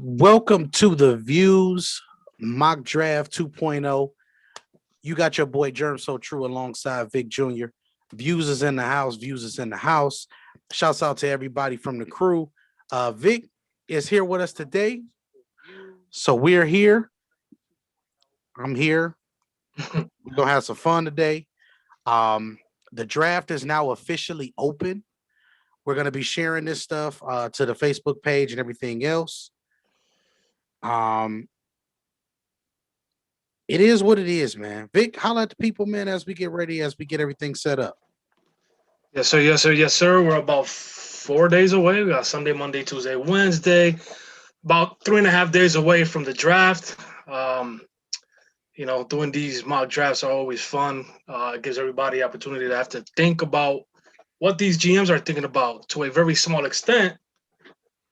Welcome to the Views Mock Draft 2.0. You got your boy Germ So True alongside Vic Jr. Views is in the house. Views is in the house. Shouts out to everybody from the crew. Vic is here with us today. So we're here. I'm here. We're going to have some fun today. The draft is now officially open. We're going to be sharing this stuff to the Facebook page and everything else. It is what it is, man. Vic, holla at the people, man, as we get ready, as we get everything set up. Yes, sir. Yes, sir. Yes, sir. We're about 4 days away. We got Sunday, Monday, Tuesday, Wednesday. About 3.5 days away from the draft. Doing these mock drafts are always fun. It gives everybody the opportunity to have to think about what these GMs are thinking about to a very small extent,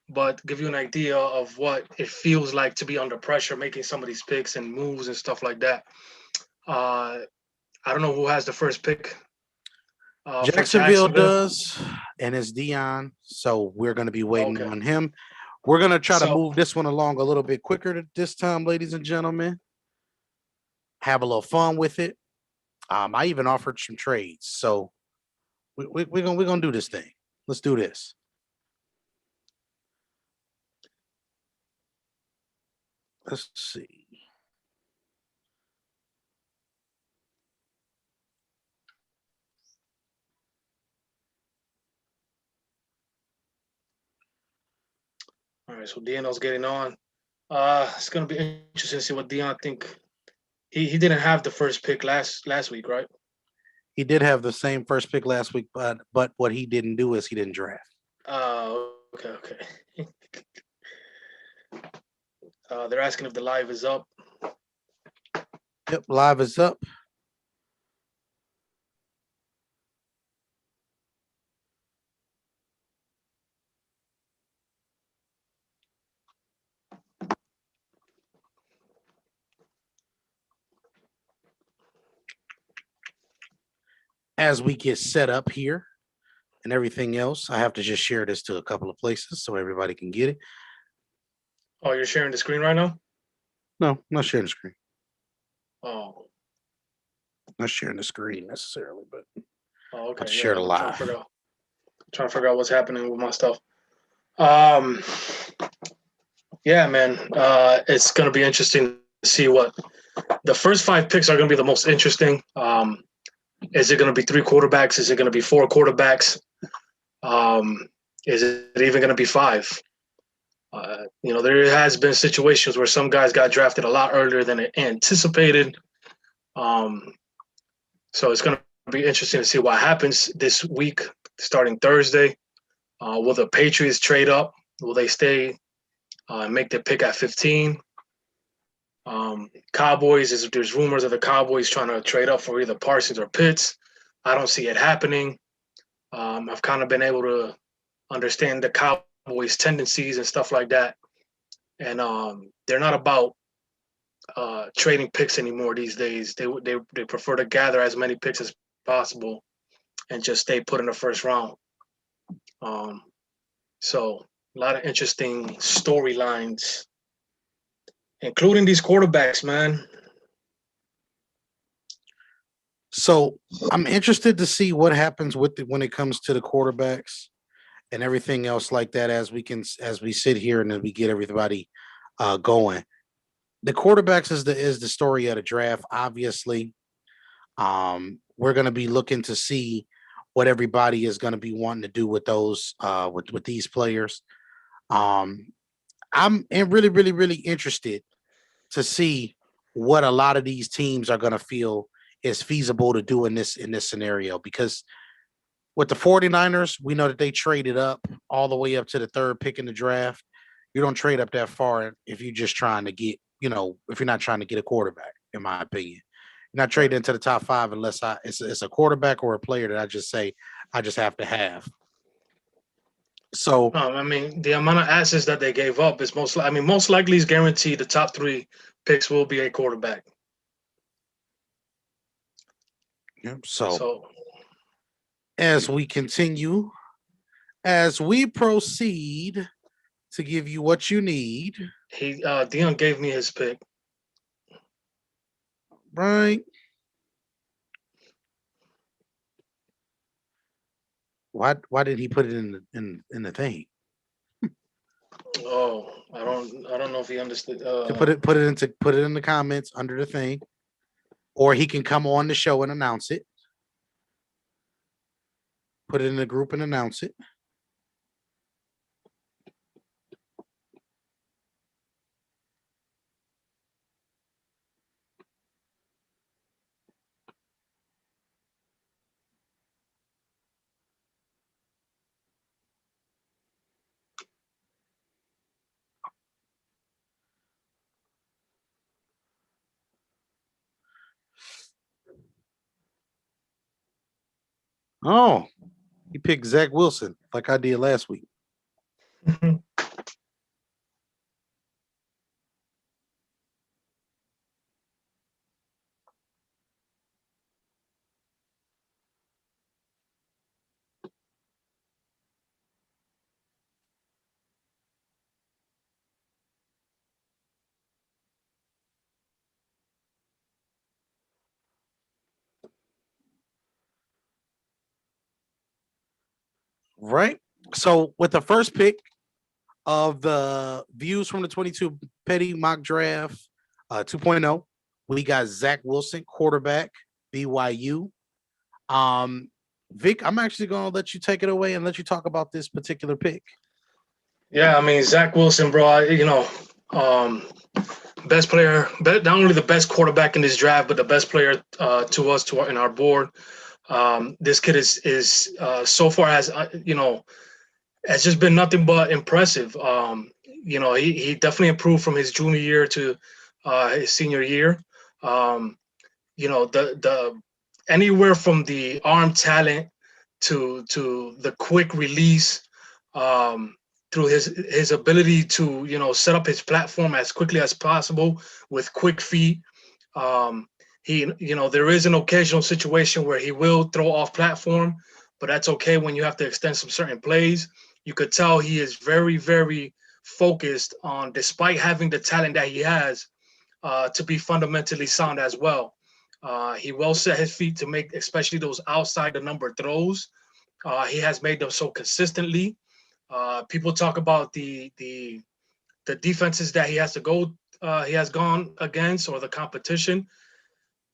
but give you an idea of what it feels like to be under pressure, making some of these picks and moves and stuff like that. I don't know who has the first pick. Jacksonville does, and it's Dion. So we're going to be waiting on him. We're going to try to move this one along a little bit quicker this time, ladies and gentlemen. Have a little fun with it. I even offered some trades. So we're gonna do this thing. Let's do this. Let's see. All right, so Dion's getting on. It's gonna be interesting to see what Dion think. He didn't have the first pick last week, right? He did have the same first pick last week, but what he didn't do is he didn't draft. Okay. They're asking if the live is up. Yep, live is up. As we get set up here and everything else, I have to just share this to a couple of places so everybody can get it. Oh, you're sharing the screen right now? No, I'm not sharing the screen. Oh. Not sharing the screen necessarily, but okay. I'll share the live. Trying to figure out what's happening with my stuff. Yeah, man. It's gonna be interesting to see what the first 5 picks are gonna be the most interesting. Is it gonna be 3 quarterbacks? Is it gonna be 4 quarterbacks? Is it even gonna be 5? There has been situations where some guys got drafted a lot earlier than anticipated. So it's going to be interesting to see what happens this week, starting Thursday. Will the Patriots trade up? Will they stay and make their pick at 15? Cowboys, there's rumors of the Cowboys trying to trade up for either Parsons or Pitts. I don't see it happening. I've kind of been able to understand the Cowboys' tendencies and stuff like that. And they're not about trading picks anymore these days. They prefer to gather as many picks as possible and just stay put in the first round. So a lot of interesting storylines, including these quarterbacks, man. So I'm interested to see what happens with when it comes to the quarterbacks and everything else like that as we sit here and then we get everybody going. The quarterbacks is the story of the draft. Obviously, we're going to be looking to see what everybody is going to be wanting to do with those with these players. I'm really, really, really interested to see what a lot of these teams are going to feel is feasible to do in this scenario, because with the 49ers, we know that they traded up all the way up to the 3rd pick in the draft. You don't trade up that far if you're just trying to get, if you're not trying to get a quarterback, in my opinion. You're not trading into the top 5 unless it's a quarterback or a player that I just say I just have to have. So the amount of assets that they gave up is most likely is guaranteed the top 3 picks will be a quarterback. So as we continue, as we proceed to give you what you need. Dion gave me his pick. Right. Why did he put it in the thing? Oh, I don't know if he understood. To put it in the comments under the thing, or he can come on the show and announce it. Put it in the group and announce it. Oh, he picked Zach Wilson like I did last week. Right. So with the first pick of the views from the 22 Petty Mock Draft 2.0, we got Zach Wilson, quarterback, BYU. Vic, I'm actually going to let you take it away and let you talk about this particular pick. Yeah, I mean, Zach Wilson, bro, best player, not only the best quarterback in this draft, but the best player in our board. This kid is so far has just been nothing but impressive. He definitely improved from his junior year to his senior year. The anywhere from the arm talent to the quick release, through his ability to set up his platform as quickly as possible with quick feet. There is an occasional situation where he will throw off platform, but that's okay when you have to extend some certain plays. You could tell he is very, very focused on, despite having the talent that he has, to be fundamentally sound as well. He will set his feet to make, especially those outside the number throws. He has made them so consistently. People talk about the defenses that he has gone against, or the competition.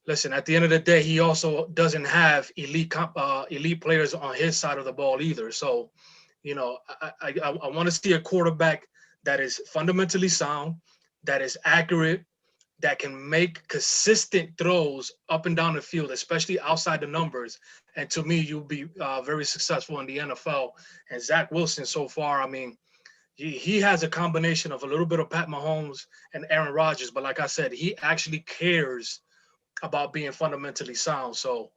Listen, at the end of the day, he also doesn't have elite players on his side of the ball either. So, I want to see a quarterback that is fundamentally sound, that is accurate, that can make consistent throws up and down the field, especially outside the numbers. And to me, you'll be very successful in the NFL. And Zach Wilson, so far, I mean, he has a combination of a little bit of Pat Mahomes and Aaron Rodgers. But like I said, he actually cares about being fundamentally sound. So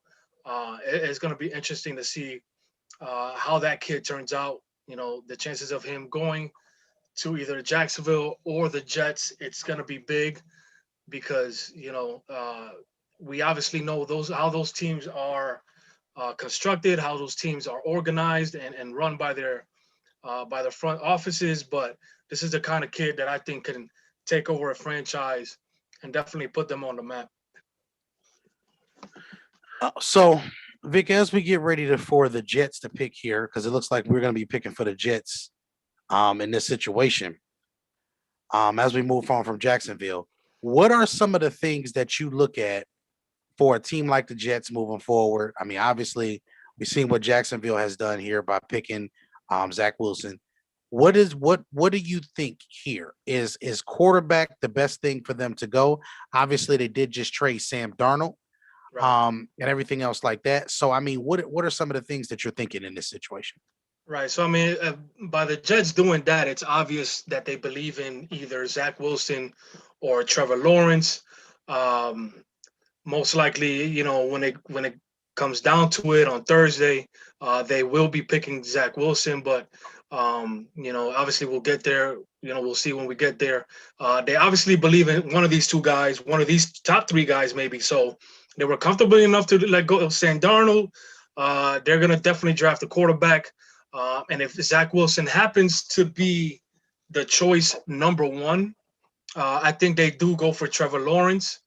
it's going to be interesting to see how that kid turns out. The chances of him going to either Jacksonville or the Jets, it's going to be big, because we obviously know how those teams are constructed, how those teams are organized and run by their front offices. But this is the kind of kid that I think can take over a franchise and definitely put them on the map. So, Vic, as we get ready for the Jets to pick here, because it looks like we're going to be picking for the Jets in this situation, as we move on from Jacksonville, what are some of the things that you look at for a team like the Jets moving forward? I mean, obviously, we've seen what Jacksonville has done here by picking Zach Wilson. What do you think here? Is quarterback the best thing for them to go? Obviously, they did just trade Sam Darnold, Right. and everything else like that. So, I mean, what are some of the things that you're thinking in this situation? Right. So, I mean, by the Jets doing that, it's obvious that they believe in either Zach Wilson or Trevor Lawrence. Most likely, when it comes down to it on Thursday, they will be picking Zach Wilson. But, obviously we'll get there. We'll see when we get there. They obviously believe in one of these two guys, one of these top three guys maybe. So they were comfortable enough to let go of Sam Darnold. They're going to definitely draft a quarterback. And if Zach Wilson happens to be the choice number one. I think they do go for Trevor Lawrence,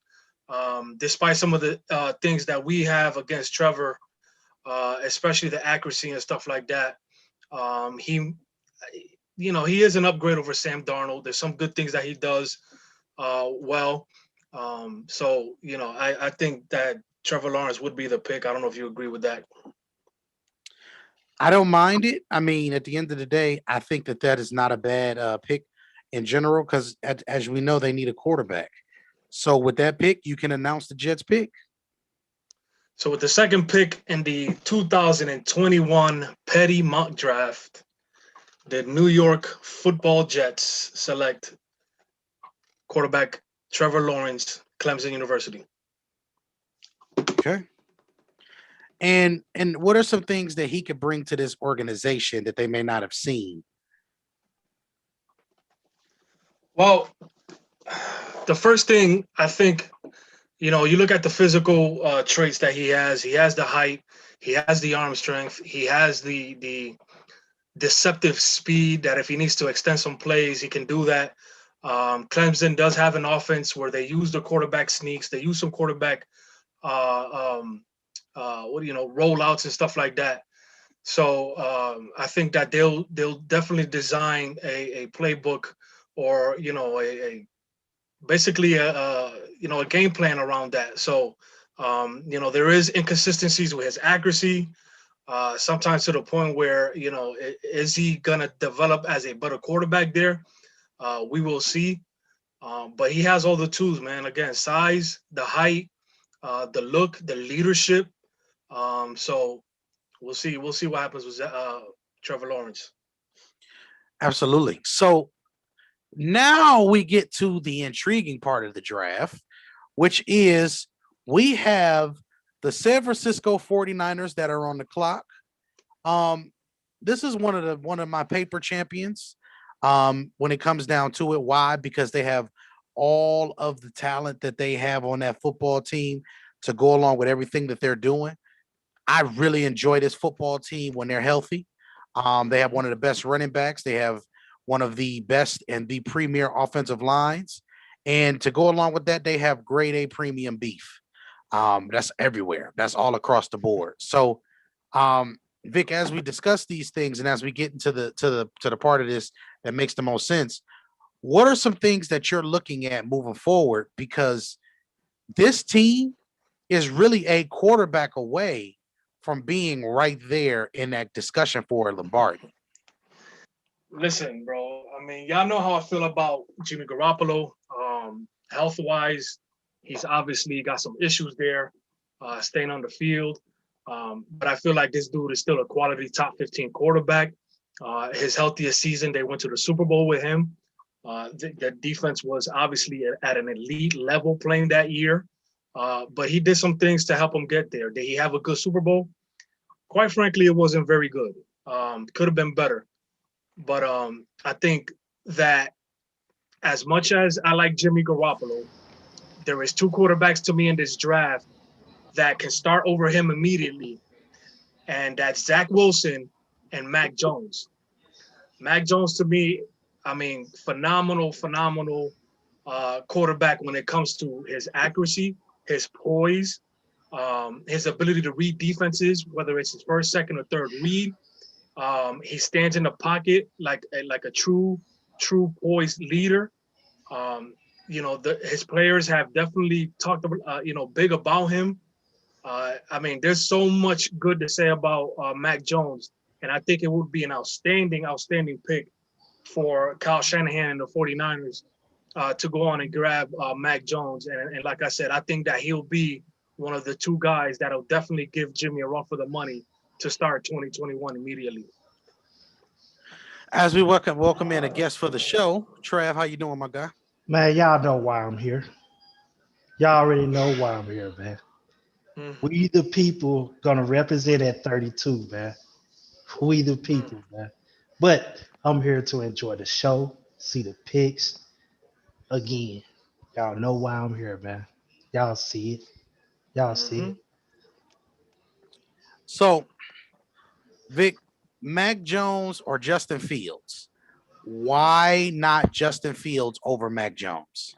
despite some of the things that we have against Trevor, especially the accuracy and stuff like that. He, he is an upgrade over Sam Darnold. There's some good things that he does well. So I think that Trevor Lawrence would be the pick. I don't know if you agree with that. I don't mind it. I mean, at the end of the day, I think that is not a bad pick in general because, as we know, they need a quarterback. So with that pick, you can announce the Jets pick. So with the second pick in the 2021 Petty Mock Draft, the New York Football Jets select quarterback Trevor Lawrence, Clemson University. Okay. And what are some things that he could bring to this organization that they may not have seen? Well, the first thing I think, you look at the physical traits that he has. He has the height, he has the arm strength, he has the deceptive speed that if he needs to extend some plays, he can do that. Clemson does have an offense where they use the quarterback sneaks, they use some quarterback rollouts and stuff like that. So I think that they'll definitely design a playbook or basically a game plan around that. So there is inconsistencies with his accuracy. Sometimes to the point where is he gonna develop as a better quarterback there? We will see. But he has all the tools, man. Again, size, the height, the look, the leadership. So we'll see. We'll see what happens with Trevor Lawrence. Absolutely. So now we get to the intriguing part of the draft, which is we have the San Francisco 49ers that are on the clock. This is one of my paper champions. When it comes down to it, why? Because they have all of the talent that they have on that football team to go along with everything that they're doing. I really enjoy this football team when they're healthy. They have one of the best running backs. They have one of the best and the premier offensive lines. And to go along with that, they have grade A premium beef. That's everywhere. That's all across the board. So, Vic, as we discuss these things and as we get into the part of this that makes the most sense, what are some things that you're looking at moving forward? Because this team is really a quarterback away from being right there in that discussion for Lombardi. Listen, bro. I mean, y'all know how I feel about Jimmy Garoppolo. Health wise, he's obviously got some issues there, staying on the field. But I feel like this dude is still a quality top 15 quarterback. His healthiest season, they went to the Super Bowl with him. The defense was obviously at an elite level playing that year. But he did some things to help him get there. Did he have a good Super Bowl? Quite frankly, it wasn't very good. Could have been better. But I think that as much as I like Jimmy Garoppolo, there is two quarterbacks to me in this draft that can start over him immediately, and that's Zach Wilson and Mac Jones. Mac Jones to me, I mean, phenomenal quarterback when it comes to his accuracy, his poise, his ability to read defenses, whether it's his first, second, or third read. He stands in the pocket like a true poised leader. His players have definitely talked big about him. I mean, there's so much good to say about Mac Jones, and I think it would be an outstanding pick for Kyle Shanahan and the 49ers to go on and grab Mac Jones. And like I said, I think that he'll be one of the two guys that'll definitely give Jimmy a run for the money to start 2021 immediately. As we welcome in a guest for the show, Trav, how you doing, my guy? Man, y'all know why I'm here. Y'all already know why I'm here, man. Mm-hmm. We the people gonna represent at 32, man. We the people, man. But I'm here to enjoy the show, see the picks. Again, y'all know why I'm here, man. Y'all see it. Y'all see Mm-hmm. it. So, Vic, Mac Jones or Justin Fields? Why not Justin Fields over Mac Jones?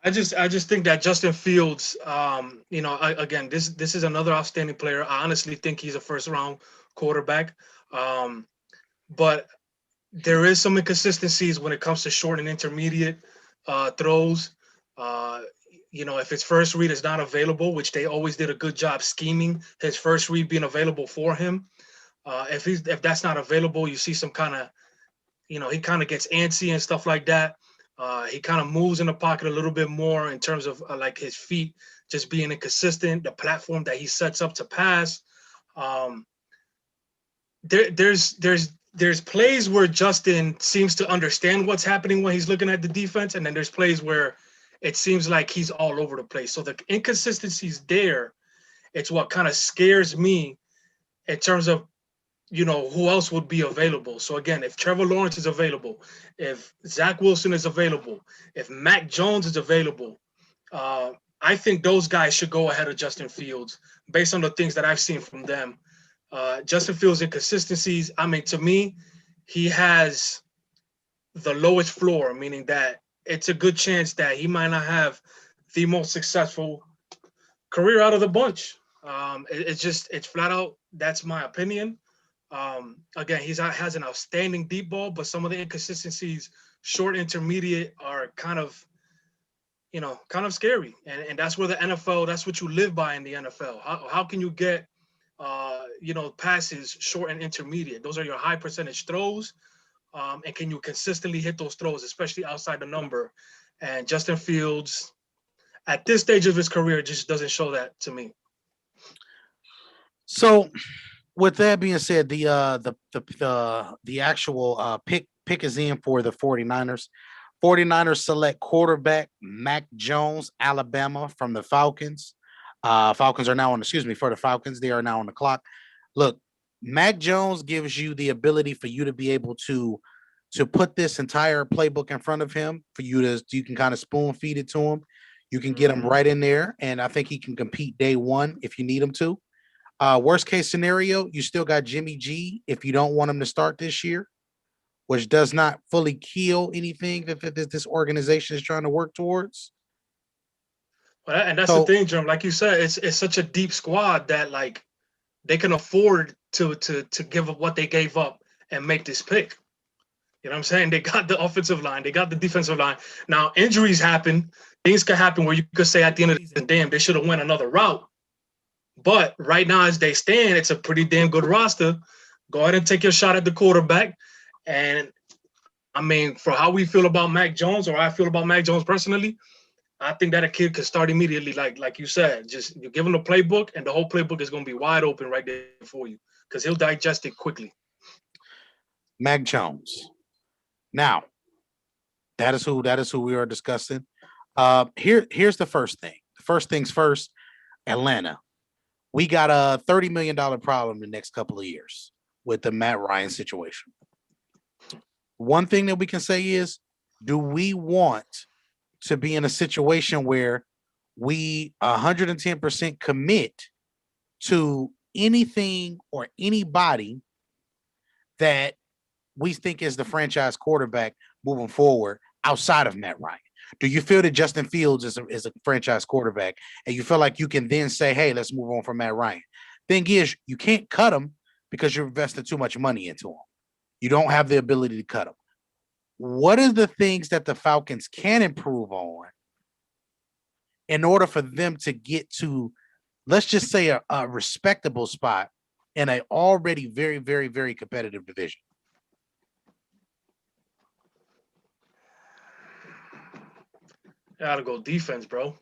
I just think that Justin Fields, again, this is another outstanding player. I honestly think he's a first round quarterback, but there is some inconsistencies when it comes to short and intermediate throws. If his first read is not available, which they always did a good job scheming his first read being available for him. If that's not available, you see some kind of, he kind of gets antsy and stuff like that. He kind of moves in the pocket a little bit more in terms of like his feet just being inconsistent, the platform that he sets up to pass. There's plays where Justin seems to understand what's happening when he's looking at the defense, and then there's plays where it seems like he's all over the place. So the inconsistencies there, it's what kind of scares me in terms of, who else would be available. So again, if Trevor Lawrence is available, if Zach Wilson is available, if Mac Jones is available, I think those guys should go ahead of Justin Fields based on the things that I've seen from them. Justin Fields' inconsistencies, I mean, to me, he has the lowest floor, meaning that it's a good chance that he might not have the most successful career out of the bunch. It's flat out, that's my opinion. Again, has an outstanding deep ball, but some of the inconsistencies, short, intermediate, are kind of scary. And that's where the NFL, that's what you live by in the NFL. How can you get, passes short and intermediate? Those are your high percentage throws. And can you consistently hit those throws, especially outside the number? And Justin Fields, at this stage of his career, just doesn't show that to me. So, with that being said, the actual pick is in for the 49ers. 49ers select quarterback Mac Jones, Alabama, from the Falcons. Falcons are now on, for the Falcons, they are now on the clock. Look, Mac Jones gives you the ability for you to be able to put this entire playbook in front of him, for you can kind of spoon feed it to him. You can get him right in there, and I think he can compete day one if you need him to. Worst case scenario, you still got Jimmy G if you don't want him to start this year, which does not fully kill anything that this organization is trying to work towards. And that's the thing, Jerm. Like you said, it's such a deep squad that like they can afford to give up what they gave up and make this pick. You know what I'm saying? They got the offensive line, they got the defensive line. Now injuries happen, things can happen where you could say at the end of the season, damn, they should have went another route. But right now, as they stand, it's a pretty damn good roster. Go ahead and take your shot at the quarterback. And I mean, for how we feel about Mac Jones, or I feel about Mac Jones personally, I think that a kid could start immediately, like you said. Just you give him the playbook, and the whole playbook is going to be wide open right there for you because he'll digest it quickly. Mac Jones. Now, that is who we are discussing. Here's the first thing. First things first, Atlanta. We got a $30 million problem the next couple of years with the Matt Ryan situation. One thing that we can say is, do we want to be in a situation where we 110% commit to anything or anybody that we think is the franchise quarterback moving forward outside of Matt Ryan? Do you feel that Justin Fields is a franchise quarterback, and you feel like you can then say, hey, let's move on from Matt Ryan? Thing is, you can't cut him because you're investing too much money into him. You don't have the ability to cut him. What are the things that the Falcons can improve on in order for them to get to, let's just say, a respectable spot in an already very, very, very competitive division? Gotta go defense, bro.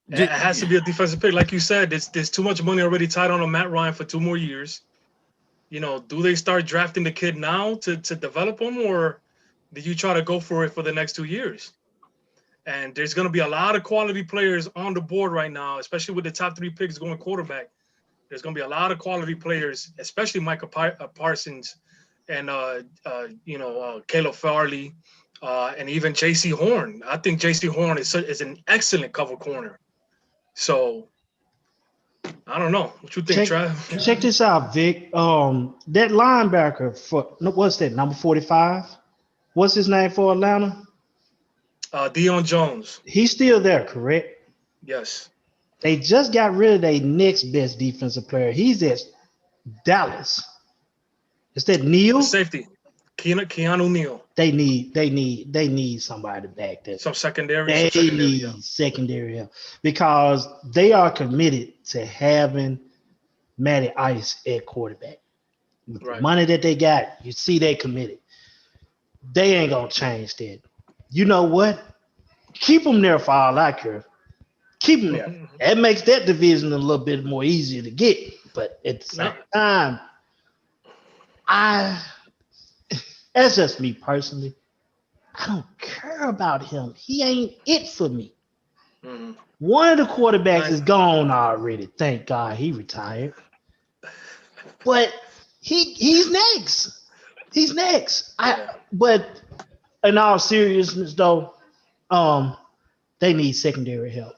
It has to be a defensive pick. Like you said, there's too much money already tied on Matt Ryan for 2 more years. Do they start drafting the kid now to develop him, or do you try to go for it for the next 2 years? And there's going to be a lot of quality players on the board right now, especially with the top 3 picks going quarterback. There's going to be a lot of quality players, especially Micah Parsons and Caleb Farley. And even J.C. Horn. I think J.C. Horn is an excellent cover corner. So I don't know. What you think, Trav? Check this out, Vic. That linebacker what's that, number 45? What's his name for Atlanta? Deion Jones. He's still there, correct? Yes. They just got rid of their next best defensive player. He's at Dallas. Is that The Neal? safety. Keanu Neal. They need somebody back there. Some secondary. They Some secondary, need yeah. secondary help because they are committed to having Matty Ice at quarterback. With the Right. money that they got, you see they committed. They ain't gonna change that. You know what? Keep them there for all I care. Keep them there. That makes that division a little bit more easier to get. But at the same time, that's just me personally. I don't care about him. He ain't it for me. Mm-hmm. One of the quarterbacks is gone already. Thank God he retired. But he's next. He's next. But in all seriousness, though, they need secondary help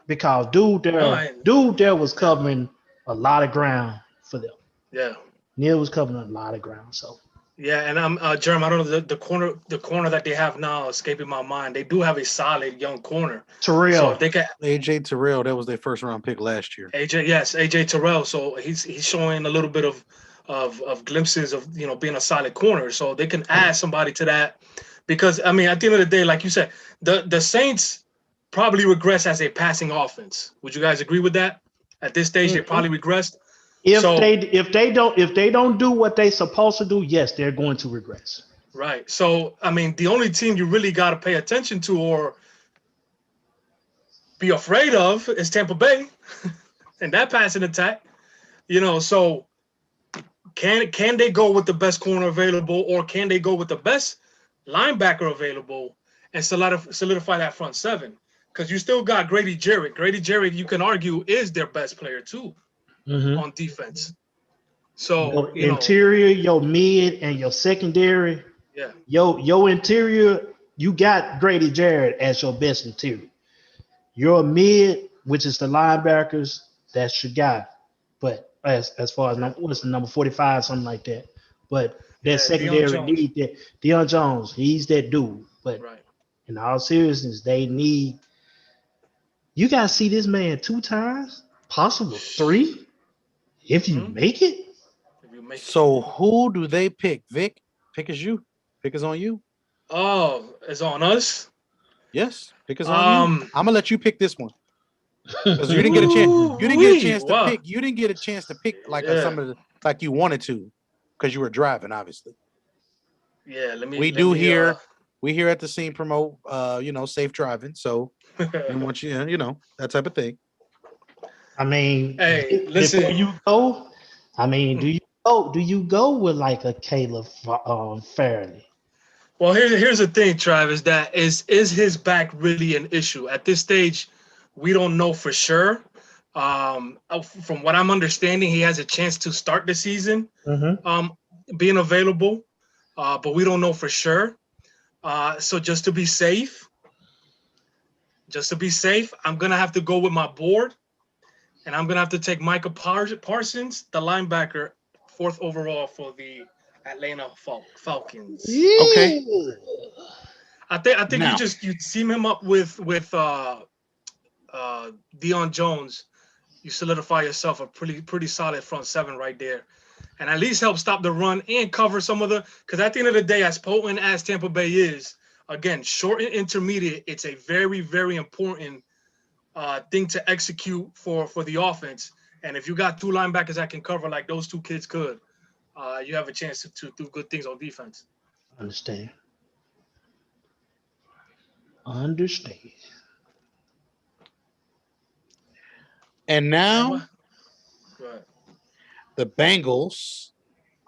because dude there was covering a lot of ground for them. Yeah. Neil was covering a lot of ground. So yeah, and I'm Jerm. I don't know the corner that they have now escaping my mind. They do have a solid young corner. Tyrell. So if they can AJ Terrell, that was their first round pick last year. AJ Terrell. So he's showing a little bit of glimpses of being a solid corner. So they can add somebody to that because I mean at the end of the day, like you said, the Saints probably regress as a passing offense. Would you guys agree with that? At this stage, they probably regressed. If they don't do what they supposed to do, yes, they're going to regress. Right. So I mean, the only team you really got to pay attention to or be afraid of is Tampa Bay, and that passing attack. So can they go with the best corner available, or can they go with the best linebacker available and solidify that front seven? Because you still got Grady Jarrett. Grady Jarrett, you can argue, is their best player too on defense. So your interior, your mid, and your secondary. Yeah. Your interior, you got Grady Jarrett as your best interior. Your mid, which is the linebackers, that's your guy. But as far as what's the number 45, something like that. But that secondary need that Deion Jones, he's that dude. But in all seriousness, they need. You gotta see this man 2 times, possible 3, if you make it. So who do they pick? Vic, pick is you. Pick is on you. Oh, it's on us. Yes, pick is on you. I'm gonna let you pick this one because you didn't get a chance. You didn't get a chance to pick. You didn't get a chance to pick like some of the like you wanted to because you were driving, obviously. Yeah, we here at the scene promote safe driving. So we want you that type of thing. I mean, hey, listen. Before you go, I mean, do you go with like a Caleb Fairley? Well, here's the thing, Travis. That is his back really an issue at this stage? We don't know for sure. From what I'm understanding, he has a chance to start the season, being available, but we don't know for sure. So just to be safe, I'm gonna have to go with my board, and I'm gonna have to take Micah Parsons, the linebacker, 4th overall for the Atlanta Falcons. Yeah. Okay. I think now, you team him up with Deion Jones, you solidify yourself a pretty solid front seven right there, and at least help stop the run and cover some of because at the end of the day, as potent as Tampa Bay is, again, short and intermediate, it's a very, very important thing to execute for the offense. And if you got 2 linebackers that can cover like those 2 kids could, you have a chance to do good things on defense. Understand. And now the Bengals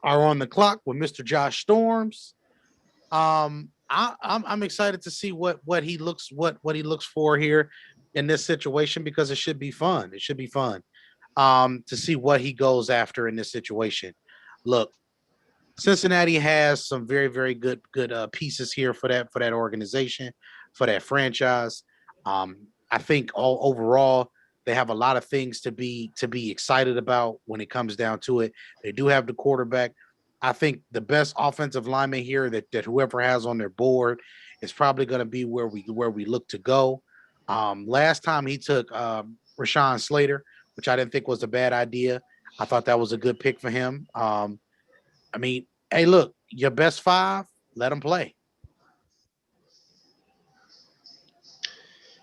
are on the clock with Mr. Josh Storms. I'm excited to see what he looks for here in this situation because it should be fun. It should be fun to see what he goes after in this situation. Look, Cincinnati has some very, very good pieces here for that organization, for that franchise. I think overall They have a lot of things to be excited about when it comes down to it. They do have the quarterback. I think the best offensive lineman here that whoever has on their board is probably going to be where we look to go. Last time he took Rashawn Slater, which I didn't think was a bad idea. I thought that was a good pick for him. I mean, hey, look, your best 5, let them play.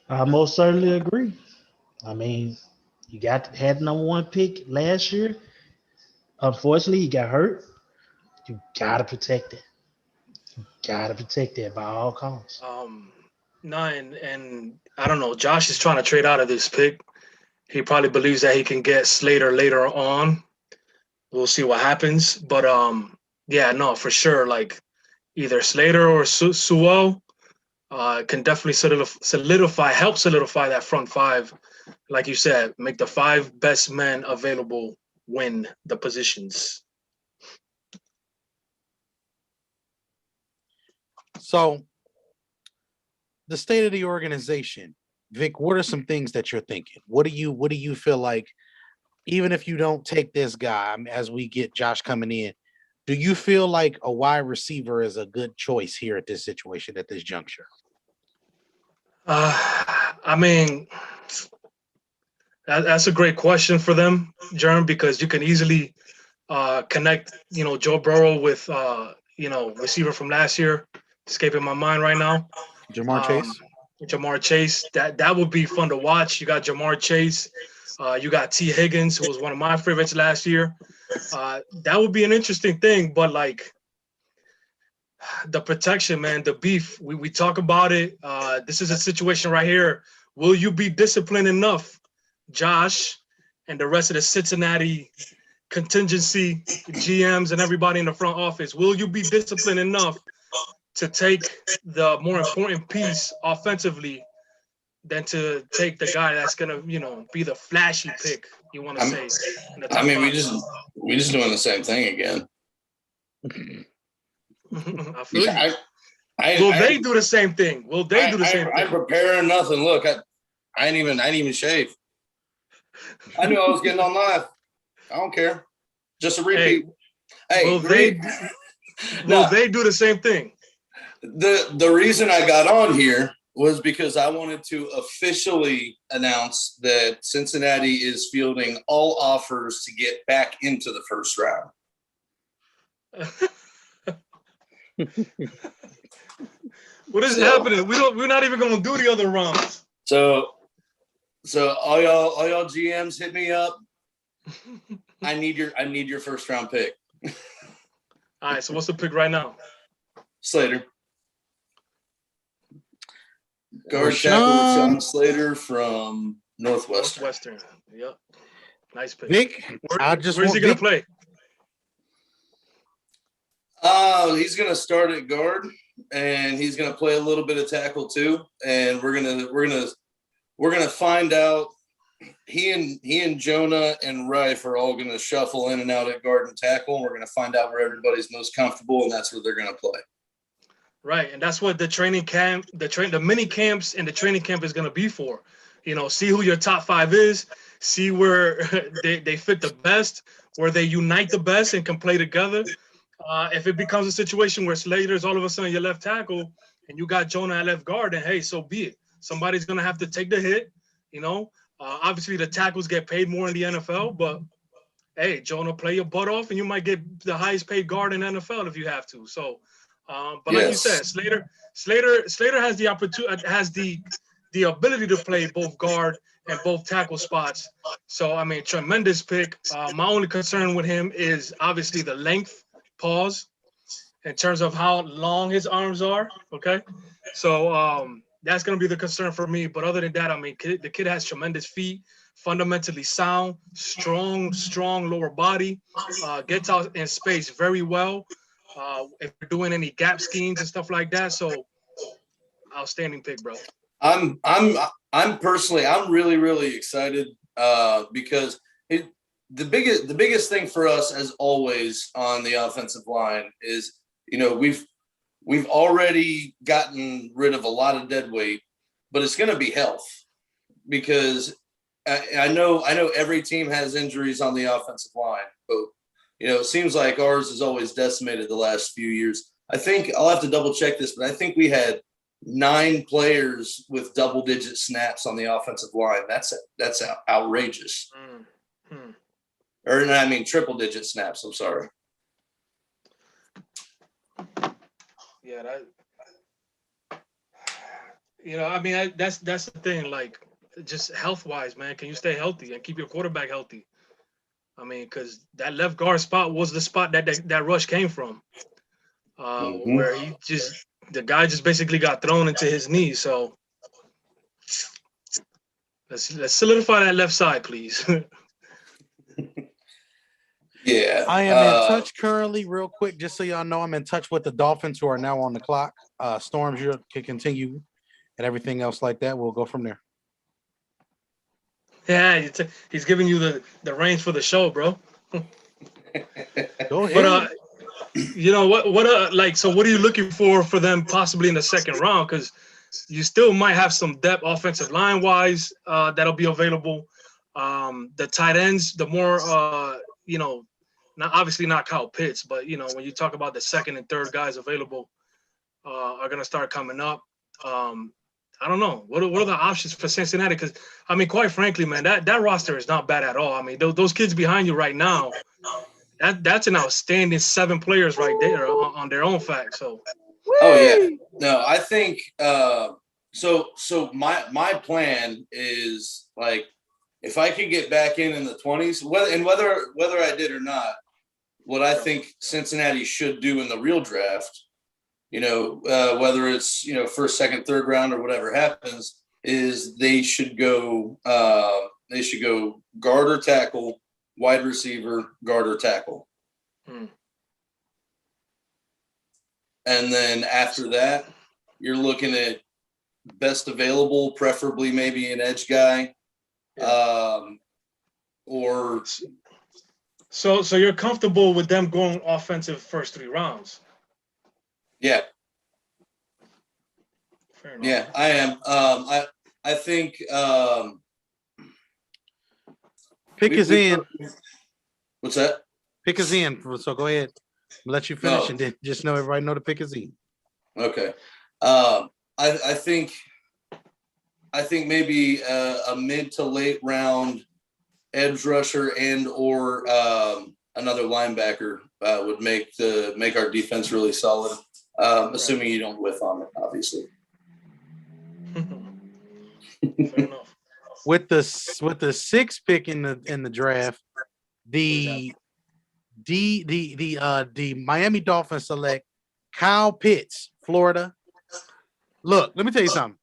I most certainly agree. I mean, you had number 1 pick last year. Unfortunately, he got hurt. You gotta protect it. Gotta protect it by all costs. No, and I don't know. Josh is trying to trade out of this pick. He probably believes that he can get Slater later on. We'll see what happens. But yeah, no, for sure. Like either Slater or Sewell can definitely help solidify that front 5. Like you said, make the 5 best men available win the positions. So the state of the organization, Vic, what are some things that you're thinking? What do you feel like, even if you don't take this guy, as we get Josh coming in, do you feel like a wide receiver is a good choice here at this situation, at this juncture? I mean, that's a great question for them, Jerm, because you can easily connect, Joe Burrow with, receiver from last year, escaping my mind right now. Jamar Chase? Jamar Chase, that would be fun to watch. You got Jamar Chase. You got T. Higgins, who was one of my favorites last year. That would be an interesting thing, but like the protection, man, the beef, we talk about it. This is a situation right here. Will you be disciplined enough, Josh, and the rest of the Cincinnati contingency, GMs and everybody in the front office? Will you be disciplined enough to take the more important piece offensively than to take the guy that's gonna, be the flashy pick? You want to say? I mean, we just doing the same thing again. I feel you. Will they do the same thing? Will they do the same thing? I'm preparing nothing. Look, I ain't even shave. I knew I was getting on live. I don't care. Just a repeat. Will they do the same thing? The reason I got on here was because I wanted to officially announce that Cincinnati is fielding all offers to get back into the first round. What is happening? We're not even gonna do the other rounds. So all y'all GMs, hit me up. I need your first round pick. All right, so what's the pick right now? Slater. Guard tackle Rashawn Slater from Northwestern. Yep. Nice pick. Vic, where's he gonna play? He's gonna start at guard, and he's gonna play a little bit of tackle too. And we're gonna find out. He and Jonah and Rife are all gonna shuffle in and out at guard and tackle. And we're gonna find out where everybody's most comfortable, and that's where they're gonna play. Right, and that's what the training camp, the mini camps and the training camp is gonna be for. See who your top 5 is, see where they fit the best, where they unite the best and can play together. If it becomes a situation where Slater's all of a sudden your left tackle and you got Jonah at left guard, then hey, so be it. Somebody's gonna have to take the hit. Obviously the tackles get paid more in the NFL, but hey, Jonah, play your butt off, and you might get the highest paid guard in the NFL if you have to. So, but like you said, Slater has the opportunity, has the ability to play both guard and both tackle spots. So, I mean, tremendous pick. My only concern with him is obviously the length. Pause. In terms of how long his arms are. Okay, so that's going to be the concern for me. But other than that, I mean, the kid has tremendous feet, fundamentally sound, strong lower body, gets out in space very well. If you're doing any gap schemes and stuff like that, so outstanding pick, bro. I'm personally, I'm really excited because the biggest thing for us, as always, on the offensive line is, we've already gotten rid of a lot of dead weight, but it's going to be health, because I know every team has injuries on the offensive line, but it seems like ours is always decimated the last few years. I think I'll have to double check this, but I think we had 9 players with double-digit snaps on the offensive line. That's outrageous. Mm-hmm. Or I mean triple-digit snaps. I'm sorry. Yeah, I mean, that's the thing. Like, just health-wise, man, can you stay healthy and keep your quarterback healthy? I mean, because that left guard spot was the spot that rush came from, where the guy just basically got thrown into his knees. So let's solidify that left side, please. Yeah. I am in touch currently, real quick, just so y'all know, I'm in touch with the Dolphins who are now on the clock. Storms, you can continue, and everything else like that. We'll go from there. Yeah, he's giving you the reins for the show, bro. Go ahead. But so what are you looking for them possibly in the second round? Because you still might have some depth offensive line wise that'll be available. The tight ends, the more not obviously not Kyle Pitts, but when you talk about the second and third guys available are gonna start coming up. I don't know. What are the options for Cincinnati? Because I mean, quite frankly, man, that roster is not bad at all. I mean, those kids behind you right now, that's an outstanding 7 players right there on their own fact. So. Oh yeah, no, I think so. My plan is like if I could get back in the 20s, whether I did or not, what I think Cincinnati should do in the real draft. Whether it's first, second, third round or whatever happens, is they should go guard or tackle, wide receiver, guard or tackle. And then after that, you're looking at best available, preferably maybe an edge guy. Or so you're comfortable with them going offensive first 3 rounds? Yeah. Fair enough. Yeah, I am. I think pick is in. What's that? Pick is in. So go ahead. I'll let you finish and then just know everybody know the pick is in. Okay. I think maybe a mid to late round edge rusher and or another linebacker would make our defense really solid. Assuming you don't whiff on it, obviously. Fair enough. With the 6th pick in the draft, the Miami Dolphins select Kyle Pitts, Florida. Look, let me tell you something.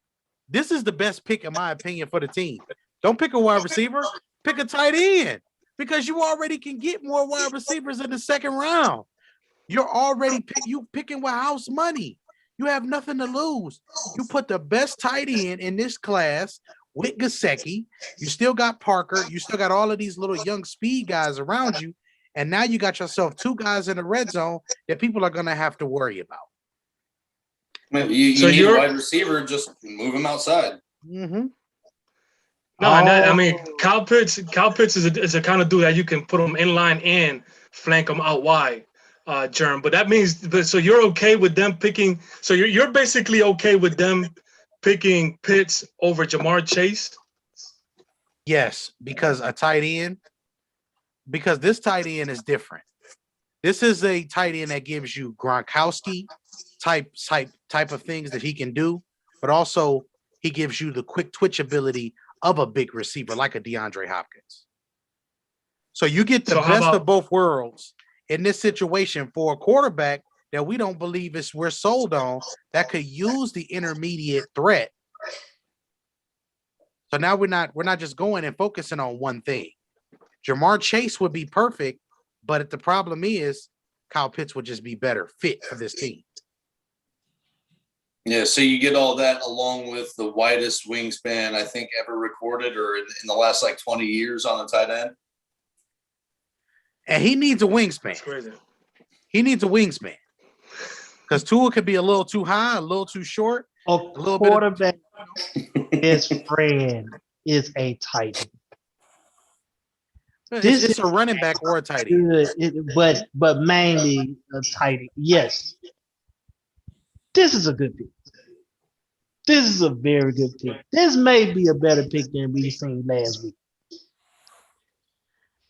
This is the best pick, in my opinion, for the team. Don't pick a wide receiver, pick a tight end, because you already can get more wide receivers in the second round. You're already picking with house money. You have nothing to lose. You put the best tight end in this class with Gesicki. You still got Parker. You still got all of these little young speed guys around you. And now you got yourself 2 guys in the red zone that people are going to have to worry about. You need a wide receiver, just move him outside. Mm-hmm. No, I mean, Kyle Pitts is a kind of dude that you can put him in line and flank him out wide. Germ, but that means so you're okay with them picking. So you're basically okay with them picking Pitts over Jamar Chase. Yes, because this tight end is different. This is a tight end that gives you Gronkowski type of things that he can do, but also he gives you the quick twitch ability of a big receiver like a DeAndre Hopkins. So you get the best of both worlds in this situation for a quarterback that we don't believe we're sold on that could use the intermediate threat. So now we're not just going and focusing on one thing. Jamar Chase would be perfect, but the problem is Kyle Pitts would just be better fit for this team. Yeah, so you get all that along with the widest wingspan I think ever recorded or in the last like 20 years on a tight end. And he needs a wingspan. He needs a wingspan. Because Tua could be a little too high, a little too short. A quarterback, his friend is a tight end. It's a running back or a tight end. Good, but mainly a tight end. Yes, this is a good pick. This is a very good pick. This may be a better pick than we seen last week.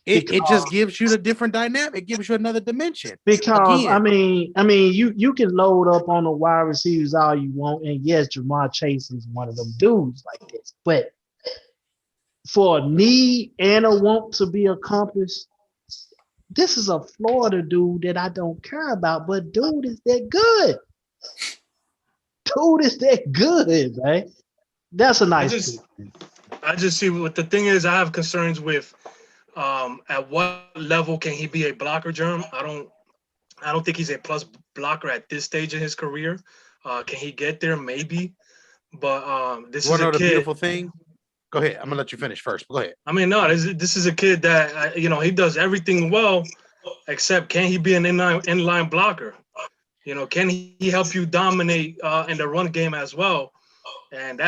It just gives you the different dynamic. It gives you another dimension. Because Again, you can load up on the wide receivers all you want, and yes, Jamar Chase is one of them dudes like this. But for a need and a want to be accomplished, this is a Florida dude that I don't care about. But dude is that good. Dude is that good, man. That's a nice pick. I just see what the thing is. I have concerns with at what level can he be a blocker, Germ? I don't think he's a plus blocker at this stage in his career. Can he get there? Maybe. But this is a kid. The beautiful thing. Go ahead. I'm gonna let you finish first. Go ahead. I mean, no, this is a kid that he does everything well, except can he be an inline blocker? Can he help you dominate in the run game as well? And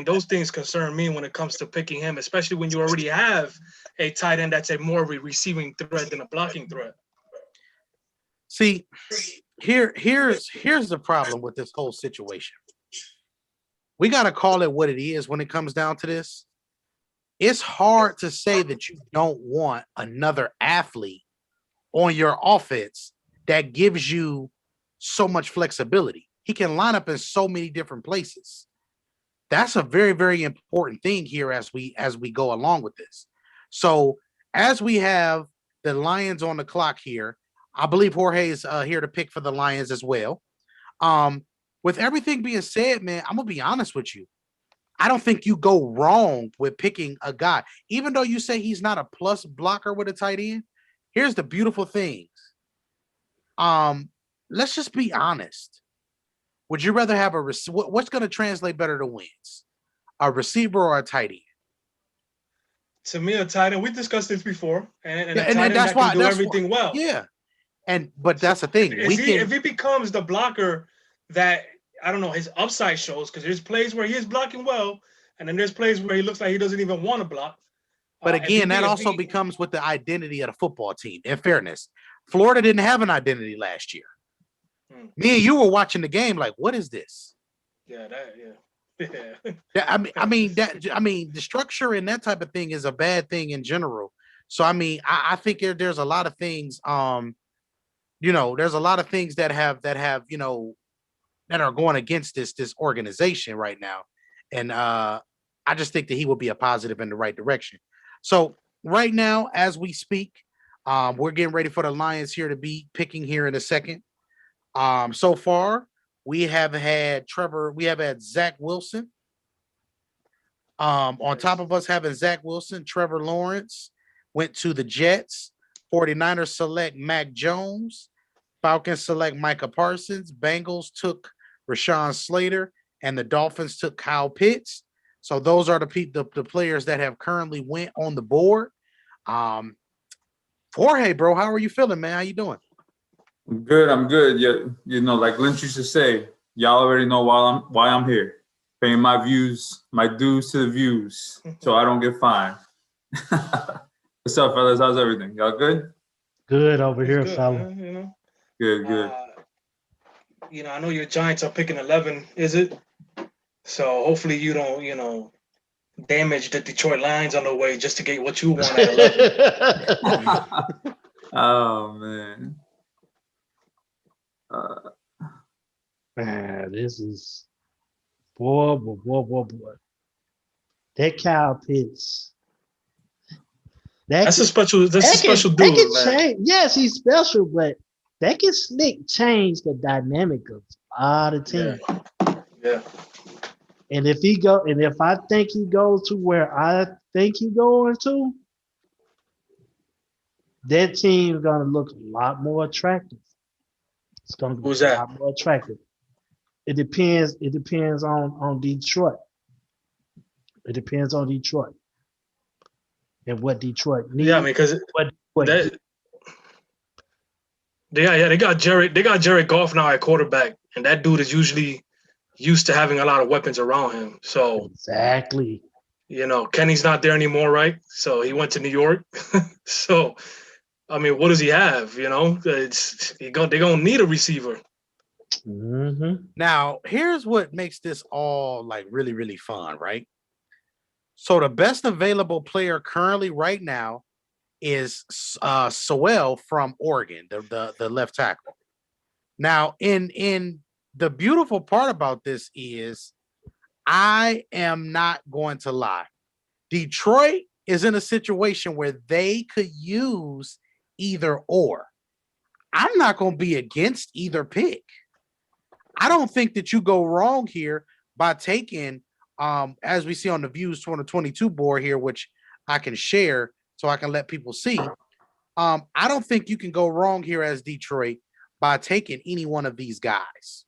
those things concern me when it comes to picking him, especially when you already have a tight end that's a more of a receiving threat than a blocking threat. See, here's the problem with this whole situation. We got to call it what it is when it comes down to this. It's hard to say that you don't want another athlete on your offense that gives you so much flexibility. He can line up in so many different places. That's a very, very important thing here as we go along with this. So as we have the Lions on the clock here, I believe Jorge is here to pick for the Lions as well. With everything being said, man, I'm gonna be honest with you. I don't think you go wrong with picking a guy, even though you say he's not a plus blocker with a tight end. Here's the beautiful things. Let's just be honest. Would you rather have what's going to translate better to wins? A receiver or a tight end? To me, a tight end. We discussed this before, and a tight and end that's that why can do everything well. Yeah, but that's the thing. If he becomes the blocker that I don't know his upside shows, because there's plays where he is blocking well, and then there's plays where he looks like he doesn't even want to block. But again, that also becomes with the identity of the football team. In fairness, Florida didn't have an identity last year. Me and you were watching the game like, what is this? Yeah. I mean, the structure and that type of thing is a bad thing in general. So, I mean, I think there's a lot of things, there's a lot of things that have, that are going against this organization right now. And I just think that he will be a positive in the right direction. So right now, as we speak, we're getting ready for the Lions here to be picking here in a second. So far, we have had Zach Wilson. On top of us having Zach Wilson, Trevor Lawrence went to the Jets. 49ers select Mac Jones. Falcons select Micah Parsons. Bengals took Rashawn Slater, and the Dolphins took Kyle Pitts. So those are the players that have currently went on the board. Jorge, bro, how are you feeling, man? How you doing? I'm good. Yeah, like Lynch used to say, y'all already know why I'm here. Paying my dues to the views, so I don't get fined. What's up, fellas? How's everything? Y'all good? Good over here, fella. Good. I know your Giants are picking 11, is it? So hopefully you don't, damage the Detroit Lions on the way just to get what you want at 11. Oh, man. Man, this is boy. That Kyle Pitts. That's a special dude, man. Yes, he's special, but that can change the dynamic of a lot of teams. Yeah. And if I think he goes to where I think he's going to, that team's gonna look a lot more attractive. It's gonna be a lot more attractive. It depends on Detroit. It depends on Detroit. And what Detroit needs. Yeah, because they got Jared Goff now at quarterback, and that dude is usually used to having a lot of weapons around him. So exactly. Kenny's not there anymore, right? So he went to New York. So, I mean, what does he have? They're gonna need a receiver. Now, here's what makes this all like really, really fun, right? So the best available player currently right now is Sewell from Oregon, the left tackle. Now, in the beautiful part about this is I am not going to lie. Detroit is in a situation where they could use either or. I'm not going to be against either pick. I don't think that you go wrong here by taking, as we see on the Views 2022 board here, which I can share so I can let people see. I don't think you can go wrong here as Detroit by taking any one of these guys.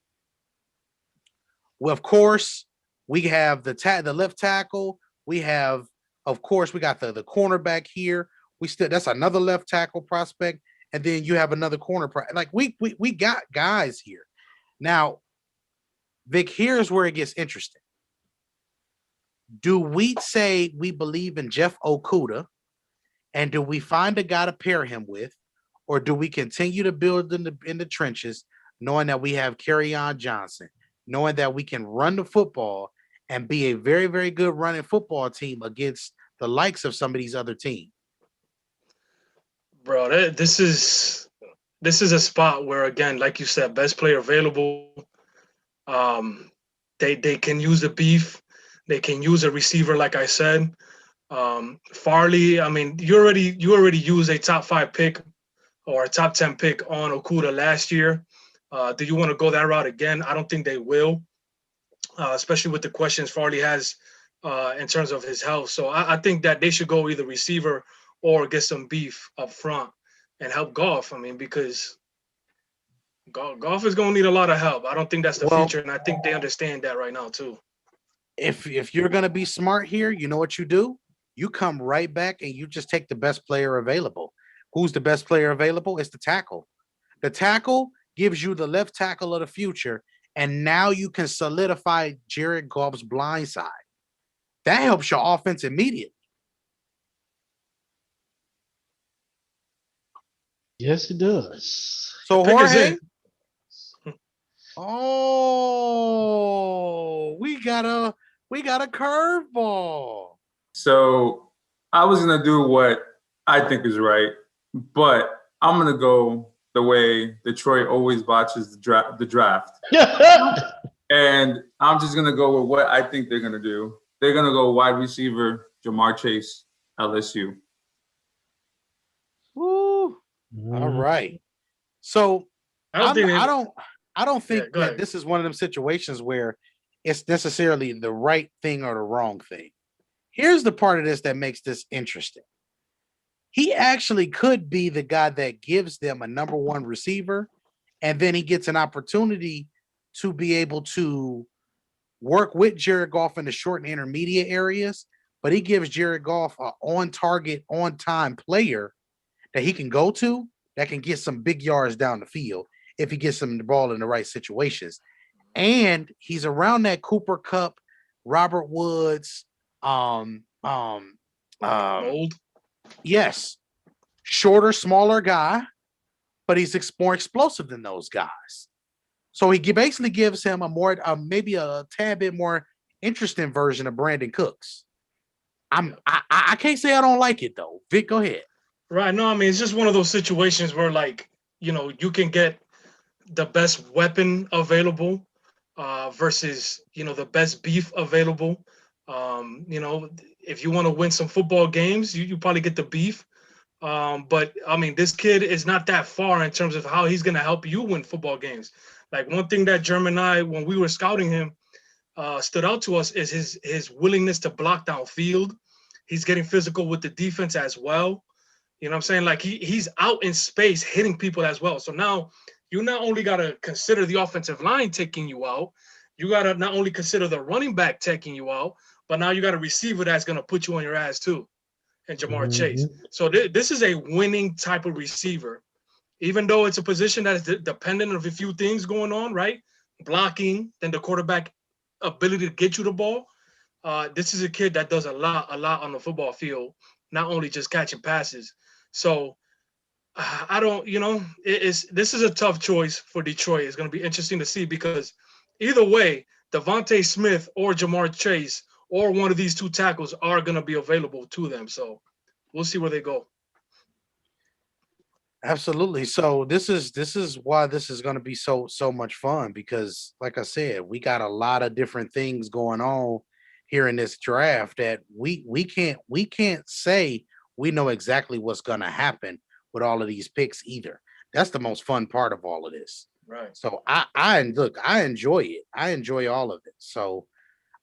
Well, of course, we have the left tackle. We have, of course, we got the cornerback here. That's another left tackle prospect, and then you have another corner. Like we got guys here. Now, Vic, here's where it gets interesting. Do we say we believe in Jeff Okudah, and do we find a guy to pair him with, or do we continue to build in the trenches, knowing that we have Kerryon Johnson, knowing that we can run the football and be a very, very good running football team against the likes of some of these other teams? Bro, this is a spot where, again, like you said, best player available. They can use the beef. They can use a receiver, like I said. Farley, I mean, you already used a top 5 pick or a top 10 pick on Okudah last year. Do you want to go that route again? I don't think they will, especially with the questions Farley has in terms of his health. So I think that they should go either receiver or get some beef up front and help Goff. I mean, because Goff is going to need a lot of help. I don't think that's the future, and I think they understand that right now too. If you're going to be smart here, you know what you do? You come right back and you just take the best player available. Who's the best player available? It's the tackle. The tackle gives you the left tackle of the future, and now you can solidify Jared Goff's blind side. That helps your offense immediately. Yes, it does. So Jorge, we got a curveball. So I was gonna do what I think is right, but I'm gonna go the way Detroit always botches the draft. And I'm just gonna go with what I think they're gonna do. They're gonna go wide receiver Jamar Chase, LSU. Woo. All right. So I don't think that this is one of them situations where it's necessarily the right thing or the wrong thing. Here's the part of this that makes this interesting. He actually could be the guy that gives them a number 1 receiver, and then he gets an opportunity to be able to work with Jared Goff in the short and intermediate areas, but he gives Jared Goff an on-target, on-time player that he can go to that can get some big yards down the field if he gets them the ball in the right situations. And he's around that Cooper Kupp, Robert Woods, mold. Yes, shorter, smaller guy, but he's more explosive than those guys. So he basically gives him maybe a tad bit more interesting version of Brandon Cooks. I can't say I don't like it though. Vic, go ahead. Right. No, I mean, it's just one of those situations where, like, you can get the best weapon available versus, the best beef available. If you want to win some football games, you probably get the beef. But, I mean, this kid is not that far in terms of how he's going to help you win football games. Like, one thing that Jermaine and I, when we were scouting him, stood out to us is his willingness to block downfield. He's getting physical with the defense as well. You know what I'm saying? Like, he's out in space hitting people as well. So now you not only got to consider the offensive line taking you out, you got to not only consider the running back taking you out, but now you got a receiver that's going to put you on your ass too, and Jamar Chase. So this is a winning type of receiver, even though it's a position that is dependent of a few things going on, right? Blocking, then the quarterback ability to get you the ball. This is a kid that does a lot on the football field, not only just catching passes. So I don't, this is a tough choice for Detroit. It's going to be interesting to see because either way, Devonta Smith or Jamar Chase or one of these two tackles are going to be available to them. So we'll see where they go. Absolutely. So this is why this is going to be so much fun because, like I said, we got a lot of different things going on here in this draft that we can't say we know exactly what's going to happen with all of these picks either. That's the most fun part of all of this. Right. So I look, I enjoy it. I enjoy all of it.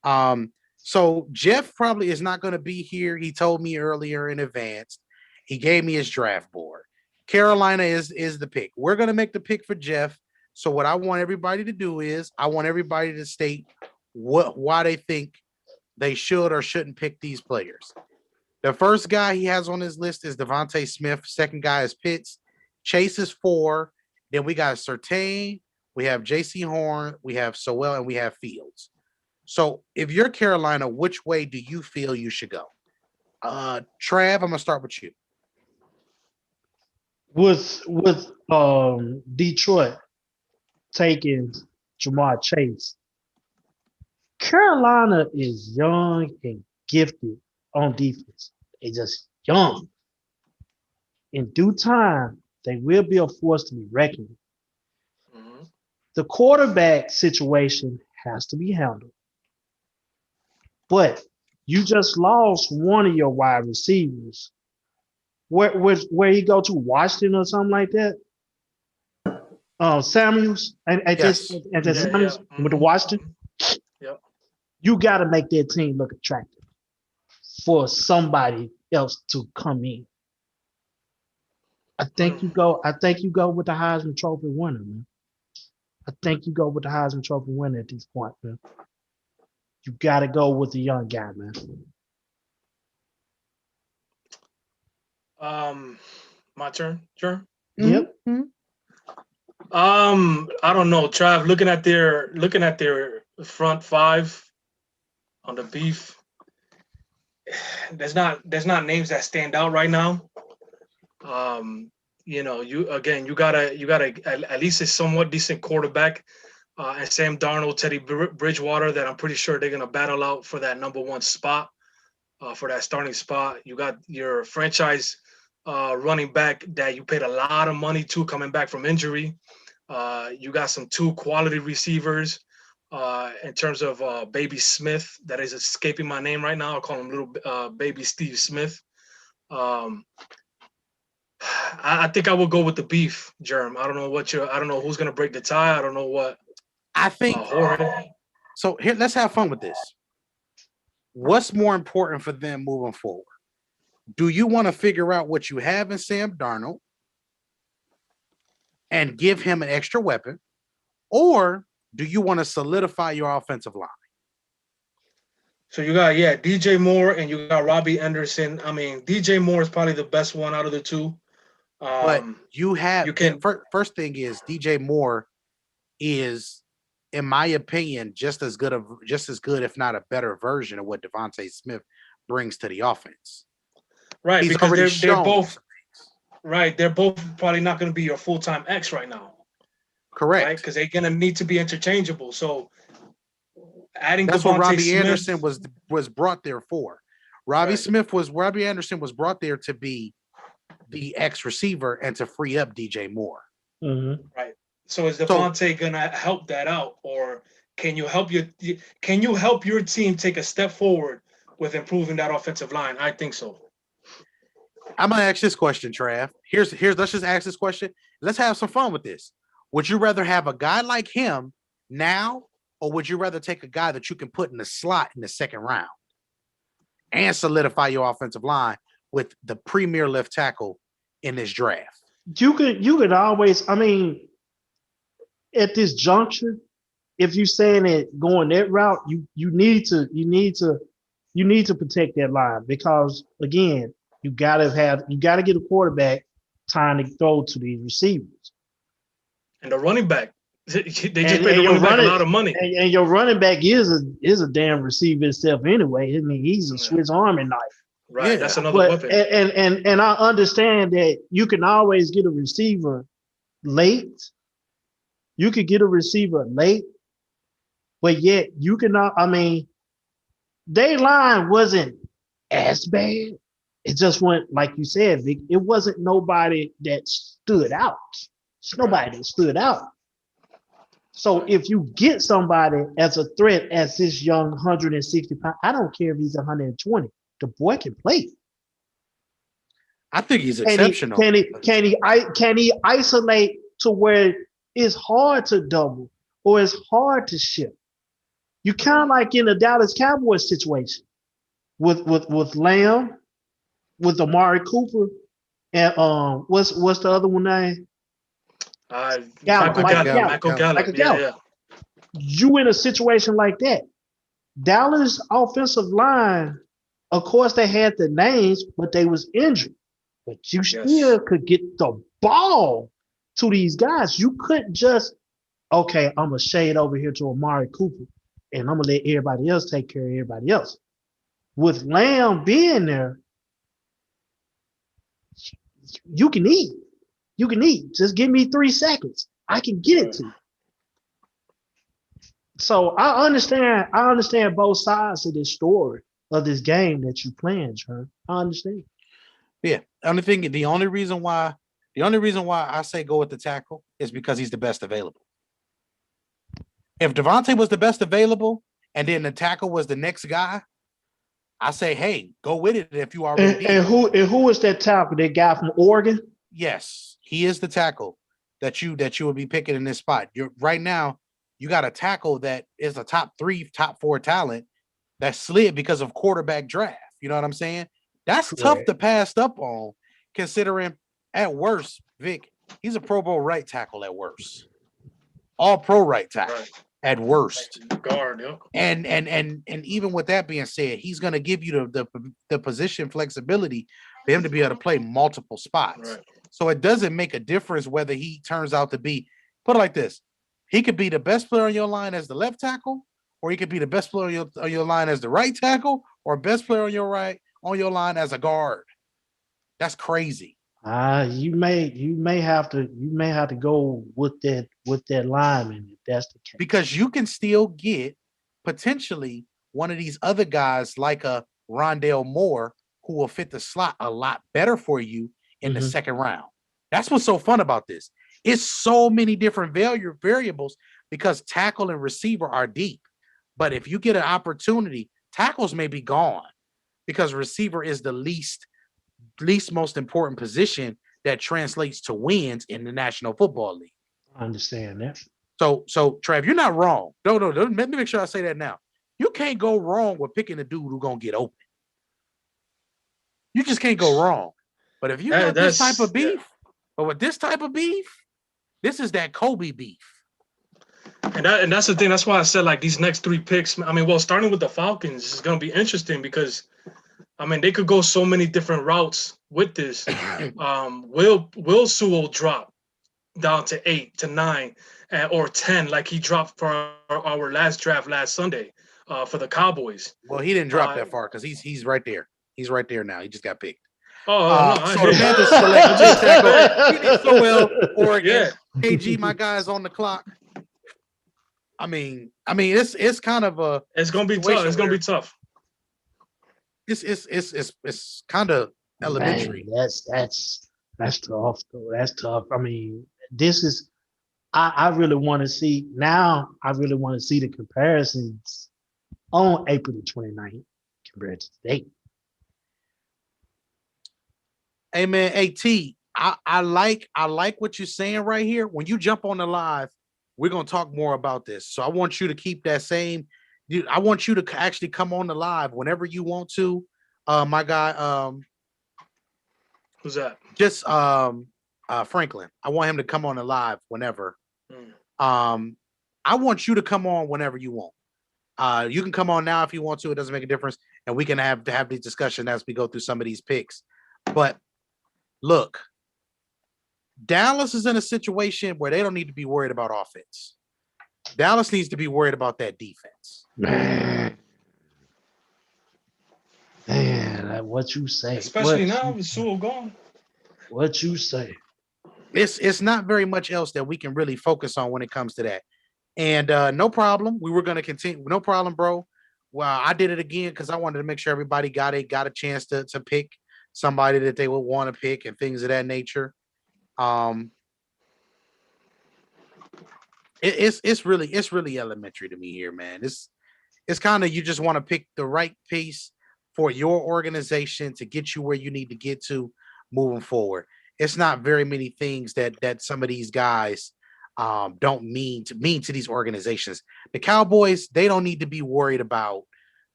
Um so Jeff probably is not going to be here. He told me earlier in advance. He gave me his draft board. Carolina is the pick. We're going to make the pick for Jeff. So what I want everybody to do is I want everybody to state why they think they should or shouldn't pick these players. The first guy he has on his list is Devonta Smith. Second guy is Pitts. Chase is 4. Then we got Surtain. We have J.C. Horn. We have Sowell, and we have Fields. So if you're Carolina, which way do you feel you should go? Trav, I'm gonna start with you. With Detroit taking Jamar Chase, Carolina is young and gifted on defense. They just young. In due time, they will be a force to be reckoned with. Mm-hmm. The quarterback situation has to be handled. But you just lost one of your wide receivers. Where he go to Washington or something like that? Samuels and Yes. Samuels with the Washington. Yep. You got to make that team look attractive for somebody else to come in. I think you go with the Heisman Trophy winner, man. I think you go with the Heisman Trophy winner at this point, man. You got to go with the young guy, man. My turn. Sure. Yep. Mm-hmm. I don't know, Trav. Looking at their front five on the beef, there's not names that stand out right now. You gotta at least a somewhat decent quarterback, and Sam Darnold, Teddy Bridgewater, that I'm pretty sure they're gonna battle out for that number one spot, for that starting spot. You got your franchise running back that you paid a lot of money to coming back from injury. You got some 2 quality receivers in terms of Baby Smith, that is escaping my name right now. I'll call him little Baby Steve Smith. I think I will go with the beef, Germ. I don't know who's gonna break the tie. I don't know what. I think so. Here, let's have fun with this. What's more important for them moving forward? Do you want to figure out what you have in Sam Darnold and give him an extra weapon, or do you want to solidify your offensive line? So you got DJ Moore and you got Robbie Anderson. I mean, DJ Moore is probably the best one out of the two. But first thing is DJ Moore is, in my opinion, just as good, if not a better version of what Devonta Smith brings to the offense. Right, He's because they're both right. They're both probably not going to be your full-time X right now. Correct. Right, because they're going to need to be interchangeable. So adding that's Devontae what Robbie Smith, Anderson was brought there for. Robbie Anderson was brought there to be the X receiver and to free up DJ Moore. Mm-hmm. Right. So is Devontae gonna help that out, or can you help your team take a step forward with improving that offensive line? I think so. I'm gonna ask this question, Trav. Here's let's just ask this question. Let's have some fun with this. Would you rather have a guy like him now, or would you rather take a guy that you can put in the slot in the second round and solidify your offensive line with the premier left tackle in this draft? You could always, I mean, at this juncture, if you're saying it going that route, you need to protect that line, because again, you gotta get a quarterback time to throw to these receivers. And the running back. They just And- paid and the your running back a running- lot of money. And your running back is a damn receiver itself anyway. I mean, he's a Yeah. Swiss Army knife. Right, Yeah, that's another But weapon. and I understand that you can always get a receiver late. You could get a receiver late, but yet you cannot. I mean, their line wasn't as bad. It just went like you said, Vic. It wasn't nobody that stood out. It's nobody that stood out. So if you get somebody as a threat as this young 160 pound, I don't care if he's 120. The boy can play. I think he's Can he, exceptional. can he isolate to where it's hard to double or it's hard to shift? You kind of like in the Dallas Cowboys situation with Lamb, with Amari Cooper, and what's the other one name? Michael Gallup. Gallup. Yeah. You in a situation like that. Dallas offensive line, of course, they had the names, but they was injured. But you still could get the ball to these guys. You couldn't just, okay, I'm going to shade over here to Amari Cooper, and I'm going to let everybody else take care of everybody else. With Lamb being there, you can eat. You can eat. Just give me 3 seconds. I can get it to you. So I understand both sides of this story of this game that you playing, John. I understand. Yeah. The only reason why I say go with the tackle is because he's the best available. If Devontae was the best available and then the tackle was the next guy, I say, hey, go with it if you already and who is that tackle? That guy from Oregon? Yes, he is the tackle that you would be picking in this spot. You're right now, you got a tackle that is a top 3, top 4 talent that slid because of quarterback draft. You know what I'm saying? That's tough to pass up on, considering at worst, Vic, he's a Pro Bowl right tackle at worst. All pro right tackle at worst. Guard, yeah. And even with that being said, he's going to give you the position flexibility for him to be able to play multiple spots. Right. So it doesn't make a difference whether he turns out to be, put it like this, he could be the best player on your line as the left tackle, or he could be the best player on your line as the right tackle, or best player on your line as a guard. That's crazy. You may have to go with that lineman if that's the case. Because you can still get potentially one of these other guys like a Rondale Moore who will fit the slot a lot better for you in the second round. That's what's so fun about this. It's so many different variables because tackle and receiver are deep. But if you get an opportunity, tackles may be gone because receiver is the least most important position that translates to wins in the National Football League. I understand that. So Trav, you're not wrong. No, let me make sure I say that now. You can't go wrong with picking a dude who's gonna get open. You just can't go wrong. But if you got this type of beef, but with this type of beef, this is that Kobe beef. And that's the thing. That's why I said like these next 3 picks. I mean, well, starting with the Falcons is going to be interesting because, I mean, they could go so many different routes with this. Will Sewell drop down to 8 to 9 or 10 like he dropped for our last draft last Sunday for the Cowboys. Well, he didn't drop that far because he's right there. He's right there now. He just got picked. No, so the Panthers select Jay tackle. Sewell, Oregon. KG, my guy's on the clock. I mean, it's kind of a. It's gonna be tough. It's gonna be tough. It's kind of elementary. Man, that's tough. Though. That's tough. I mean, this is. I really want to see now. I really want to see the comparisons on April the 29th compared to today. Hey man, I like what you're saying right here. When you jump on the live, we're gonna talk more about this. So I want you to keep that same. I want you to actually come on the live whenever you want to. My guy, who's that? Just Franklin. I want him to come on the live whenever. I want you to come on whenever you want. You can come on now if you want to. It doesn't make a difference, and we can have this discussion as we go through some of these picks. But look, Dallas is in a situation where they don't need to be worried about offense. Dallas needs to be worried about that defense. Man, like what you say? Especially now with Sewell gone. What you say? It's not very much else that we can really focus on when it comes to that. And no problem. We were going to continue. No problem, bro. Well, I did it again because I wanted to make sure everybody got a chance to pick somebody that they would want to pick and things of that nature. It's really elementary to me here, man. It's kind of you just want to pick the right piece for your organization to get you where you need to get to moving forward. It's not very many things that some of these guys don't mean to these organizations. The Cowboys, they don't need to be worried about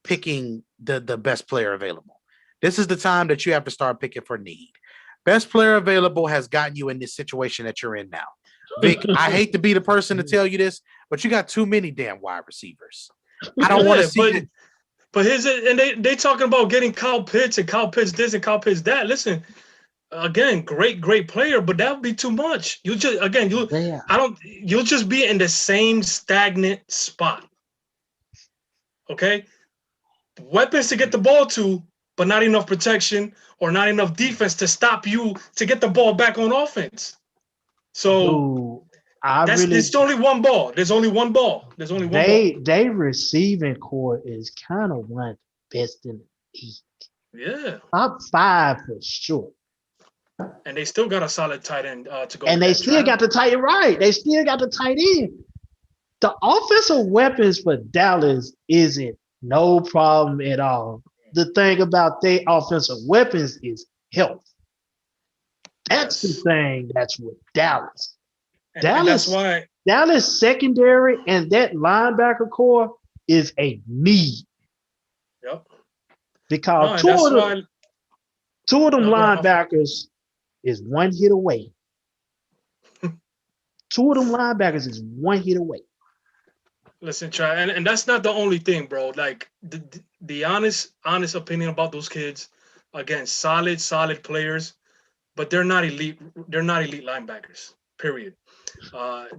picking the best player available. This is the time that you have to start picking for need. Best player available has gotten you in this situation that you're in now. Vic, I hate to be the person to tell you this, but you got too many damn wide receivers. I don't want to see it. But here's it, and they talking about getting Kyle Pitts and Kyle Pitts this and Kyle Pitts that. Listen, again, great player, but that would be too much. You'll just be in the same stagnant spot. Okay? Weapons to get the ball to, but not enough protection or not enough defense to stop you to get the ball back on offense. So there's only one ball. There's only one ball. They receiving core is kind of one of the best in the league. Yeah. Top 5 for sure. And they still got a solid tight end to go. And they still got the tight end right. They still got the tight end. The offensive weapons for Dallas isn't no problem at all. The thing about their offensive weapons is health. That's the thing that's with Dallas. And that's why Dallas secondary and that linebacker core is a need. Yep. Because two of them linebackers is one hit away. Two of them linebackers is one hit away. Listen, try and that's not the only thing, bro. Like the honest opinion about those kids, again, solid players, but they're not elite. They're not elite linebackers. Period.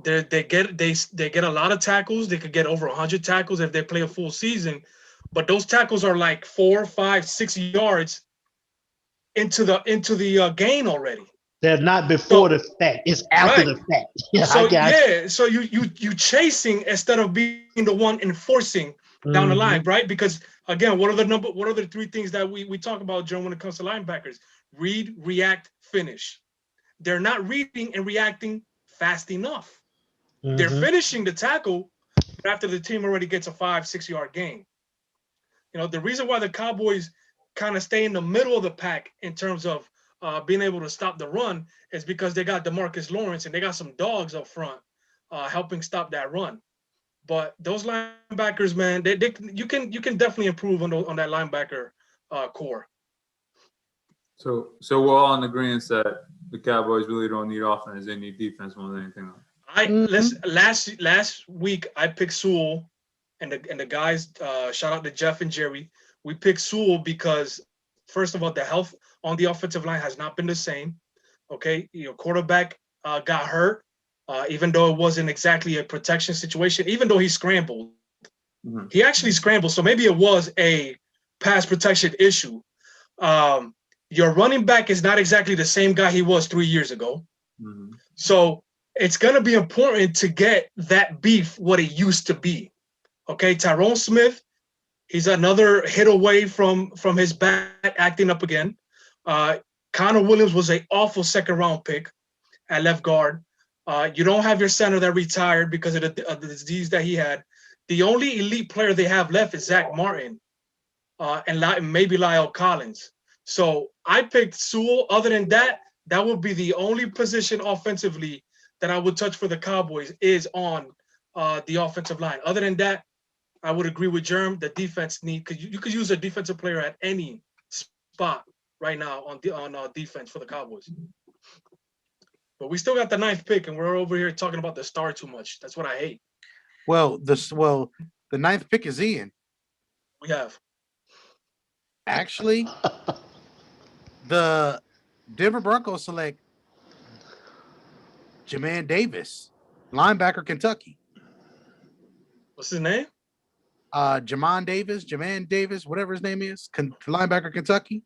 They get a lot of tackles. They could get over 100 tackles if they play a full season, but those tackles are like 4, 5, 6 yards into the gain already. They're not before the fact. It's after the fact. Yeah, so you chasing instead of being the one enforcing down the line, right? Because again, what are the 3 things that we talk about, Joe, when it comes to linebackers? Read, react, finish. They're not reading and reacting fast enough. They're finishing the tackle after the team already gets a 5-6 yard gain. You know, the reason why the Cowboys kind of stay in the middle of the pack in terms of being able to stop the run is because they got DeMarcus Lawrence and they got some dogs up front helping stop that run. But those linebackers, man, you can definitely improve on that linebacker core. So we're all in agreement that the Cowboys really don't need offense; they need defense more than anything else. Last week I picked Sewell, and the guys, shout out to Jeff and Jerry. We picked Sewell because, first of all, the health on the offensive line has not been the same. Okay, quarterback got hurt, even though it wasn't exactly a protection situation. Even though he scrambled, he actually scrambled. So maybe it was a pass protection issue. Your running back is not exactly the same guy he was 3 years ago. So it's going to be important to get that beef what it used to be. Okay, Tyrone Smith, he's another hit away from his back acting up again. Connor Williams was an awful second-round pick at left guard. You don't have your center that retired because of the disease that he had. The only elite player they have left is Zach Martin and maybe Lyle Collins. So I picked Sewell. Other than that, that would be the only position offensively that I would touch for the Cowboys is on the offensive line. Other than that, I would agree with Jerm. The defense because you could use a defensive player at any spot right now on defense for the Cowboys. But we still got the 9th pick, and we're over here talking about the star too much. That's what I hate. Well, the 9th pick is Ian. We have. Actually, the Denver Broncos select Jermaine Davis, linebacker, Kentucky. What's his name? Jermaine Davis, whatever his name is, linebacker, Kentucky.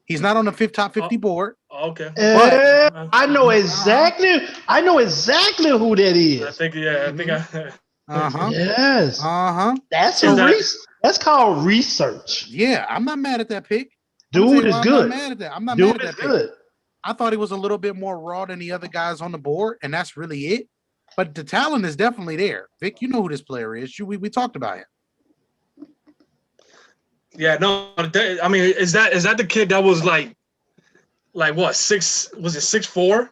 He's not on the top 50 board. Okay. I know exactly who that is. I think Yes. That's that's called research. Yeah, I'm not mad at that pick. Dude is good. I'm not mad at that. I'm not Dude mad at that pick. Good. I thought he was a little bit more raw than the other guys on the board, and that's really it. But the talent is definitely there. Vic, you know who this player is. We talked about him. Yeah, no, I mean, is that the kid that was like what, 6? Was it 6'4"?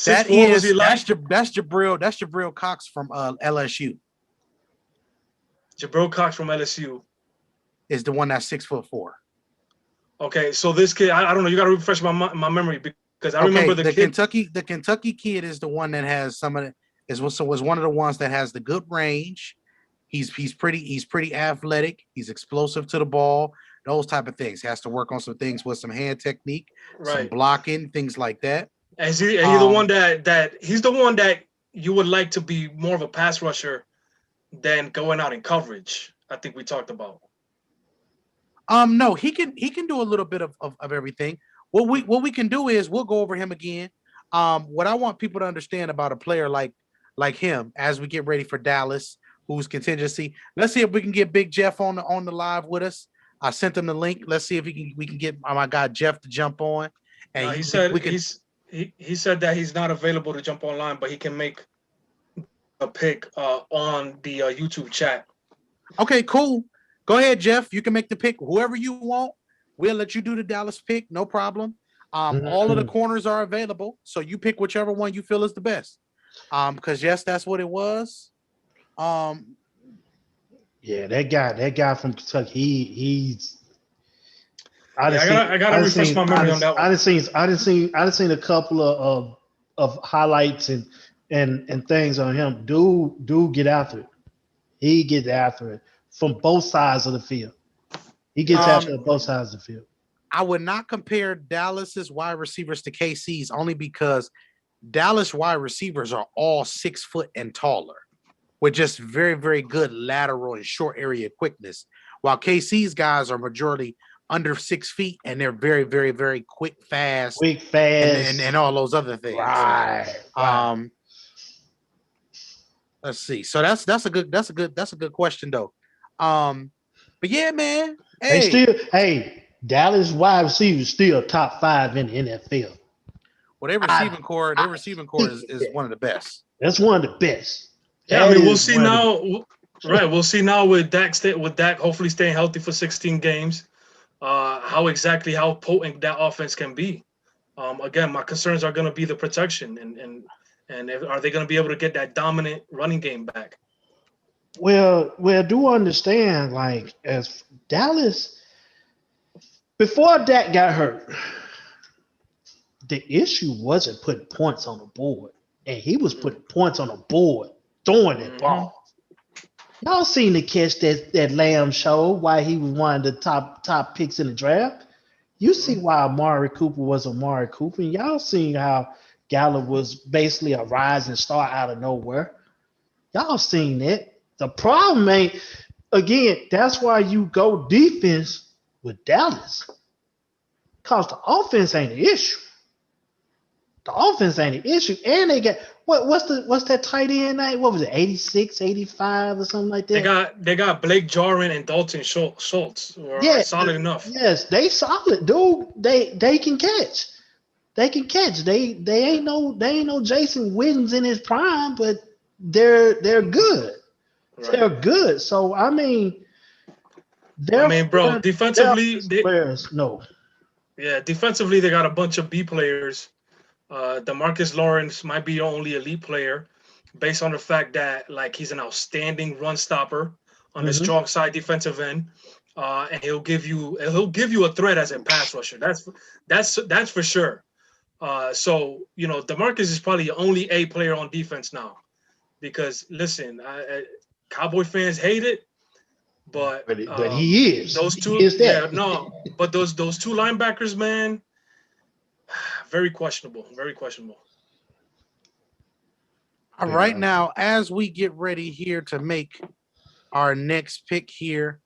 That's Javril Cox from LSU. Javril Cox from LSU is the one that's 6'4". Okay, so this kid, I don't know. You got to refresh my memory because I remember the kid. Kentucky kid is the one that has some of it. Was one of the ones that has the good range. He's pretty athletic. He's explosive to the ball. Those type of things. He has to work on some things with some hand technique, some blocking, things like that. And he's the one he's the one that you would like to be more of a pass rusher than going out in coverage. I think we talked about. No, he can do a little bit of everything. What we can do is we'll go over him again. What I want people to understand about a player like him as we get ready for Dallas, who's contingency. Let's see if we can get Big Jeff on the live with us. I sent him the link. Let's see if we can get my guy Jeff to jump on. And he said that he's not available to jump online, but he can make a pick on the YouTube chat. Okay, cool. Go ahead, Jeff. You can make the pick. Whoever you want, we'll let you do the Dallas pick. No problem. All of the corners are available, so you pick whichever one you feel is the best. Because yes, that's what it was. Yeah, that guy from Kentucky. I gotta refresh my memory on that one. I done seen a couple of highlights and things on him. Dude get after it. He gets after it from both sides of the field. He gets after both sides of the field. I would not compare Dallas's wide receivers to KC's only because Dallas wide receivers are all 6 foot and taller with just very, very good lateral and short area quickness, while KC's guys are majority under 6 feet and they're very, very, very quick, fast, and all those other things. Right. Let's see. So that's a good question though. But yeah, man. Dallas wide receivers still top 5 in the NFL. Well, their receiving core is one of the best. That's one of the best. Yeah, I mean, we'll see now. Right, we'll see now with Dak hopefully staying healthy for 16 games. How potent that offense can be. Again, my concerns are going to be the protection and are they going to be able to get that dominant running game back? Well, do understand, like, as Dallas, before Dak got hurt, the issue wasn't putting points on the board, and he was putting points on the board, throwing that ball. Y'all seen the catch that Lamb showed, why he was one of the top picks in the draft. You see why Amari Cooper was Amari Cooper, and y'all seen how Gallup was basically a rising star out of nowhere. Y'all seen it. The problem ain't, again, that's why you go defense with Dallas. Because the offense ain't an issue. The offense ain't an issue. And they got what's that tight end name? What was it, 86, 85 or something like that? They got Blake Jarwin and Dalton Schultz. Solid enough. Yes, they solid, dude. They can catch. They can catch. They ain't no Jason Witten in his prime, but they're good. Right. They're good. So I mean, bro, defensively, defensively they got a bunch of B players. DeMarcus Lawrence might be the only elite player, based on the fact that like he's an outstanding run stopper on the strong side defensive end, and he'll give you a threat as a pass rusher. That's for sure. So DeMarcus is probably the only A player on defense now, because listen, Cowboy fans hate it, but he is. Those two, but those two linebackers, man, very questionable. Very questionable. All right, now as we get ready here to make our next pick here,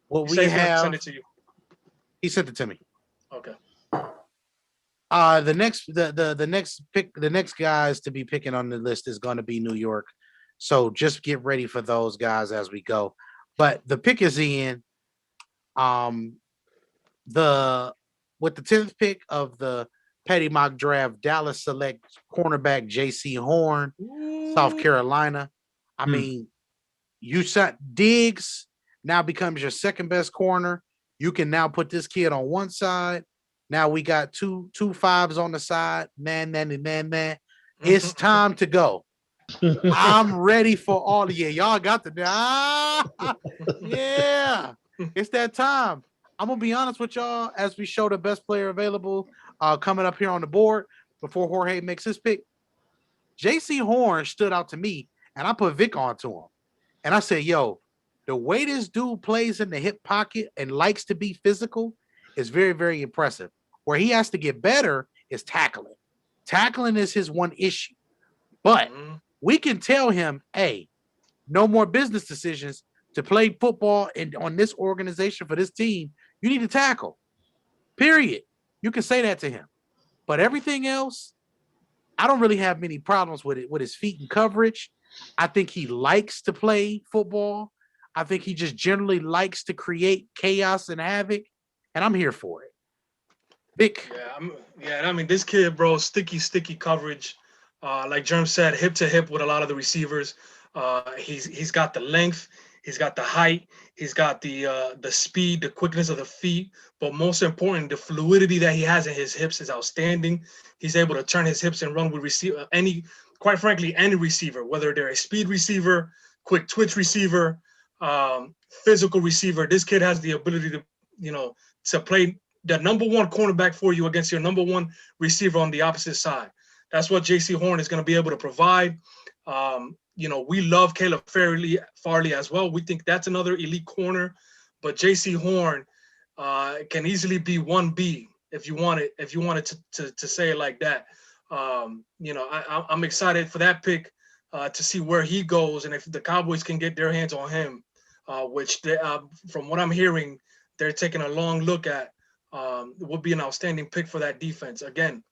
what You we say he's gonna send have, it to you. he sent it to me. Okay. The next pick, the next guys to be picking on the list is going to be New York. So just get ready for those guys as we go. But the pick is in. The with the 10th pick of the Petty Mock Draft, Dallas select cornerback J.C. Horn, South Carolina. I mean, you shot Diggs now becomes your second best corner. You can now put this kid on one side. Now we got two fives on the side. Man. It's time to go. I'm ready for all of you. Y'all got the yeah. It's that time. I'm gonna be honest with y'all as we show the best player available coming up here on the board before Jorge makes his pick. J.C. Horn stood out to me, and I put Vic onto him. And I said, yo, the way this dude plays in the hip pocket and likes to be physical is very, very impressive. Where he has to get better is tackling. Tackling is his one issue. But we can tell him, hey, no more business decisions to play football and on this organization for this team. You need to tackle. Period. You can say that to him. But everything else, I don't really have many problems with it, with his feet and coverage. I think he likes to play football. I think he just generally likes to create chaos and havoc, and I'm here for it. Vic. Yeah, I mean, this kid, bro, sticky coverage. Like Germ said, hip to hip with a lot of the receivers. He's got the length, he's got the height, he's got the speed, the quickness of the feet, but most important, the fluidity that he has in his hips is outstanding. He's able to turn his hips and run with quite frankly, any receiver, whether they're a speed receiver, quick twitch receiver, physical receiver. This kid has the ability to play the number one cornerback for you against your number one receiver on the opposite side. That's what J.C. Horn is going to be able to provide. We love Caleb Farley as well. We think that's another elite corner, but J.C. Horn can easily be 1B if you want it to say it like that. I'm excited for that pick to see where he goes, and if the Cowboys can get their hands on him, which from what I'm hearing, they're taking a long look at. Would be an outstanding pick for that defense. Again,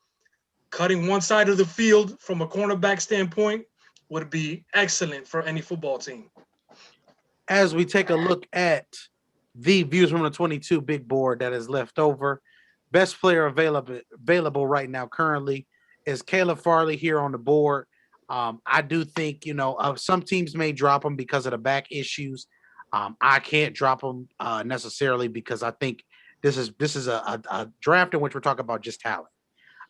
cutting one side of the field from a cornerback standpoint would be excellent for any football team. As we take a look at the views from the 22 big board that is left over, best player available right now currently is Caleb Farley here on the board. I do think, some teams may drop him because of the back issues. I can't drop him necessarily because I think this is a draft in which we're talking about just talent.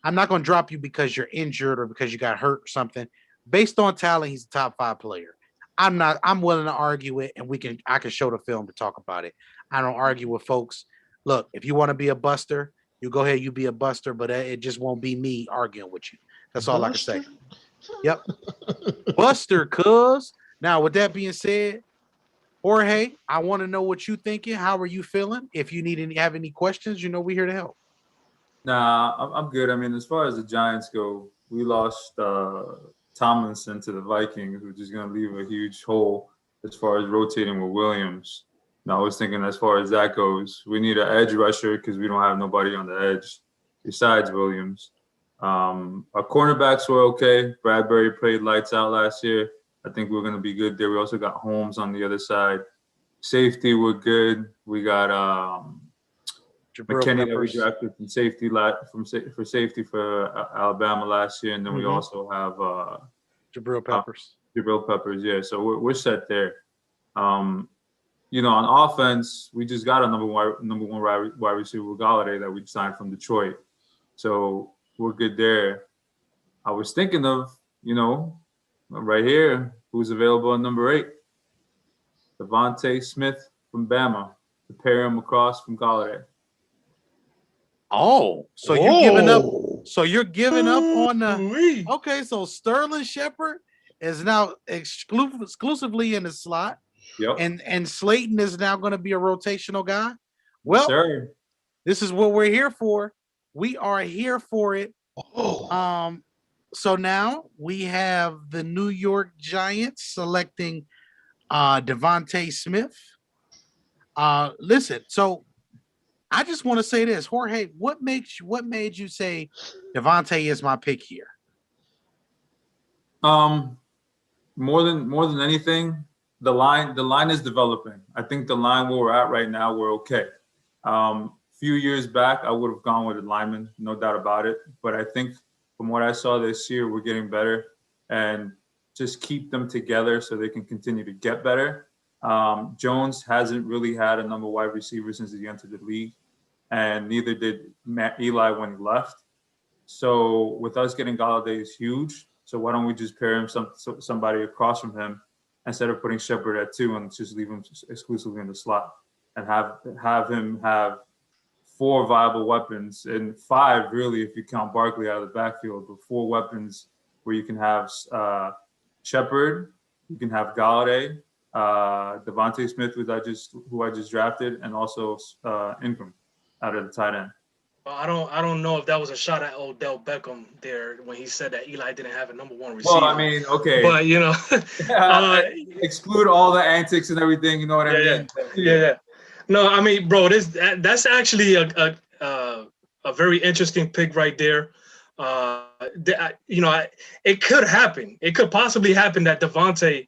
I'm not going to drop you because you're injured or because you got hurt or something. Based on talent, he's a top 5 player. I'm willing to argue it, and I can show the film to talk about it. I don't argue with folks. Look, if you want to be a buster, you go ahead, you be a buster, but it just won't be me arguing with you. That's all I can say. Yep. Buster, cuz. Now, with that being said, Jorge, I want to know what you thinking. How are you feeling? If you have any questions, we're here to help. Nah, I'm good. I mean, as far as the Giants go, we lost Tomlinson to the Vikings, which is going to leave a huge hole as far as rotating with Williams. Now, I was thinking as far as that goes, we need an edge rusher because we don't have nobody on the edge besides Williams. Our cornerbacks were okay. Bradbury played lights out last year. I think we're going to be good there. We also got Holmes on the other side. Safety, we're good. We got McKinney that we drafted from safety for safety for Alabama last year, and then we also have Jabril Peppers. Jabril Peppers, yeah. So we're set there. On offense, we just got a number one wide receiver, Galladay, that we signed from Detroit. So we're good there. I was thinking of, right here, who's available at number 8, Devonta Smith from Bama, to pair him across from Galladay. Oh, so you're giving up. So you're giving up on the. Okay, so Sterling Shepard is now exclusively in the slot. Yep. And Slayton is now going to be a rotational guy. Well, sir. This is what we're here for. We are here for it. So now we have the New York Giants selecting Devonta Smith. Listen, so I just want to say this, Jorge. What made you say Devonta is my pick here? More than anything, the line is developing. I think the line where we're at right now, we're okay. Few years back, I would have gone with a lineman, no doubt about it. But I think from what I saw this year, we're getting better, and just keep them together so they can continue to get better. Jones hasn't really had a number wide receiver since he entered the league, and neither did Eli when he left. So with us getting Galladay is huge. So why don't we just pair him somebody across from him instead of putting Shepard at 2 and just leave him exclusively in the slot and have him have 4 viable weapons and 5 really if you count Barkley out of the backfield, but 4 weapons where you can have Shepard, you can have Galladay, Devonta Smith, who I just drafted, and also Ingram out of the tight end. I don't know if that was a shot at Odell Beckham there when he said that Eli didn't have a number 1 receiver. Well, I mean, okay, but exclude all the antics and everything. You know what I mean? Yeah. No, I mean, bro, that's actually a very interesting pick right there. It could happen. It could possibly happen that Devonta,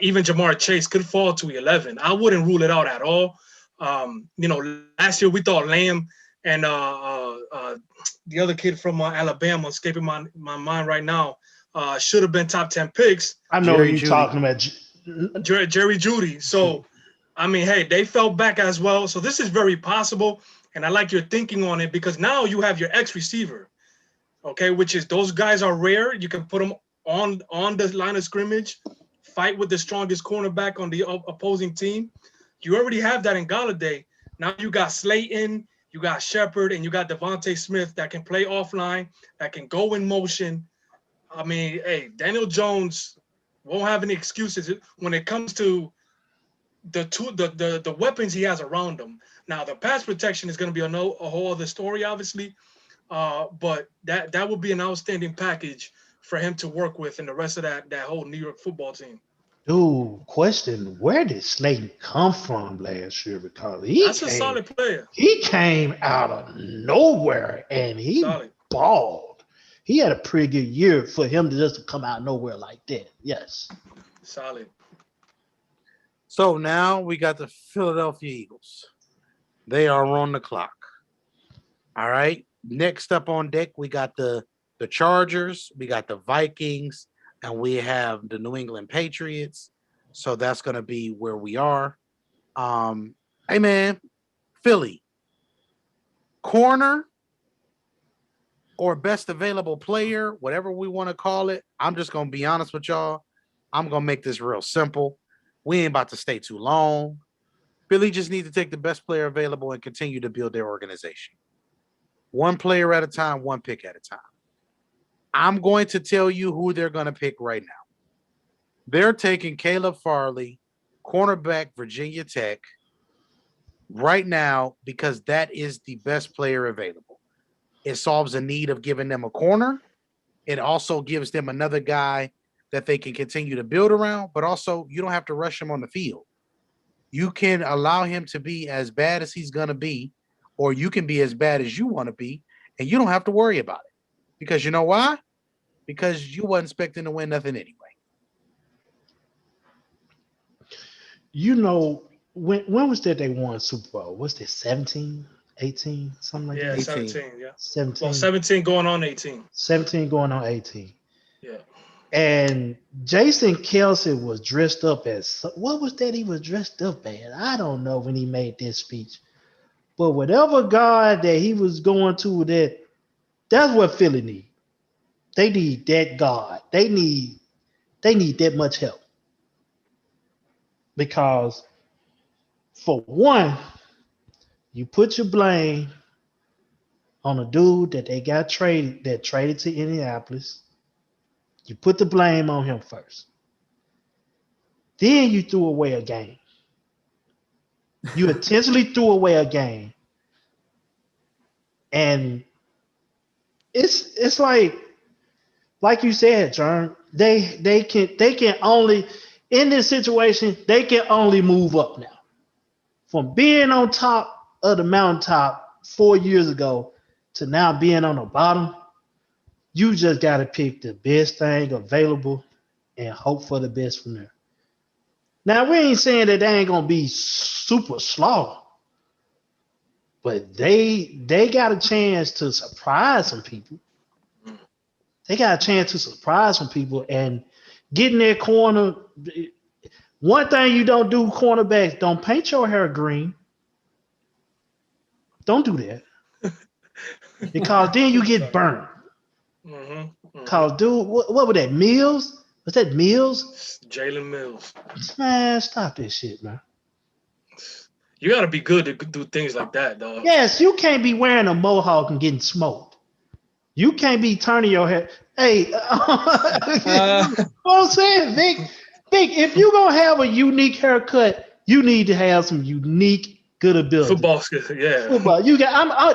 even Jamar Chase could fall to 11. I wouldn't rule it out at all. Last year we thought Lamb and the other kid from Alabama, escaping my mind right now, should have been top 10 picks. I know you're talking about Jerry Jeudy. So, I mean, hey, they fell back as well. So this is very possible. And I like your thinking on it because now you have your X receiver, okay, which is those guys are rare. You can put them on the line of scrimmage, fight with the strongest cornerback on the opposing team. You already have that in Galladay. Now you got Slayton, you got Shepard, and you got Devonta Smith that can play offline, that can go in motion. I mean, hey, Daniel Jones won't have any excuses when it comes to the weapons he has around him. Now, the pass protection is going to be a whole other story, obviously, but that would be an outstanding package for him to work with and the rest of that whole New York football team. Dude, question: where did Slayton come from last year? Because that's a solid player. He came out of nowhere and he balled. He had a pretty good year for him to just come out of nowhere like that. Yes, solid. So now we got the Philadelphia Eagles. They are on the clock. All right. Next up on deck, we got the Chargers, we got the Vikings, and we have the New England Patriots. So that's going to be where we are. Hey, man, Philly, corner or best available player, whatever we want to call it. I'm just going to be honest with y'all. I'm going to make this real simple. We ain't about to stay too long. Philly just need to take the best player available and continue to build their organization. One player at a time, one pick at a time. I'm going to tell you who they're going to pick right now. They're taking Caleb Farley, cornerback, Virginia Tech, right now because that is the best player available. It solves a need of giving them a corner. It also gives them another guy that they can continue to build around, but also you don't have to rush him on the field. You can allow him to be as bad as he's going to be, or you can be as bad as you want to be, and you don't have to worry about it. Because you know why? Because you wasn't expecting to win nothing anyway. You know, when was that they won Super Bowl? Was it 17, 18, something like that? 17, yeah. 17. Well, 17 going on 18. 17 going on 18. Yeah. And Jason Kelce was dressed up as, what was that he was dressed up as? I don't know when he made this speech. But whatever God that he was going to, that's what Philly need. They need that God. They need that much help. Because for one, you put your blame on a dude that they got traded to Indianapolis. You put the blame on him first. Then you threw away a game. You intentionally threw away a game. And it's like like you said, Jern, they can only in this situation they can only move up now. From being on top of the mountaintop 4 years ago to now being on the bottom, you just got to pick the best thing available and hope for the best from there. Now we ain't saying that they ain't gonna be super slow, but they got a chance to surprise some people. They got a chance to surprise some people and get in their corner. One thing you don't do, cornerbacks, don't paint your hair green. Don't do that. Because then you get burned. Cause dude, what was that? Mills? Was that Mills? Jalen Mills. Man, stop this shit, man. You got to be good to do things like that, dog. Yes, you can't be wearing a mohawk and getting smoked. You can't be turning your head. Hey, what I'm saying, Vic, if you're going to have a unique haircut, you need to have some unique good ability. Football skills, yeah. Football.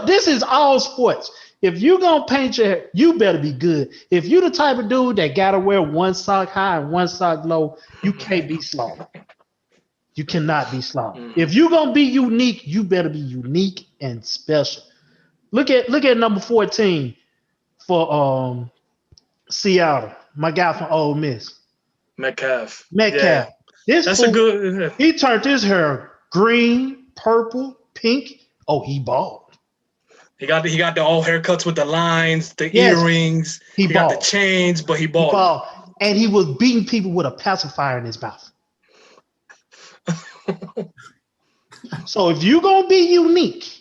This is all sports. If you're going to paint your hair, you better be good. If you're the type of dude that got to wear one sock high and one sock low, you can't be slow. You cannot be slow. If you're going to be unique, you better be unique and special. Look at number 14 for Seattle. My guy from Ole Miss. Metcalf. Yeah. That's a good. He turned his hair green, purple, pink. Oh, he bald. He got the all haircuts with the lines, the earrings. He got the chains, but he bald. And he was beating people with a pacifier in his mouth. So if you're gonna be unique,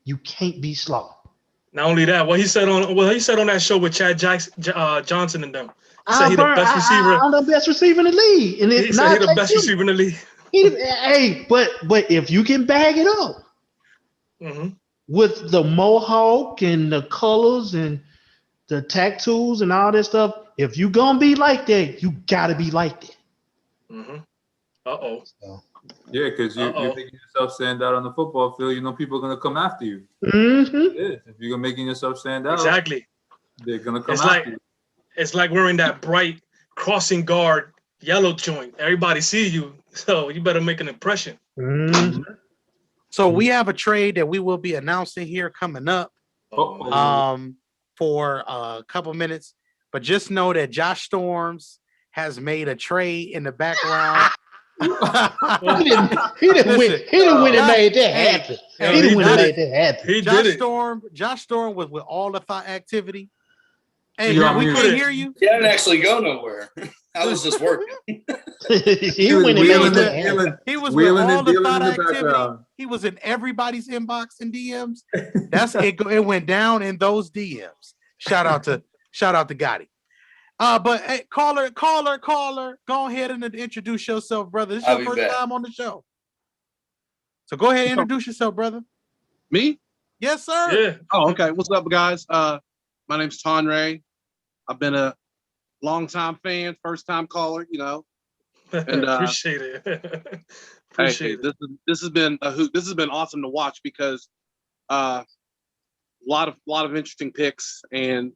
you can't be slow. Not only that, what he said on that show with Chad Johnson and them. He said he's the best receiver. I'm the best receiver in the league. And he said he's the best receiver in the league. But if you can bag it up with the mohawk and the colors and the tattoos and all that stuff, if you gonna be like that, you gotta be like that. Yeah, because you're making yourself stand out on the football field. You know people are gonna come after you. If you're making yourself stand out, exactly, they're gonna come after you. It's like wearing that bright crossing guard yellow joint. Everybody see you, so you better make an impression. So we have a trade that we will be announcing here coming up for a couple minutes. But just know that Josh Storms has made a trade in the background. He didn't win and made that happen. He didn't win and made that happen. He did it. Josh Storm was with all the thought activity. Hey, Yeah, we couldn't hear you. He didn't actually go nowhere. I was just working. He went and made that happen. He was with all the thought activity. He was in everybody's inbox and DMs. That's it. It went down in those DMs. Shout out to Gotti. But hey, caller, go ahead and introduce yourself, brother. This is your first time on the show. So go ahead and introduce yourself, brother. Me? Yes, sir. Yeah. Oh, okay. What's up, guys? My name's Ton Ray. I've been a longtime fan, first time caller, you know. And appreciate it. This has been a hoot. This has been awesome to watch because a lot of interesting picks, and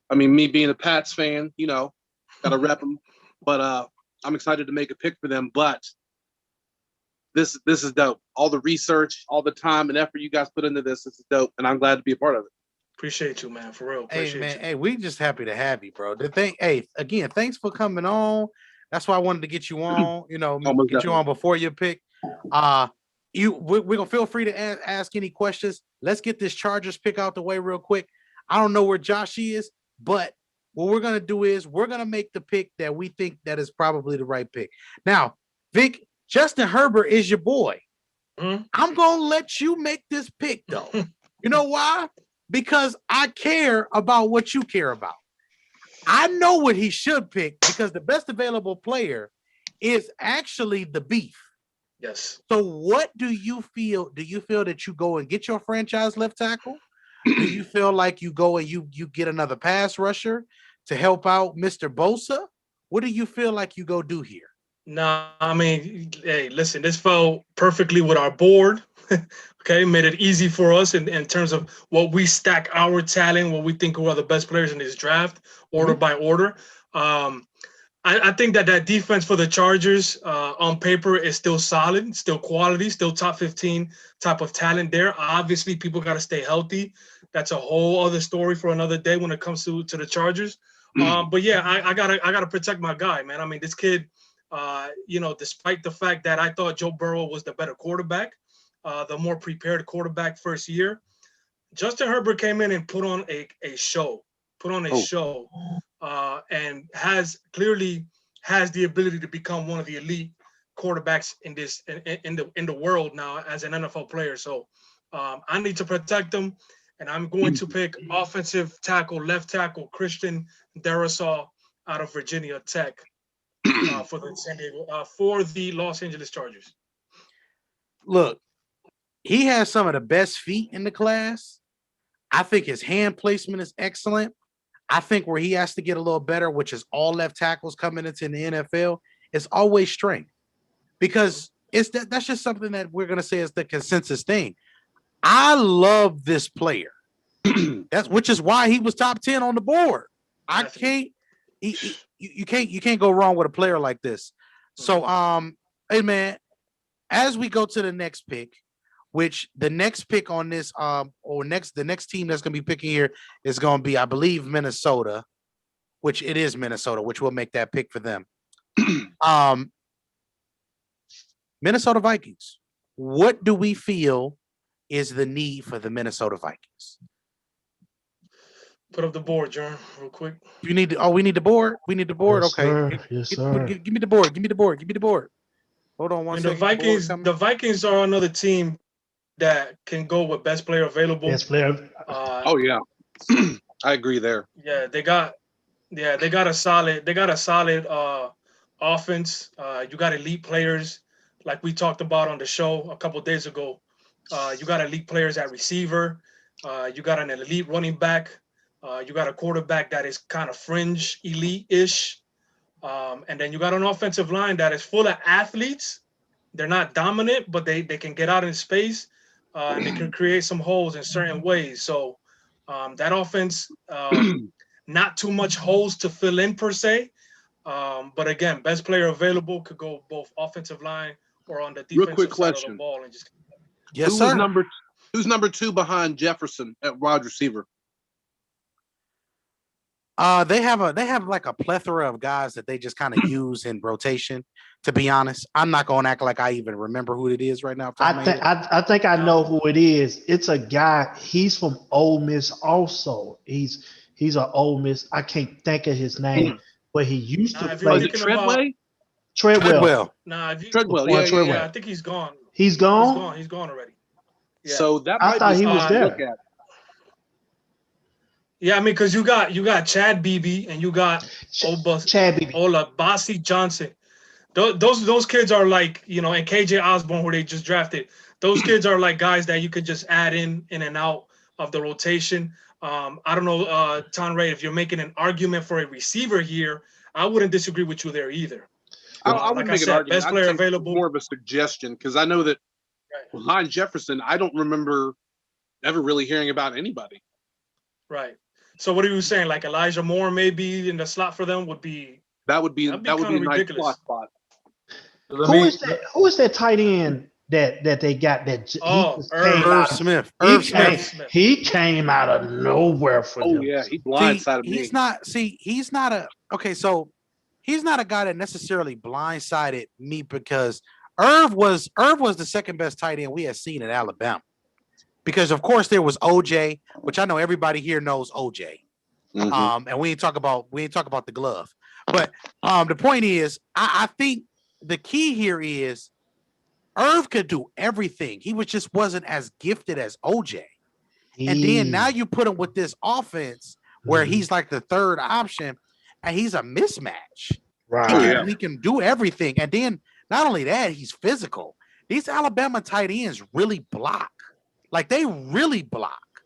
I mean, me being a Pats fan, you know, gotta rep them. But I'm excited to make a pick for them. But this is dope. All the research, all the time and effort you guys put into this is dope, and I'm glad to be a part of it. Appreciate you, man. For real. Hey, man. Hey, we just happy to have you, bro. Hey, again, thanks for coming on. That's why I wanted to get you on. You know, get you on before your pick. We're gonna feel free to ask any questions. Let's get this Chargers pick out the way real quick. I don't know where Josh is, but what we're gonna do is we're gonna make the pick that we think that is probably the right pick. Now, Vic, Justin Herbert is your boy. I'm gonna let you make this pick though. You know why? Because I care about what you care about. I know what he should pick because the best available player is actually the beef. Yes. So what do you feel? Do you feel that you go and get your franchise left tackle? Do you feel like you go and you get another pass rusher to help out Mr. Bosa? What do you feel like you go do here? Nah, I mean, hey, listen, this fell perfectly with our board. Okay, made it easy for us in terms of what we stack our talent, what we think are the best players in this draft, order by order. I think that defense for the Chargers on paper is still solid, still quality, still top 15 type of talent there. Obviously, people got to stay healthy. That's a whole other story for another day when it comes to the Chargers. But yeah, I gotta protect my guy, man. I mean, this kid, despite the fact that I thought Joe Burrow was the better quarterback, the more prepared quarterback first year, Justin Herbert came in and put on a show, and clearly has the ability to become one of the elite quarterbacks in the world now as an NFL player. So I need to protect him, and I'm going to pick offensive tackle, left tackle Christian Darrisaw out of Virginia Tech for the Los Angeles Chargers. Look, he has some of the best feet in the class. I think his hand placement is excellent. I think where he has to get a little better, which is all left tackles coming into the NFL, is always strength. Because that's just something that we're going to say is the consensus thing. I love this player. Which is why he was top 10 on the board. You can't go wrong with a player like this. So, hey man, as we go to the next pick, which the next pick on this, the next team that's going to be picking here is going to be, I believe, Minnesota, which it is Minnesota, which will make that pick for them. Minnesota Vikings. What do we feel is the need for the Minnesota Vikings? Put up the board, Jerm, real quick. We need the board. We need the board. Yes, Okay. Sir. Yes, sir. Give me the board. Give me the board. Give me the board. Hold on one second. The Vikings are another team that can go with best player available. Best player. Oh yeah, I agree there. Yeah, they got a solid offense. You got elite players, like we talked about on the show a couple of days ago. You got elite players at receiver. You got an elite running back. You got a quarterback that is kind of fringe elite-ish. And then you got an offensive line that is full of athletes. They're not dominant, but they can get out in space and they can create some holes in certain ways. So that offense, not too much holes to fill in per se. But again, best player available could go both offensive line or on the defensive Real quick side question. of the ball. And just yes, sir. Who's number 2 behind Jefferson at wide receiver? They have like a plethora of guys that they just kind of use in rotation. To be honest, I'm not going to act like I even remember who it is right now. I think I know who it is. It's a guy. He's from Ole Miss. Also, he's an Ole Miss. I can't think of his name, but he used to play. Was it Treadway? Treadwell. Treadwell. Yeah. I think he's gone. He's gone. He's gone already. Yeah. So that I might thought be he was something to there. look at. Yeah, I mean, because you got Chad Beebe and you got Chad Beebe. Olabasi Johnson. Those kids are like, and KJ Osborne, who they just drafted. Those kids are like guys that you could just add in and out of the rotation. I don't know, Tom Ray, if you're making an argument for a receiver here, I wouldn't disagree with you there either. I wouldn't make an argument. Best player I'd say available. More of a suggestion because I know that behind Jefferson, I don't remember ever really hearing about anybody. Right. So what are you saying? Like Elijah Moore maybe in the slot for them would be a nice spot. Who is that tight end that they got that Irv Smith. He came out of nowhere for them. Oh yeah, he blindsided me. He's not a guy that necessarily blindsided me because Irv was the second best tight end we had seen in Alabama. Because of course there was OJ, which I know everybody here knows OJ. Mm-hmm. And we ain't talk about the glove. But the point is, I think the key here is Irv could do everything. He just wasn't as gifted as OJ. And then now you put him with this offense where he's like the third option and he's a mismatch. Right. He can do everything. And then not only that, he's physical. These Alabama tight ends really block. Like they really block.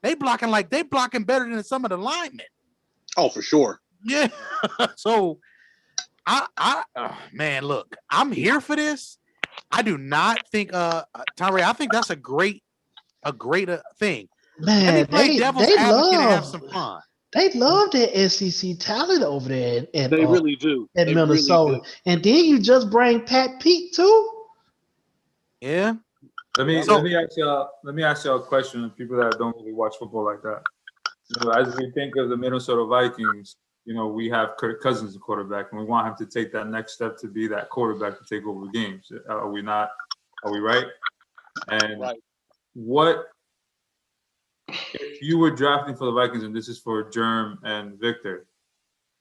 They blocking better than some of the linemen. Oh, for sure. Yeah. So man, look, I'm here for this. I do not think Tyree, I think that's a great thing. Let me Man, play devil's advocate and have some fun. they love that SEC talent over there They really do. at They really Minnesota. do. And then you just bring Pat Pete too. Yeah. Let me ask y'all a question. People that don't really watch football like that. As we think of the Minnesota Vikings, we have Kirk Cousins, the quarterback, and we want him to take that next step to be that quarterback to take over games. Are we not? Are we right? And Right. what if you were drafting for the Vikings, and this is for Germ and Victor,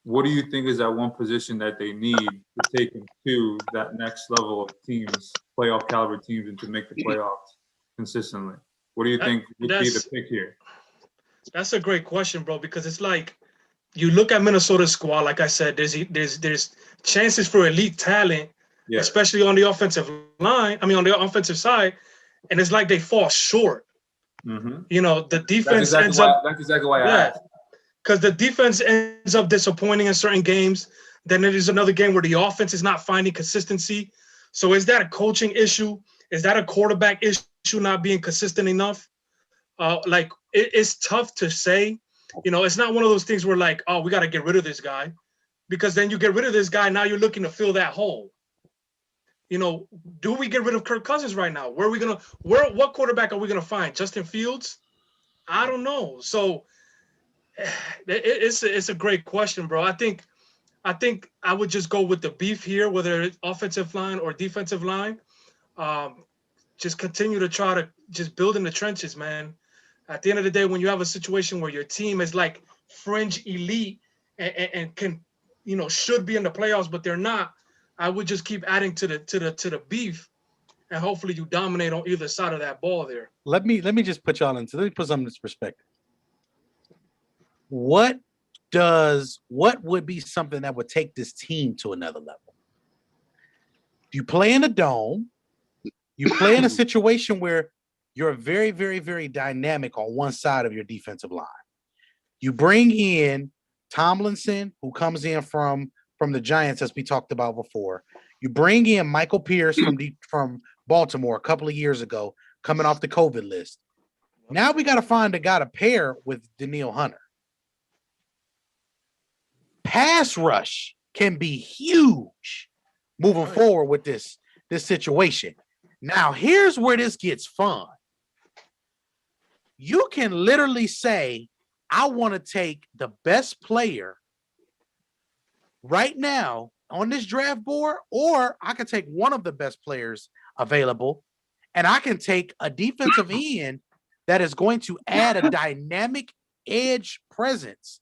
what do you think is that one position that they need to take them to that next level of teams, playoff caliber teams, and to make the playoffs consistently? What do you think would be the pick here? That's a great question, bro, because it's like you look at Minnesota's squad, like I said, there's chances for elite talent, especially on the offensive line. I mean, on the offensive side, and it's like they fall short. Mm-hmm. The defense ends up. That's exactly why I asked. Because the defense ends up disappointing in certain games. Then there's another game where the offense is not finding consistency. So is that a coaching issue? Is that a quarterback issue not being consistent enough? It's tough to say. It's not one of those things where like, oh, we got to get rid of this guy. Because then you get rid of this guy, now you're looking to fill that hole. Do we get rid of Kirk Cousins right now? What quarterback are we gonna find? Justin Fields? I don't know. So it's a great question, bro. I think I would just go with the beef here, whether it's offensive line or defensive line. Just continue to try to just build in the trenches, man. At the end of the day, when you have a situation where your team is like fringe elite and can, should be in the playoffs, but they're not, I would just keep adding to the beef, and hopefully you dominate on either side of that ball there. Let me just put y'all into. Let me put something in this perspective. What would be something that would take this team to another level? You play in a dome. You play in a situation where you're very, very, very dynamic on one side of your defensive line. You bring in Tomlinson, who comes in from the Giants, as we talked about before. You bring in Michael Pierce from Baltimore a couple of years ago, coming off the COVID list. Now we got to find a guy to pair with Danielle Hunter. Pass rush can be huge moving forward with this situation. Now, here's where this gets fun. You can literally say, I want to take the best player right now on this draft board, or I can take one of the best players available, and I can take a defensive end that is going to add a dynamic edge presence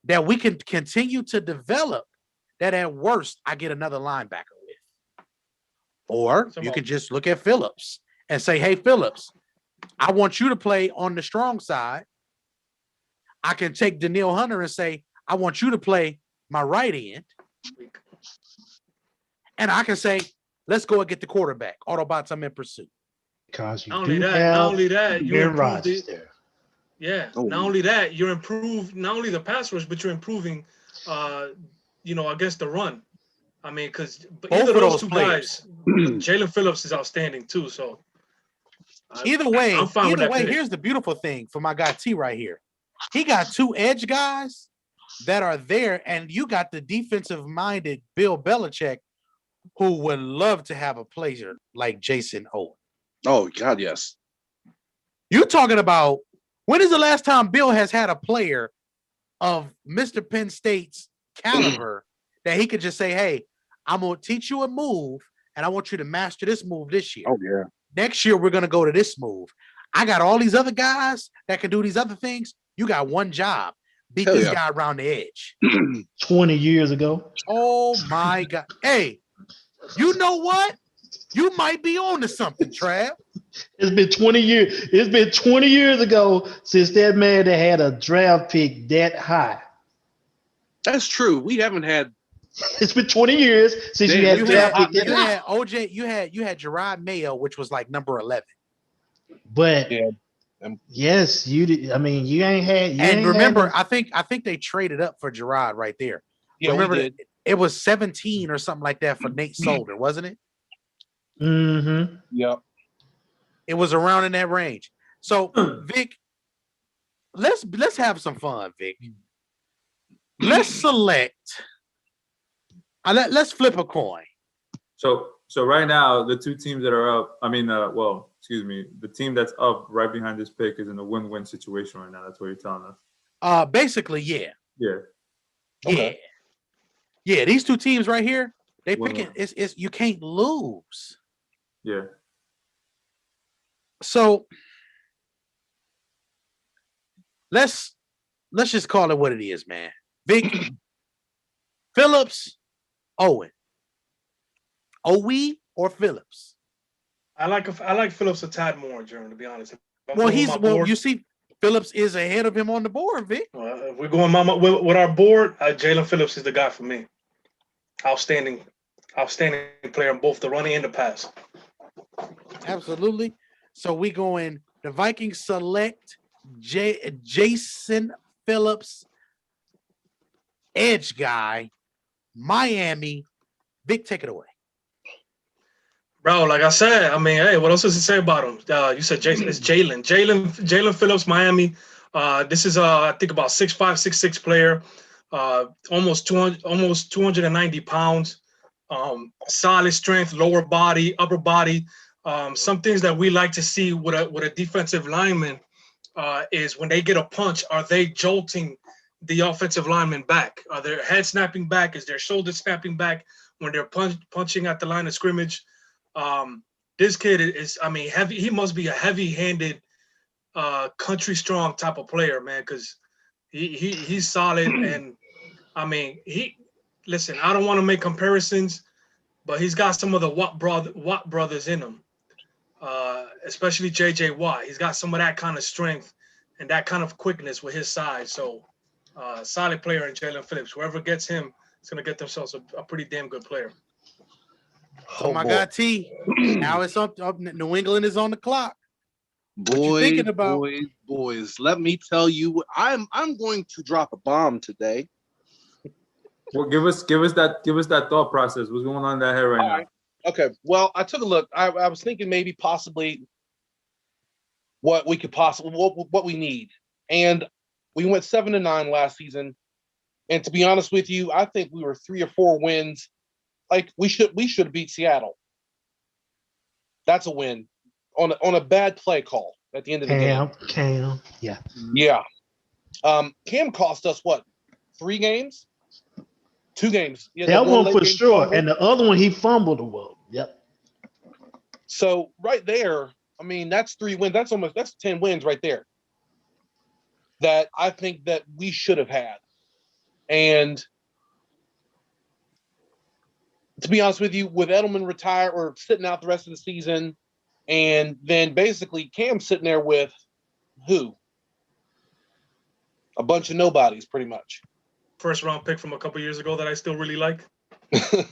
that we can continue to develop, that at worst, I get another linebacker with. Or you could just look at Phillips and say, hey, Phillips, I want you to play on the strong side. I can take Danielle Hunter and say, I want you to play my right end. And I can say, let's go and get the quarterback. Autobots, I'm in pursuit. Because not only that, you improved it. There. Yeah. Oh. Not only that, you're improved, not only the pass rush, but you're improving, against the run. I mean, because either of those two guys, Jalen Phillips is outstanding too. So either way, here's the beautiful thing for my guy T right here. He got two edge guys that are there, and you got the defensive-minded Bill Belichick, who would love to have a player like Jason Owen. Oh, God, yes. You're talking about, when is the last time Bill has had a player of Mr. Penn State's caliber that he could just say, hey, I'm going to teach you a move, and I want you to master this move this year. Oh, yeah. Next year, we're going to go to this move. I got all these other guys that can do these other things. You got one job. Beat this guy around the edge. 20 years ago. Oh, my God. Hey, you know what? You might be on to something, Trav. It's been 20 years. It's been 20 years ago since that man that had a draft pick that high. That's true. We haven't had. It's been 20 years since you had a draft pick that high. OJ, you had Gerard Mayo, which was like number 11. But yes, you did. I mean, you ain't had. And remember, I think they traded up for Gerard right there. Yeah, remember, it was 17 or something like that for Nate Solder, wasn't it? Mm-hmm. Yep. It was around in that range. So Vic, let's have some fun, Vic. Let's select. Let's flip a coin. So right now, the two teams that are up, the team that's up right behind this pick is in a win-win situation right now. That's what you're telling us. Basically, yeah. Yeah. Okay. Yeah. These two teams right here, they Win-win. picking. It's you can't lose. Yeah. So let's just call it what it is, man. Vic, Phillips, Owen. Owe or Phillips? I like Phillips a tad more, Jeremy, to be honest. Well, you see, Phillips is ahead of him on the board, Vic. If we're going with our board, Jalen Phillips is the guy for me. Outstanding player in both the running and the pass. Absolutely. So we going. The Vikings select Jason Phillips, edge guy, Miami. Vic, take it away. Bro, like I said, I mean, hey, what else does it say about him? You said Jason. It's Jalen. Jalen Phillips, Miami. This is I think about 6'5", 6'6" player. Almost 290 pounds. Solid strength, lower body, upper body. Some things that we like to see with a defensive lineman is when they get a punch, are they jolting the offensive lineman back? Are their head snapping back? Is their shoulder snapping back when they're punching at the line of scrimmage? This kid is, I mean, heavy. He must be a heavy-handed, country strong type of player, man, because he's solid. And I mean, listen, I don't want to make comparisons, but he's got some of the Watt brothers in him, especially JJ Watt. He's got some of that kind of strength and that kind of quickness with his size. So, solid player in Jalen Phillips. Whoever gets him is going to get themselves a pretty damn good player. So my guy T, now it's up. New England is on the clock. What you Boys, thinking about? boys, let me tell you, I'm going to drop a bomb today. Well, give us that thought process. What's going on in that head right now? Right. Okay. Well, I took a look. I was thinking maybe possibly what we could what we need, and we went 7-9 last season. And to be honest with you, I think we were 3 or 4 wins. Like we should beat Seattle. That's a win on a bad play call at the end of the game. Cam, yeah. Yeah. Cam cost us what? 3 games? 2 games. Yeah, that one for sure. Fumble. And the other one he fumbled the ball. Yep. So right there, I mean, that's 3 wins. That's 10 wins right there. That I think that we should have had. And to be honest with you, with Edelman retired or sitting out the rest of the season, and then basically Cam sitting there with who? A bunch of nobodies, pretty much. First round pick from a couple years ago that I still really like. True.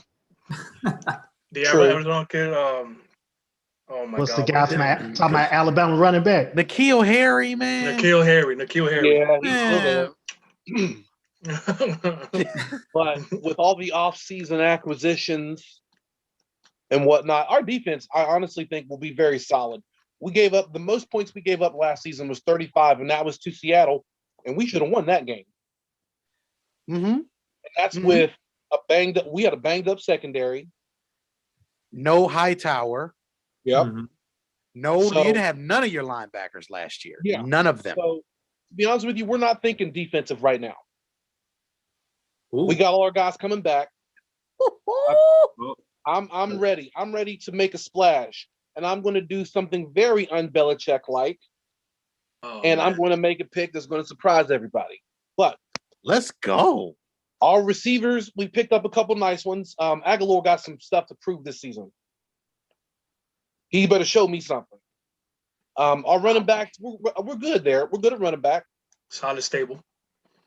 The average round kid. Oh my What's God. the guy talking about Alabama running back? N'Keal Harry, man. N'Keal Harry. Yeah, he's Man. still there. But with all the off-season acquisitions and whatnot, our defense, I honestly think, will be very solid. We gave up the most points we gave up last season was 35, and that was to Seattle, and we should have won that game. Mm-hmm. And that's with we had a banged up secondary. No Hightower. Yep. Mhm. You didn't have none of your linebackers last year. Yeah. None of them. So to be honest with you, we're not thinking defensive right now. Ooh. We got all our guys coming back. Oh, I'm ready. I'm ready to make a splash. And I'm going to do something very un-Belichick-like. And I'm going to make a pick that's going to surprise everybody. But Let's go. our receivers, we picked up a couple nice ones. Aguilar got some stuff to prove this season. He better show me something. Our running backs, we're good there. We're good at running back. Solid stable.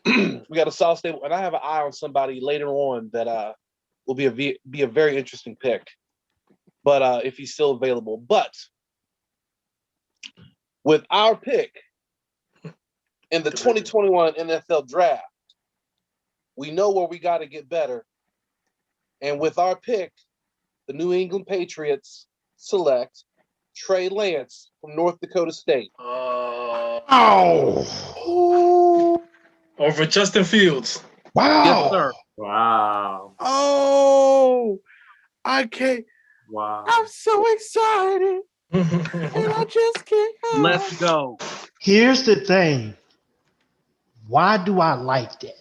We got a solid stable, and I have an eye on somebody later on that will be a very interesting pick. But if he's still available, but with our pick in the 2021 NFL Draft, we know where we got to get better. And with our pick, the New England Patriots select Trey Lance from North Dakota State. Oh, Over Justin Fields. wow. Yes, sir. Wow. Oh, I can't. Wow. I'm so excited, and I just can't help. Let's go. Here's the thing. Why do I like that?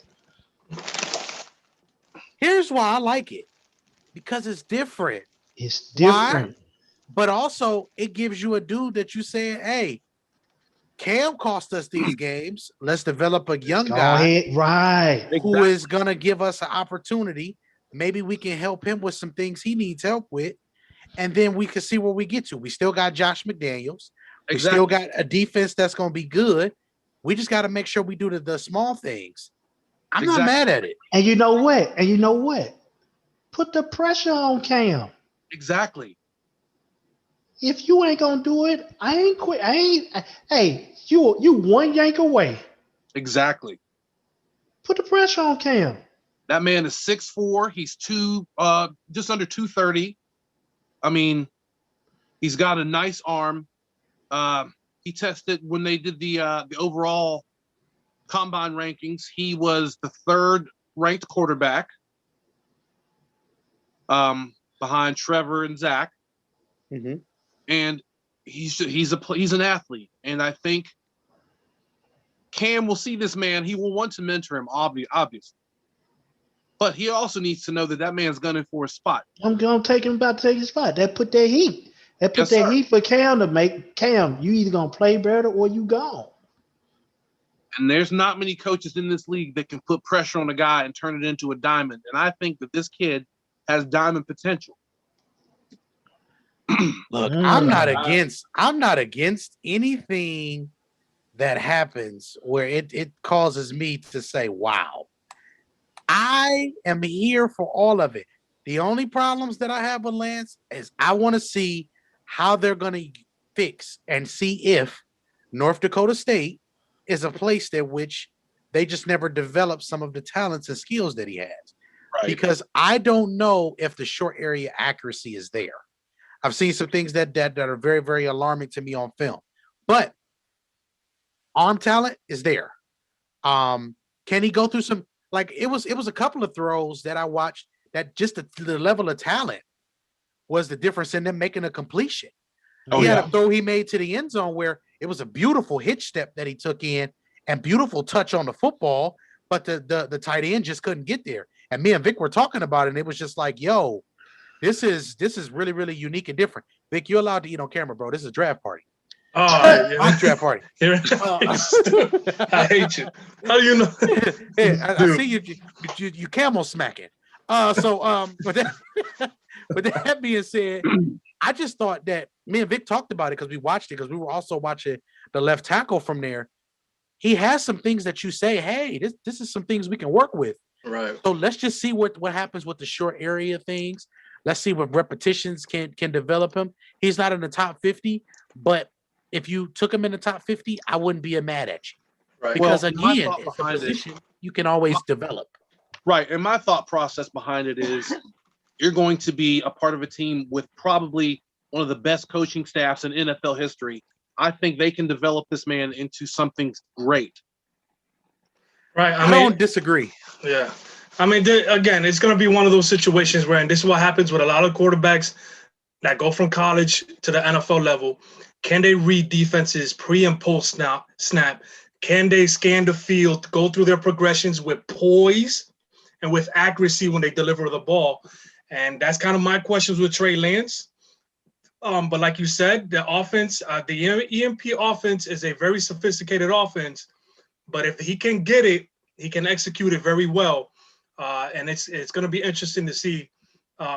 Here's why I like it, because it's different, It's Why? different. but also it gives you a dude that you saying, hey, Cam cost us these games. Let's develop a young Go guy ahead. Right. who is going to give us an opportunity. Maybe we can help him with some things he needs help with. And then we can see where we get to. We still got Josh McDaniels. We still got a defense that's going to be good. We just got to make sure we do the small things. I'm not mad at it. And you know what? Put the pressure on Cam. Exactly. If you ain't gonna do it, I ain't quit. Hey, you one yank away. Exactly. Put the pressure on Cam. That man is 6'4". He's just under 230. I mean, he's got a nice arm. He tested when they did the overall combine rankings. He was the 3rd ranked quarterback, behind Trevor and Zach. Mm-hmm. And he's an athlete, and I think Cam will see this man. He will want to mentor him, obviously. But he also needs to know that man's gunning for a spot. I'm gonna take him about to take his spot. That put that heat. Heat for Cam to make Cam. You either gonna play better or you gone. And there's not many coaches in this league that can put pressure on a guy and turn it into a diamond. And I think that this kid has diamond potential. Look, I'm not against anything that happens where it causes me to say, wow. I am here for all of it. The only problems that I have with Lance is I want to see how they're going to fix and see if North Dakota State is a place that which they just never developed some of the talents and skills that he has. Right. Because I don't know if the short area accuracy is there. I've seen some things that are very, very alarming to me on film, but arm talent is there. Can he go through some, like it was a couple of throws that I watched that just the level of talent was the difference in them making a completion. He had a throw he made to the end zone where it was a beautiful hitch step that he took in and beautiful touch on the football, but the tight end just couldn't get there. And me and Vic were talking about it, and it was just like, yo, this is really, really unique and different. Vic, you're allowed to eat on camera, bro. This is a draft party. Oh, yeah. Draft party. I hate you. How do you know? I see you camel smacking. But that being said, I just thought that me and Vic talked about it because we watched it because we were also watching the left tackle from there. He has some things that you say, hey, this is some things we can work with. Right. So let's just see what happens with the short area things. Let's see what repetitions can develop him. He's not in the top 50, but if you took him in the top 50, I wouldn't be mad at you. Right. Because again, it's a position you can always develop. Right. And my thought process behind it is you're going to be a part of a team with probably one of the best coaching staffs in NFL history. I think they can develop this man into something great. Right. I don't disagree. Yeah. I mean, again, it's going to be one of those situations where, and this is what happens with a lot of quarterbacks that go from college to the NFL level. Can they read defenses pre and post snap? Can they scan the field, go through their progressions with poise and with accuracy when they deliver the ball? And that's kind of my questions with Trey Lance. But like you said, the offense, the EMP offense is a very sophisticated offense. But if he can get it, he can execute it very well. And it's going to be interesting to see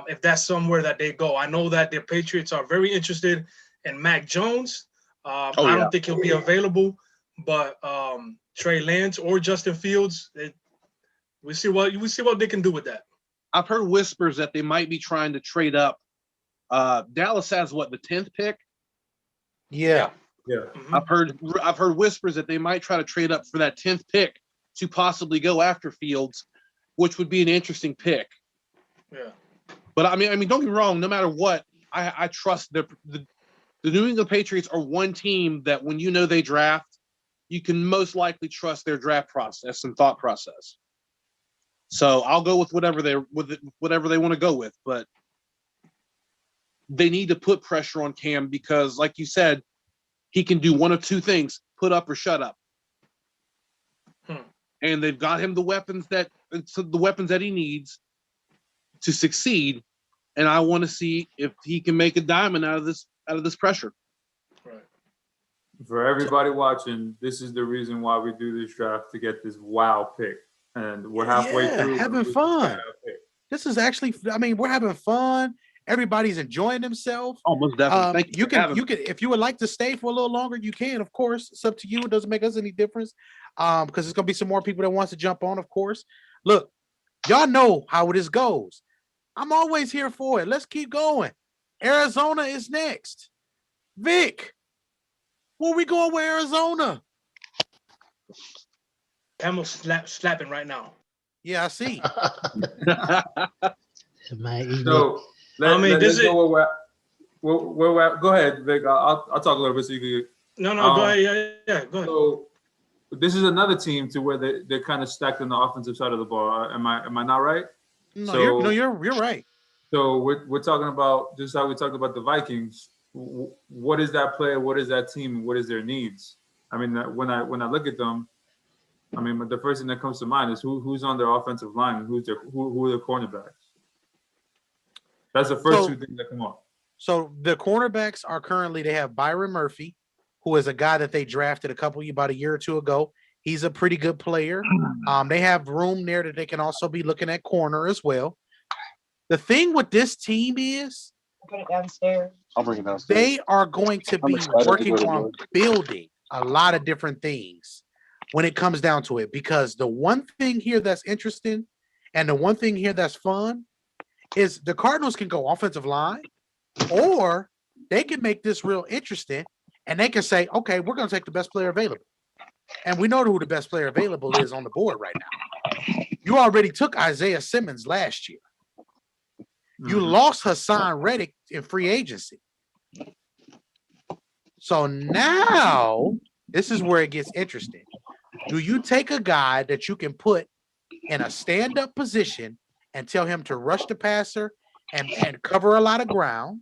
if that's somewhere that they go. I know that the Patriots are very interested in Mac Jones. I don't think he'll be available, but Trey Lance or Justin Fields, we see what they can do with that. I've heard whispers that they might be trying to trade up. Dallas has the 10th pick? Yeah. Mm-hmm. I've heard whispers that they might try to trade up for that 10th pick to possibly go after Fields, which would be an interesting pick. Yeah. But I mean, don't get me wrong. No matter what, I trust the New England Patriots are one team that when you know they draft, you can most likely trust their draft process and thought process. So I'll go with whatever they want to go with, but they need to put pressure on Cam because, like you said, he can do one of two things: put up or shut up. And they've got him the weapons that he needs to succeed. And I want to see if he can make a diamond out of this pressure. Right. For everybody watching, this is the reason why we do this draft, to get this wow pick. And we're halfway through. Having fun. This is actually, I mean, we're having fun. Everybody's enjoying themselves. Almost definitely. Thank you can, if you would like to stay for a little longer, you can, of course. It's up to you. It doesn't make us any difference. Because there's gonna be some more people that wants to jump on, of course. Look, y'all know how this goes. I'm always here for it. Let's keep going. Arizona is next. Vic, where we going with Arizona? Camel's slapping right now. Yeah, I see. So let's go where we're at. Go ahead, Vic. I'll talk a little bit so you can. No, go ahead. Yeah, go ahead. So this is another team to where they're kind of stacked on the offensive side of the ball. Am I not right? No, you're right. So we're talking about just how we talked about the Vikings. What is that player? What is that team? What is their needs? I mean, when I look at them, I mean, the first thing that comes to mind is who's on their offensive line and who are the cornerbacks. That's the first two things that come up. So the cornerbacks are currently, they have Byron Murphy, who is a guy that they drafted about a year or two ago. He's a pretty good player. They have room there that they can also be looking at corner as well. The thing with this team is, Put it downstairs. I'll bring it downstairs. They are going to be working on building a lot of different things when it comes down to it. Because the one thing here that's interesting and the one thing here that's fun is the Cardinals can go offensive line, or they can make this real interesting and they can say, okay, we're going to take the best player available. And we know who the best player available is on the board right now. You already took Isaiah Simmons last year. You lost Hassan Reddick in free agency. So now this is where it gets interesting. Do you take a guy that you can put in a stand-up position and tell him to rush the passer and cover a lot of ground,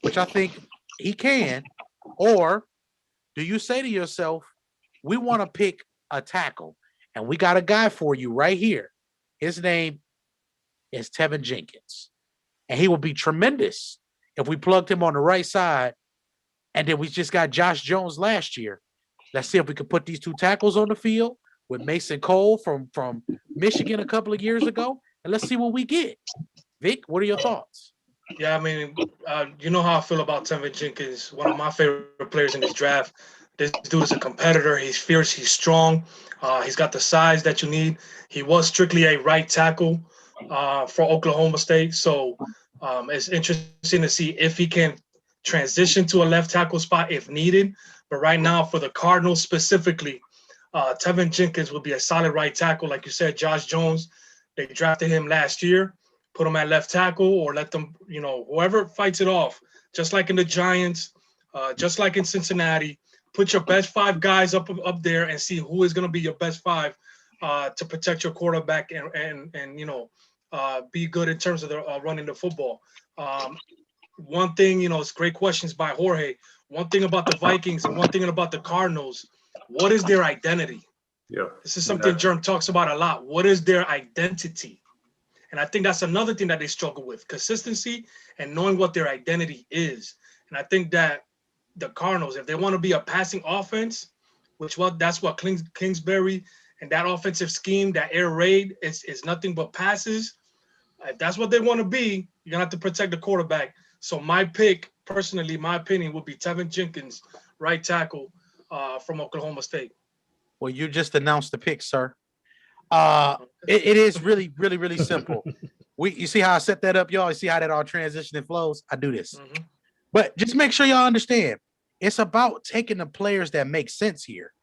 which I think he can, or do you say to yourself, we want to pick a tackle, and we got a guy for you right here. His name is Tevin Jenkins. And he will be tremendous if we plugged him on the right side. And then we just got Josh Jones last year. Let's see if we can put these two tackles on the field with Mason Cole from Michigan a couple of years ago. And let's see what we get. Vic, what are your thoughts? Yeah, I mean, you know how I feel about Tevin Jenkins, one of my favorite players in this draft. This dude is a competitor. He's fierce. He's strong. He's got the size that you need. He was strictly a right tackle for Oklahoma State. So it's interesting to see if he can transition to a left tackle spot if needed. But right now, for the Cardinals specifically, Tevin Jenkins would be a solid right tackle. Like you said, Josh Jones, they drafted him last year, put him at left tackle, or let them, whoever fights it off, just like in the Giants, just like in Cincinnati, put your best five guys up there and see who is going to be your best five to protect your quarterback and be good in terms of the running the football. One thing, it's great questions by Jorge. One thing about the Vikings and one thing about the Cardinals, what is their identity? Yeah, this is something Jerm talks about a lot. What is their identity? And I think that's another thing that they struggle with, consistency and knowing what their identity is. And I think that the Cardinals, if they want to be a passing offense, that's what Kingsbury and that offensive scheme, that air raid, is nothing but passes. If that's what they want to be, you're going to have to protect the quarterback. So my pick, personally, my opinion would be Tevin Jenkins, right tackle from Oklahoma State. Well, you just announced the pick, sir. It is really, really, really simple. You see how I set that up, y'all? You see how that all transition and flows? I do this. Mm-hmm. But just make sure y'all understand, it's about taking the players that make sense here.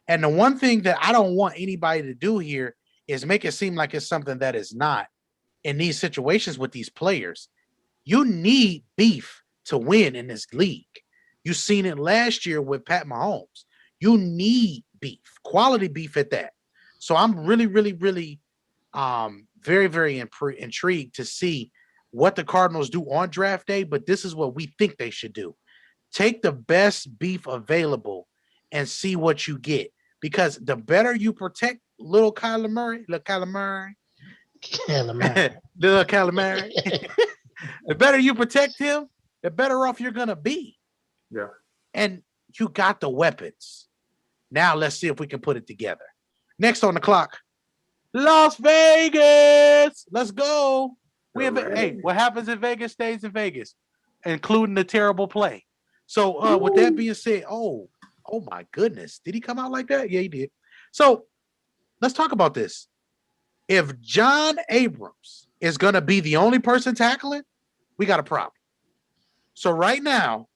And the one thing that I don't want anybody to do here is make it seem like it's something that is not in these situations with these players. You need beef to win in this league. You seen it last year with Pat Mahomes. You need beef, quality beef at that. So I'm really, really, really very, very intrigued to see what the Cardinals do on draft day, but this is what we think they should do. Take the best beef available and see what you get. Because the better you protect little Kyler Murray, little calamari, the better you protect him, the better off you're going to be. Yeah. And you got the weapons. Now let's see if we can put it together. Next on the clock, Las Vegas. Let's go. Hey, what happens in Vegas stays in Vegas, including the terrible play. So with that being said, oh my goodness. Did he come out like that? Yeah, he did. So let's talk about this. If John Abrams is going to be the only person tackling, we got a problem. So right now,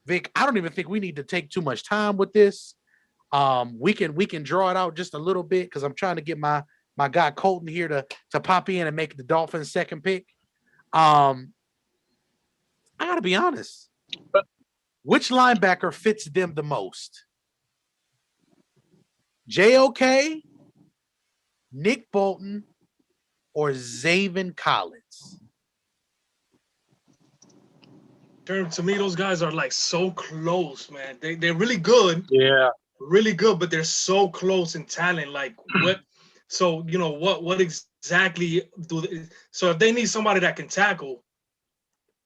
Vic, I don't even think we need to take too much time with this. We can draw it out just a little bit because I'm trying to get my guy Colton here to pop in and make the Dolphins' second pick. I gotta be honest. Which linebacker fits them the most? JOK, Nick Bolton, or Zaven Collins? To me, those guys are like so close, man. They're really good. Yeah. Really good, but they're so close in talent. Like what? So what exactly do? So if they need somebody that can tackle,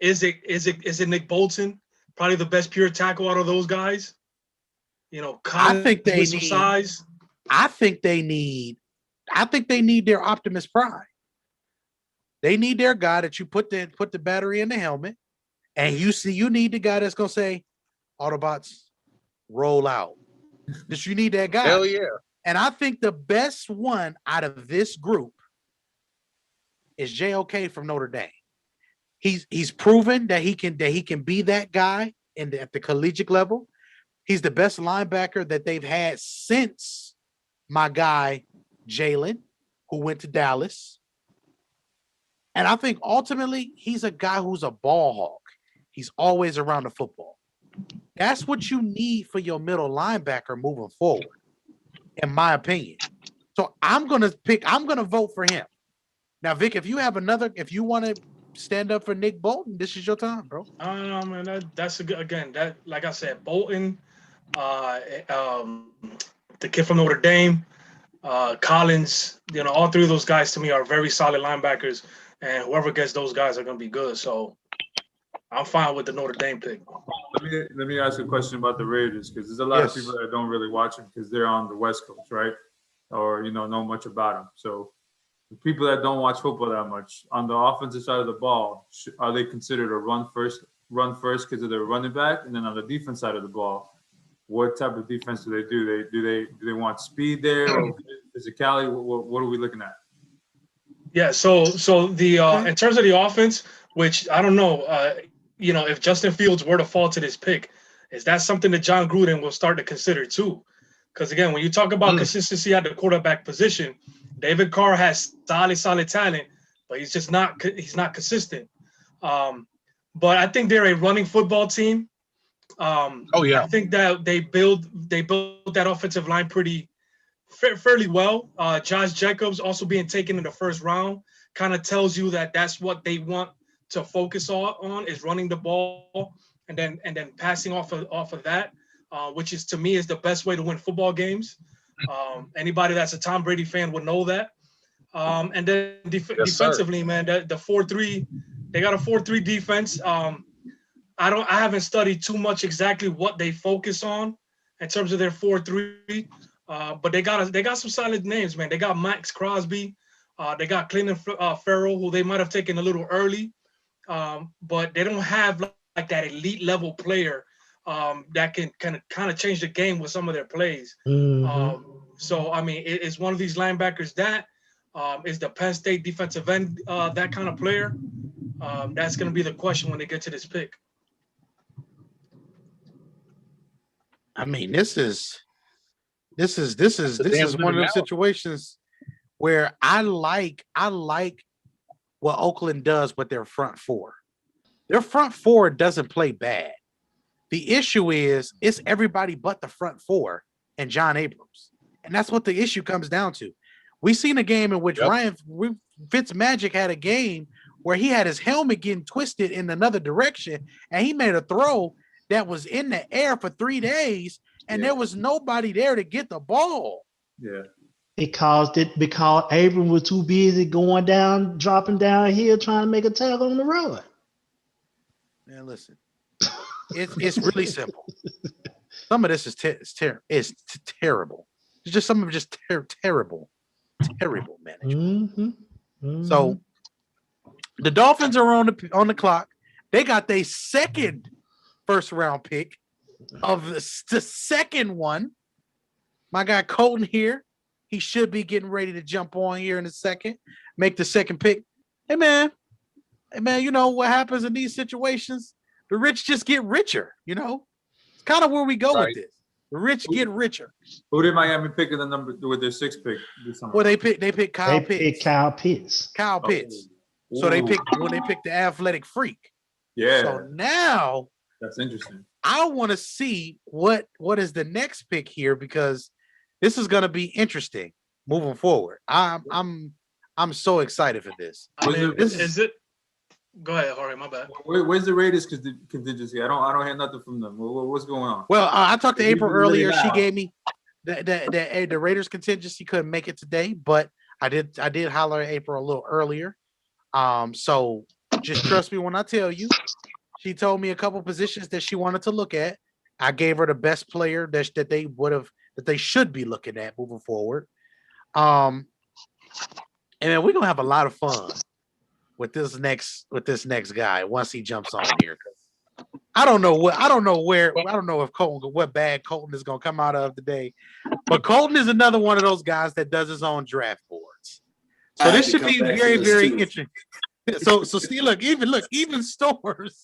is it Nick Bolton? Probably the best pure tackle out of those guys. I think they with some need size. I think they need their Optimus Prime. They need their guy that you put the battery in the helmet, and you need the guy that's gonna say, Autobots, roll out. Just you need that guy. Hell yeah. And I think the best one out of this group is JOK from Notre Dame. He's proven that he can be that guy at the collegiate level. He's the best linebacker that they've had since my guy Jalen, who went to Dallas. And I think ultimately he's a guy who's a ball hawk. He's always around the football. That's what you need for your middle linebacker moving forward, in my opinion. So I'm gonna vote for him. Now, Vic, if you want to stand up for Nick Bolton, this is your time, bro. I don't know, man. That's a good, again, that, like I said, Bolton, the kid from Notre Dame, Collins, all three of those guys to me are very solid linebackers, and whoever gets those guys are going to be good. So I'm fine with the Notre Dame pick. Let me ask you a question about the Raiders, because there's a lot of people that don't really watch them because they're on the West Coast, right? Or know much about them. So the people that don't watch football that much, on the offensive side of the ball, are they considered a run first because of their running back? And then on the defense side of the ball, what type of defense do they do? Do they want speed there or physicality? What are we looking at? Yeah, so the in terms of the offense, which I don't know, if Justin Fields were to fall to this pick, is that something that John Gruden will start to consider too? Because again, when you talk about consistency at the quarterback position, David Carr has solid talent, but he's not consistent. But I think they're a running football team. I think that they build that offensive line fairly well. Josh Jacobs also being taken in the first round kind of tells you that that's what they want to focus on is running the ball and then passing off of that, which is to me is the best way to win football games. Anybody that's a Tom Brady fan would know that. And then defensively, man, the 4-3, they got a 4-3 defense. I haven't studied too much exactly what they focus on in terms of their 4-3, but they got some solid names, man. They got Max Crosby, they got Clinton Farrell, who they might have taken a little early, but they don't have like that elite level player that can kind of change the game with some of their plays. Mm-hmm. So I mean, it's one of these linebackers that is the Penn State defensive end, that kind of player. That's going to be the question when they get to this pick. I mean, this is one of those situations where I like what Oakland does with their front four. Their front four doesn't play bad. The issue is it's everybody but the front four and John Abrams. And that's what the issue comes down to. We seen a game in which Ryan Fitzmagic had a game where he had his helmet getting twisted in another direction, and he made a throw that was in the air for 3 days, and there was nobody there to get the ball. Yeah. Because Abram was too busy going down, dropping down here, trying to make a tackle on the road. Man, listen, it's really simple. Some of this is terrible. It's just some of it just terrible management. So the Dolphins are on the clock. They got their second first round pick of the second one. My guy Colton here. He should be getting ready to jump on here in a second, make the second pick. Hey man, you know what happens in these situations? The rich just get richer, you know? It's kind of where we go with this. The rich get richer. Who did Miami pick in the number with their 6th pick? Well, they picked Kyle Pitts. Kyle Pitts. So they picked the athletic freak. Yeah. So now that's interesting. I want to see what is the next pick here, because this is going to be interesting moving forward. I'm so excited for this. I mean, is it? Go ahead, Jorge. My bad. Where's the Raiders contingency? I don't hear nothing from them. What's going on? Well, I talked to April earlier. She gave me the Raiders contingency couldn't make it today, but I did holler at April a little earlier. So just trust me when I tell you. She told me a couple positions that she wanted to look at. I gave her the best player that they should be looking at moving forward. And then we're gonna have a lot of fun with this next guy once he jumps on here. I don't know what bag Colton is gonna come out of today, but Colton is another one of those guys that does his own draft boards. So this should be very, very interesting. So Steve, even Storms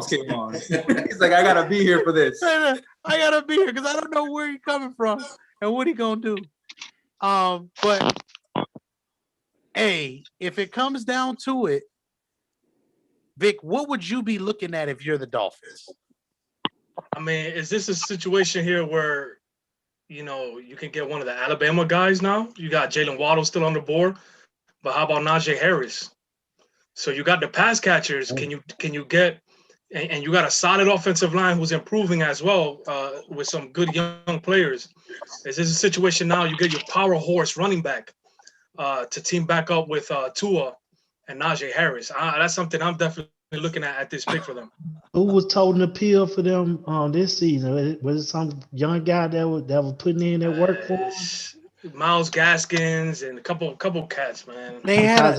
came on. He's like, I gotta be here for this. I gotta be here because I don't know where he's coming from and what he gonna do. But hey, if it comes down to it, Vic, what would you be looking at if you're the Dolphins? I mean, is this a situation here where, you can get one of the Alabama guys now? You got Jalen Waddle still on the board, but how about Najee Harris? So you got the pass catchers. Can you get, and you got a solid offensive line who's improving as well with some good young players. Is this a situation now you get your power horse running back to team back up with Tua and Najee Harris? That's something I'm definitely looking at this pick for them. Who was toting the pill for them this season? Was it some young guy that was putting in their work for them? Miles Gaskins and a couple cats, man. They had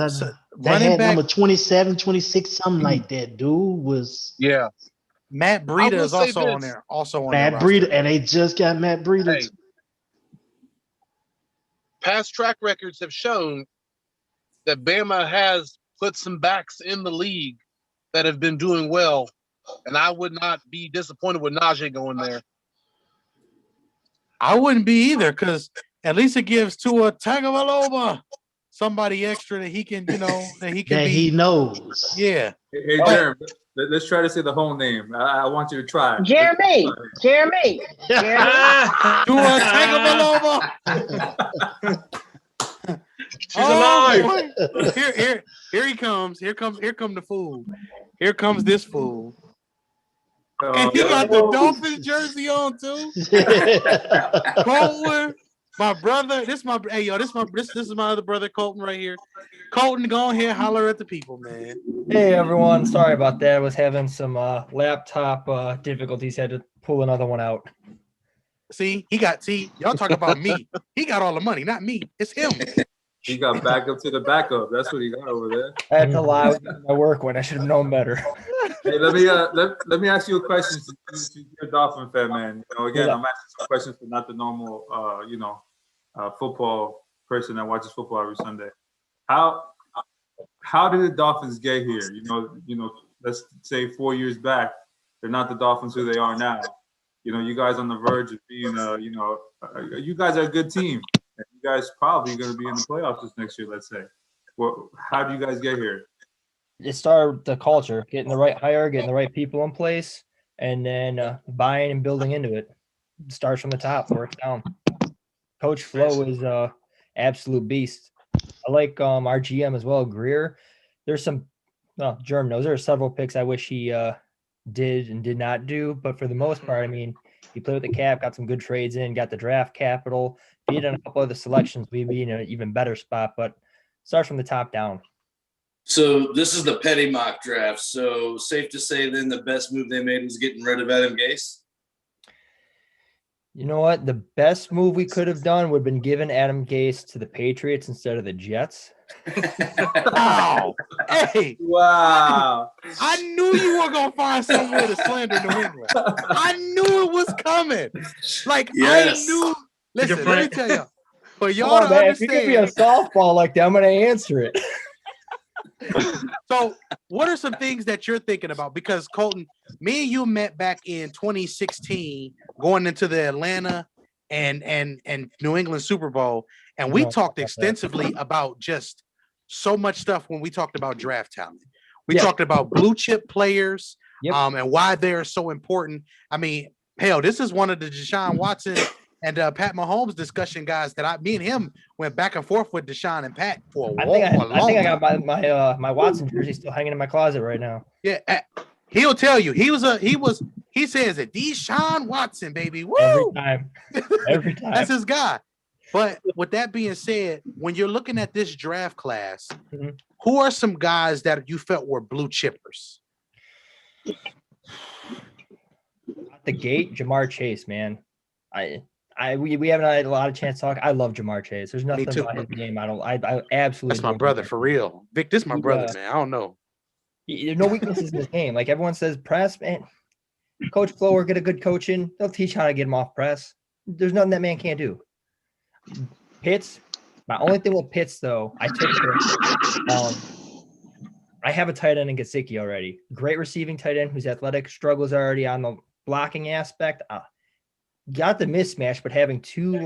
running back number 27, 26, something like that. Dude was Matt Breida is also on there. Matt Breida, and they just got Matt Breida. Hey, past track records have shown that Bama has put some backs in the league that have been doing well, and I would not be disappointed with Najee going there. I wouldn't be either, because at least it gives Tua Tagovailoa somebody extra that he can, he knows. Yeah. Hey, Jeremy, let's try to say the whole name. I want you to try. Jeremy. Tua Tagovailoa. She's alive. Here he comes. Here come the fool. Here comes this fool. And he got the Dolphins jersey on too. Colton, my brother. This is my other brother, Colton, right here. Colton, go ahead, holler at the people, man. Hey everyone, sorry about that. I was having some laptop difficulties. Had to pull another one out. Y'all talk about me. He got all the money, not me. It's him. He got backup to the backup. That's what he got over there. I had to lie with my work when I should have known better. Hey, let me ask you a question. Since you're a Dolphin fan, man. Again, I'm asking some questions for not the normal, football person that watches football every Sunday. How did the Dolphins get here? Let's say 4 years back, they're not the Dolphins who they are now. You guys on the verge of being, you guys are a good team. And you guys probably going to be in the playoffs this next year, let's say. Well, how do you guys get here? it started the culture, getting the right hire, getting the right people in place, and then buying and building into it. It starts from the top, works down. Coach Flo is absolute beast. I like our GM as well, Greer. There's some Germ knows there are several picks I wish he did and did not do, but for the most part, I mean, he played with the cap, got some good trades in, got the draft capital. If he had done a couple of the selections, we'd be in an even better spot. But starts from the top down. So this is the petty mock draft. So safe to say then the best move they made was getting rid of Adam Gase? You know what? The best move we could have done would have been giving Adam Gase to the Patriots instead of the Jets. Wow. Hey, Wow. I knew you were gonna find some way to slander New England. I knew it was coming. Like Yes. I knew. Listen, let me tell you. For Come y'all on, to man. If you give me a understand. softball like that, I'm gonna answer it. So, what are some things that you're thinking about? Because Colton, me and you met back in 2016, going into the Atlanta and New England Super Bowl, and we No, talked about that. extensively about just so much stuff when we talked about draft talent. We Yeah. talked about blue chip players, Yep. and why they're so important. I mean, hell, this is one of the Deshaun Watson and Pat Mahomes discussion guys that me and him went back and forth with Deshaun and Pat for a I long think I time. got my Watson jersey still hanging in my closet right now. Yeah, he'll tell you he says it. Deshaun Watson, baby. Woo! Every time. That's his guy. But with that being said, when you're looking at this draft class, Mhm. who are some guys that you felt were blue chippers? At the gate, Jamar Chase, man. We haven't had a lot of chance to talk. I love Jamar Chase. There's nothing too. about his game. I absolutely. That's my adore brother Jamar for Chase. real. Vic, this is my He, brother, man. I don't know. There's no weaknesses in his game. Like everyone says, press, man. Coach Flower, get a good coaching. They'll teach how to get him off press. There's nothing that man can't do. Pitts. My only thing with Pitts, though, I have a tight end in Gesicki already. Great receiving tight end who's athletic, struggles already on the blocking aspect. Got the mismatch, but having two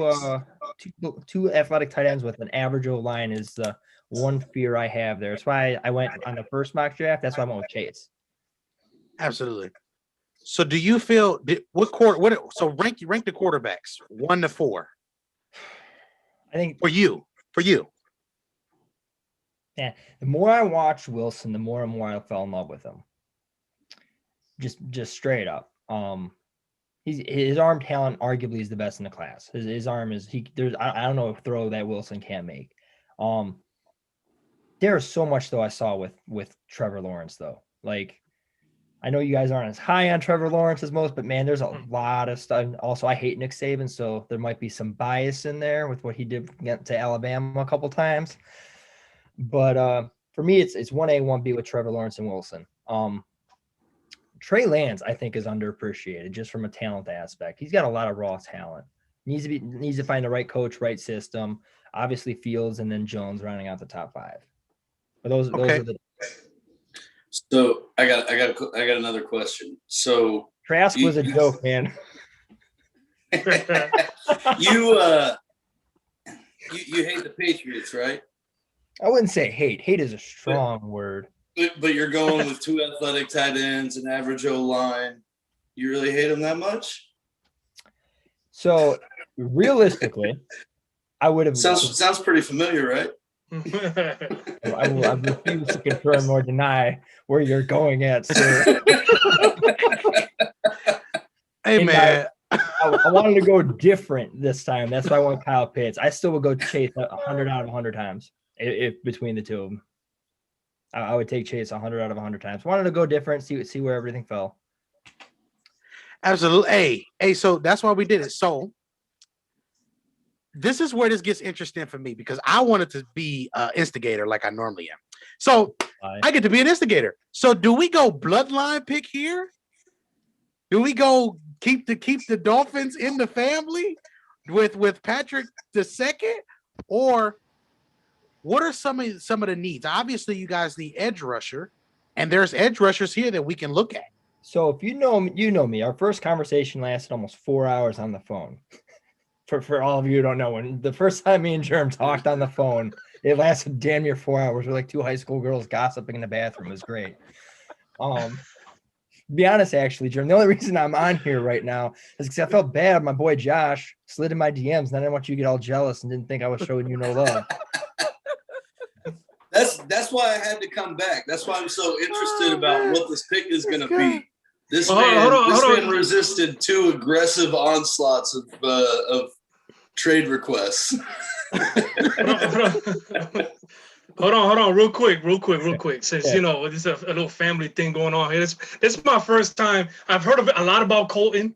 athletic tight ends with an average O-line is the one fear I have there. That's why I went on the first mock draft. That's why I went with Chase. Absolutely. So do you feel rank the quarterbacks 1 to 4? I think For you. the more I watched Wilson, the more and more I fell in love with him. Just straight up. His arm talent arguably is the best in the class. His arm is I don't know a throw that Wilson can't make. There's so much though I saw with Trevor Lawrence though. Like I know you guys aren't as high on Trevor Lawrence as most, but man, there's a lot of stuff. Also, I hate Nick Saban, so there might be some bias in there with what he did get to Alabama a couple times. But for me, it's 1A, 1B with Trevor Lawrence and Wilson. Trey Lance, I think, is underappreciated just from a talent aspect. He's got a lot of raw talent. Needs to find the right coach, right system. Obviously, Fields and then Jones rounding out the top 5. But those are the. So I got another question. So Trask was a joke, man. you hate the Patriots, right? I wouldn't say hate. Hate is a strong word. But you're going with 2 athletic tight ends, an average O-line. You really hate them that much? So realistically, I would have. Sounds pretty familiar, right? I refuse to confirm nor deny where you're going at, sir. Hey, man. I wanted to go different this time. That's why I went Kyle Pitts. I still would go Chase 100 out of 100 times if between the two of them. I would take Chase 100 out of 100 times. Wanted to go different, see where everything fell. Absolutely. Hey, so that's why we did it. So this is where this gets interesting for me because I wanted to be an instigator like I normally am. So I get to be an instigator. So do we go bloodline pick here? Do we go keep the Dolphins in the family with Patrick II? Or what are some of the needs? Obviously, you guys need edge rusher, and there's edge rushers here that we can look at. So if you know me, our first conversation lasted almost 4 hours on the phone. For all of you who don't know, when the first time me and Germ talked on the phone, It lasted damn near 4 hours. We're like two high school girls gossiping in the bathroom. It was great. Be honest, actually, Jim, the only reason I'm on here right now is because I felt bad. My boy Josh slid in my DMs, and I didn't want you to get all jealous and didn't think I was showing you no love. That's why I had to come back. That's why I'm so interested about what this pick is going to be. This man resisted 2 aggressive onslaughts of trade requests. Hold on, real quick. Since you know, this is a little family thing going on here. This is my first time. I've heard a lot about Colton.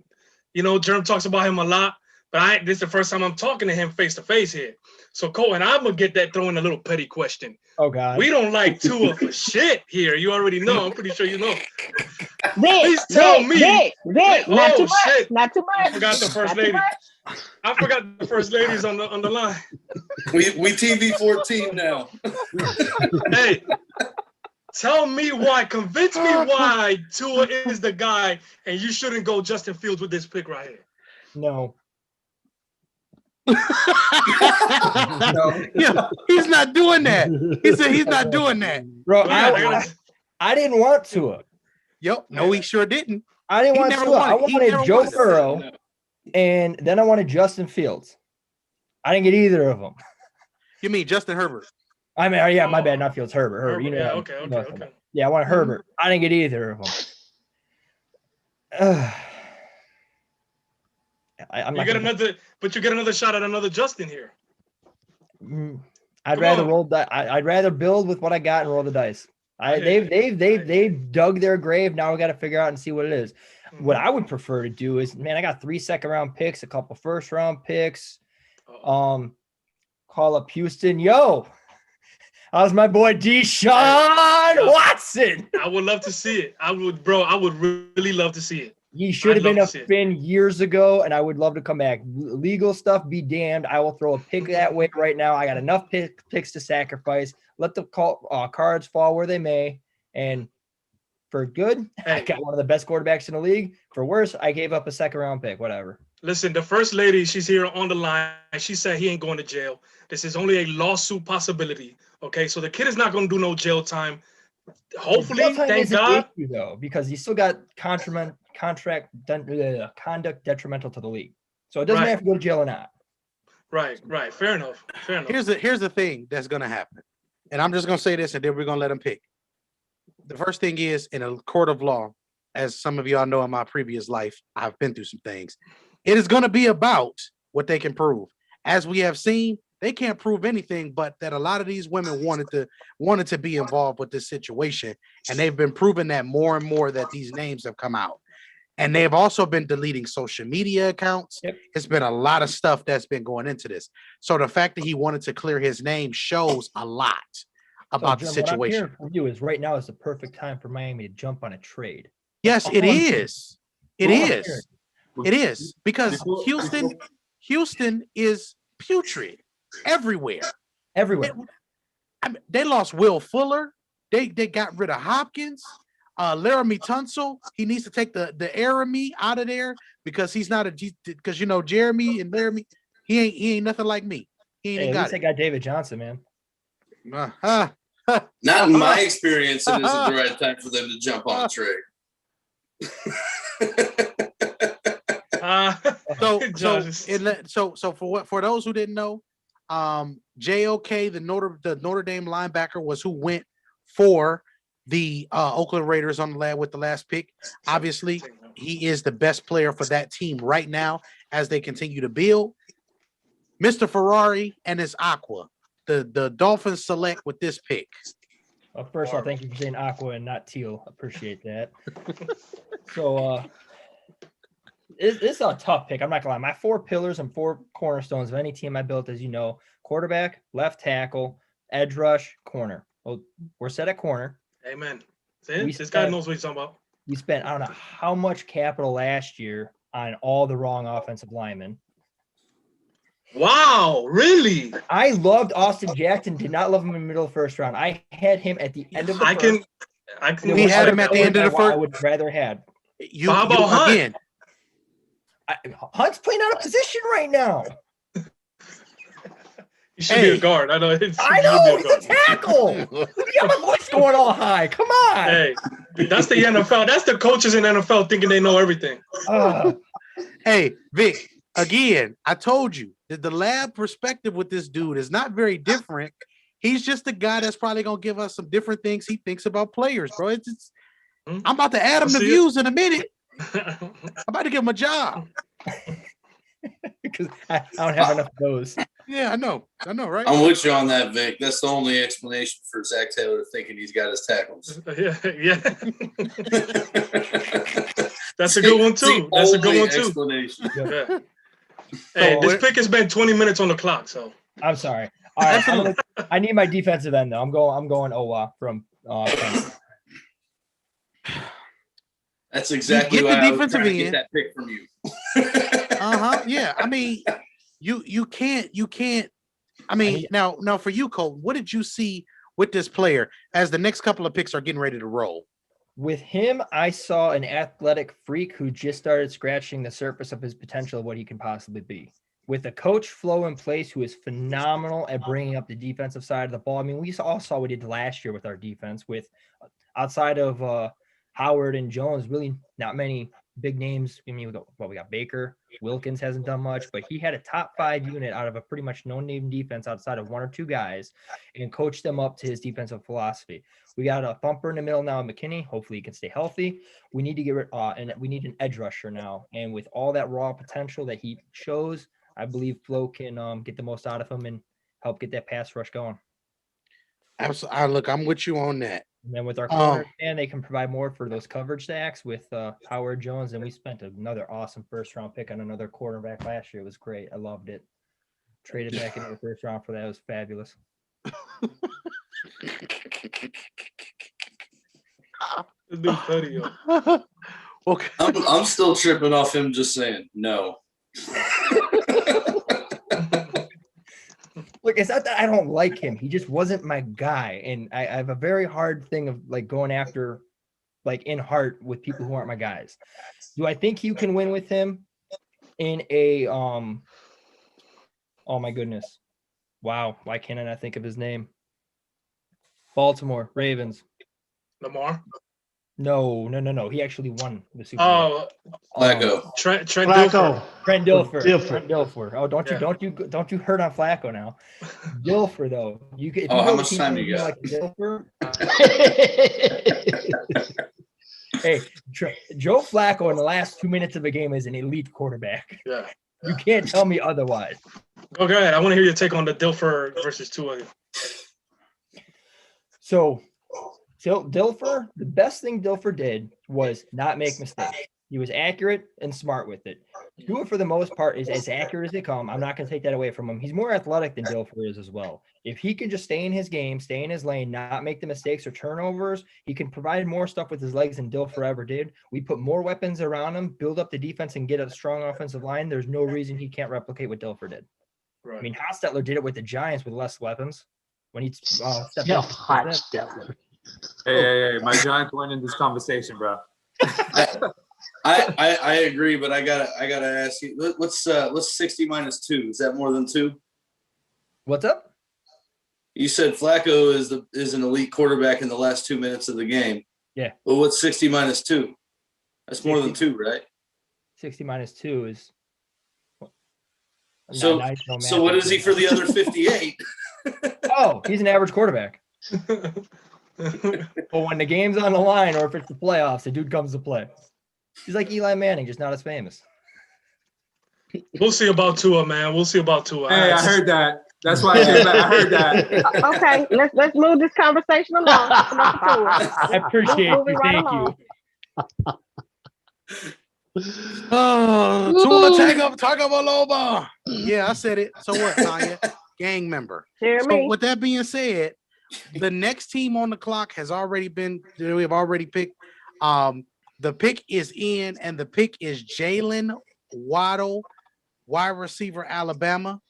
You know, Jerm talks about him a lot, but this is the first time I'm talking to him face to face here. So Colton, I'm gonna get that throw in a little petty question. Oh God, we don't like Tua for shit here. You already know. I'm pretty sure you know. Please tell me. Vic, not too much. Shit. Not too much. I forgot the first lady. I forgot the first ladies on the line. We TV 14 now. Hey, tell me why. Convince me why Tua is the guy, and you shouldn't go Justin Fields with this pick right here. No. Yeah, he's not doing that. He said he's not doing that. Bro, I didn't want Tua. Yep. No, he sure didn't. I didn't want Tua. I wanted Joe Burrow, and then I wanted Justin Fields. I didn't get either of them. You mean Justin Herbert? I mean, yeah, my bad, not Fields. Herbert. You know, yeah, okay. Yeah, I wanted Herbert. I didn't get either of them. You get another shot at another Justin here. I'd rather build with what I got and roll the dice. They've dug their grave. Now we got to figure out and see what it is. What I would prefer to do is, man, I got 3 second-round picks, a couple first-round picks. Call up Houston. Yo, how's my boy Deshaun Watson? I would love to see it. I would really love to see it. He should have been a Finn years ago, and I would love to come back. Legal stuff be damned. I will throw a pick that way right now. I got enough picks to sacrifice. Let the cards fall where they may. And for good, I got one of the best quarterbacks in the league. For worse, I gave up a second-round pick, whatever. Listen, the first lady, she's here on the line. She said he ain't going to jail. This is only a lawsuit possibility. Okay, so the kid is not going to do no jail time. Hopefully, thank God. Issue, though, because he still got conduct detrimental to the league. So it doesn't have to go to jail or not. Right. Fair enough. Here's the thing that's going to happen. And I'm just going to say this, and then we're going to let him pick. The first thing is, in a court of law, as some of y'all know in my previous life, I've been through some things. It is going to be about what they can prove. As we have seen, they can't prove anything but that a lot of these women wanted to be involved with this situation. And they've been proving that more and more that these names have come out. And they've also been deleting social media accounts. Yep. It's been a lot of stuff that's been going into this. So the fact that he wanted to clear his name shows a lot about the situation. What I'm hearing from you is right now is the perfect time for Miami to jump on a trade. Yes, it is. It is. It is because Houston is putrid everywhere. They lost Will Fuller. They got rid of Hopkins. Laramie Tunsil, he needs to take the Jeremy out of there because he's not because you know Jeremy and Laramie, he ain't nothing like me. He ain't got it. They got David Johnson, man. Not in my experience, it isn't the right time for them to jump on a trade. So for those who didn't know, JOK, the Notre Dame linebacker, was who went for the Oakland Raiders with the last pick. Obviously, he is the best player for that team right now as they continue to build. Mr. Ferrari and his Aqua, the Dolphins select with this pick. Well, first of all, thank you for saying Aqua and not teal. Appreciate that. So it's a tough pick. I'm not gonna lie. My 4 pillars and 4 cornerstones of any team I built, as you know, quarterback, left tackle, edge rush, corner. Well, we're set at corner. Amen. This guy knows what he's talking about. We spent, I don't know how much capital last year on all the wrong offensive linemen. Wow, really? I loved Austin Jackson, did not love him in the middle of the first round. I had him at the end of the first. We had him at the end of the first. I would rather had. How about Hunt? Again. Hunt's playing out of position right now. He should be a guard. I know. I know he's a tackle. You got my voice going all high. Come on. Hey, that's the NFL. That's the coaches in NFL thinking they know everything. Hey, Vic. Again, I told you that the lab perspective with this dude is not very different. He's just a guy that's probably gonna give us some different things he thinks about players, bro. I'm about to add him to views in a minute. I'm about to give him a job. Because I don't have enough of those. Yeah, I know, right? I'm with you on that, Vic. That's the only explanation for Zach Taylor thinking he's got his tackles. Yeah. That's a good one too. That's a good one too. Explanation. Yeah. Hey, this pick has been 20 minutes on the clock, so I'm sorry. All right, I need my defensive end though. I'm going Owa from. That's exactly why I was trying to get that pick from you. Yeah. I mean, you can't. I mean, now for you, Cole, what did you see with this player as the next couple of picks are getting ready to roll? With him, I saw an athletic freak who just started scratching the surface of his potential of what he can possibly be. With a coach flow in place who is phenomenal at bringing up the defensive side of the ball. I mean, we all saw what we did last year with our defense with outside of Howard and Jones, really not many big names. I mean, we got Baker. Wilkins hasn't done much, but he had a top 5 unit out of a pretty much no-name defense outside of 1 or 2 guys and coached them up to his defensive philosophy. We got a thumper in the middle now, McKinney. Hopefully he can stay healthy. We need to get rid and we need an edge rusher now. And with all that raw potential that he shows, I believe Flo can get the most out of him and help get that pass rush going. Absolutely. Look, I'm with you on that. And then with our corners, and they can provide more for those coverage stacks with Howard Jones. And we spent another awesome first-round pick on another quarterback last year. It was great. I loved it. Traded back into the first round for that. It was fabulous. Okay. I'm still tripping off him just saying no. Look, it's not that I don't like him. He just wasn't my guy. And I have a very hard thing of like going after, like in heart with people who aren't my guys. Do I think you can win with him in a, oh my goodness. Wow. Why can't I not think of his name? Baltimore Ravens. Lamar? No. He actually won the Super Bowl. Flacco. Trent Flacco. Trent Dilfer. Dilfer. Trent Dilfer. Oh, don't you hurt on Flacco now. Dilfer though. How much time do you got? Like Dilfer? Hey, Joe Flacco in the last 2 minutes of a game is an elite quarterback. Yeah. You can't tell me otherwise. Go ahead. I want to hear your take on the Dilfer versus Tua. So Dilfer, the best thing Dilfer did was not make mistakes. He was accurate and smart with it. Tua, for the most part, is as accurate as they come. I'm not going to take that away from him. He's more athletic than Dilfer is as well. If he can just stay in his game, stay in his lane, not make the mistakes or turnovers, he can provide more stuff with his legs than Dilfer ever did. We put more weapons around him, build up the defense, and get a strong offensive line. There's no reason he can't replicate what Dilfer did. Right. I mean, Hostetler did it with the Giants with less weapons. When he stepped up. Hostetler. Hey, my Giants win in this conversation, bro. I agree, but I gotta ask you, what's 60 minus 2? Is that more than 2? What's up? You said Flacco is an elite quarterback in the last 2 minutes of the game. Yeah. Well, what's 60 minus 2? That's more than 2, right? 60 minus 2 is. So what is he for the other 58? Oh, he's an average quarterback. But when the game's on the line or if it's the playoffs, the dude comes to play. He's like Eli Manning, just not as famous. We'll see about Tua, man. We'll see about Tua. Hey, I heard that. That's why I heard that. Okay, let's move this conversation along. I appreciate you. Thank you. Tua Tagovailoa. Yeah, I said it. So what, Tanya? Gang member. So with that being said, the next team on the clock has already been. We have already picked. The pick is in, and the pick is Jalen Waddle, wide receiver, Alabama.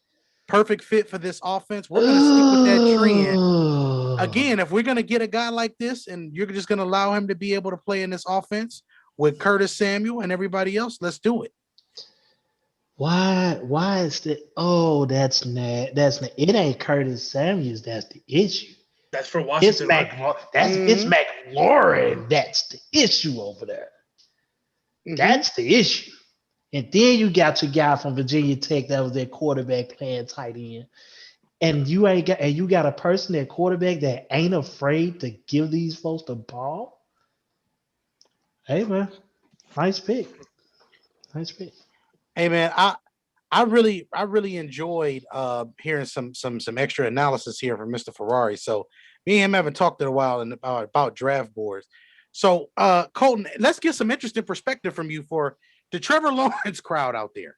Perfect fit for this offense. We're going to stick with that trend. Again, if we're going to get a guy like this, and you're just going to allow him to be able to play in this offense with Curtis Samuel and everybody else, let's do it. Why is that? Oh, that's not. It ain't Curtis Samuels. That's the issue. That's for It's Washington, right? It's McLaurin. That's the issue over there. That's the issue. And then you got your guy from Virginia Tech that was their quarterback playing tight end. And you got a person at quarterback that ain't afraid to give these folks the ball. Hey man, nice pick. Nice pick. Hey man, I really enjoyed hearing some extra analysis here from Mr. Ferrari. So me and him haven't talked in a while about draft boards. So Colton, let's get some interesting perspective from you for the Trevor Lawrence crowd out there.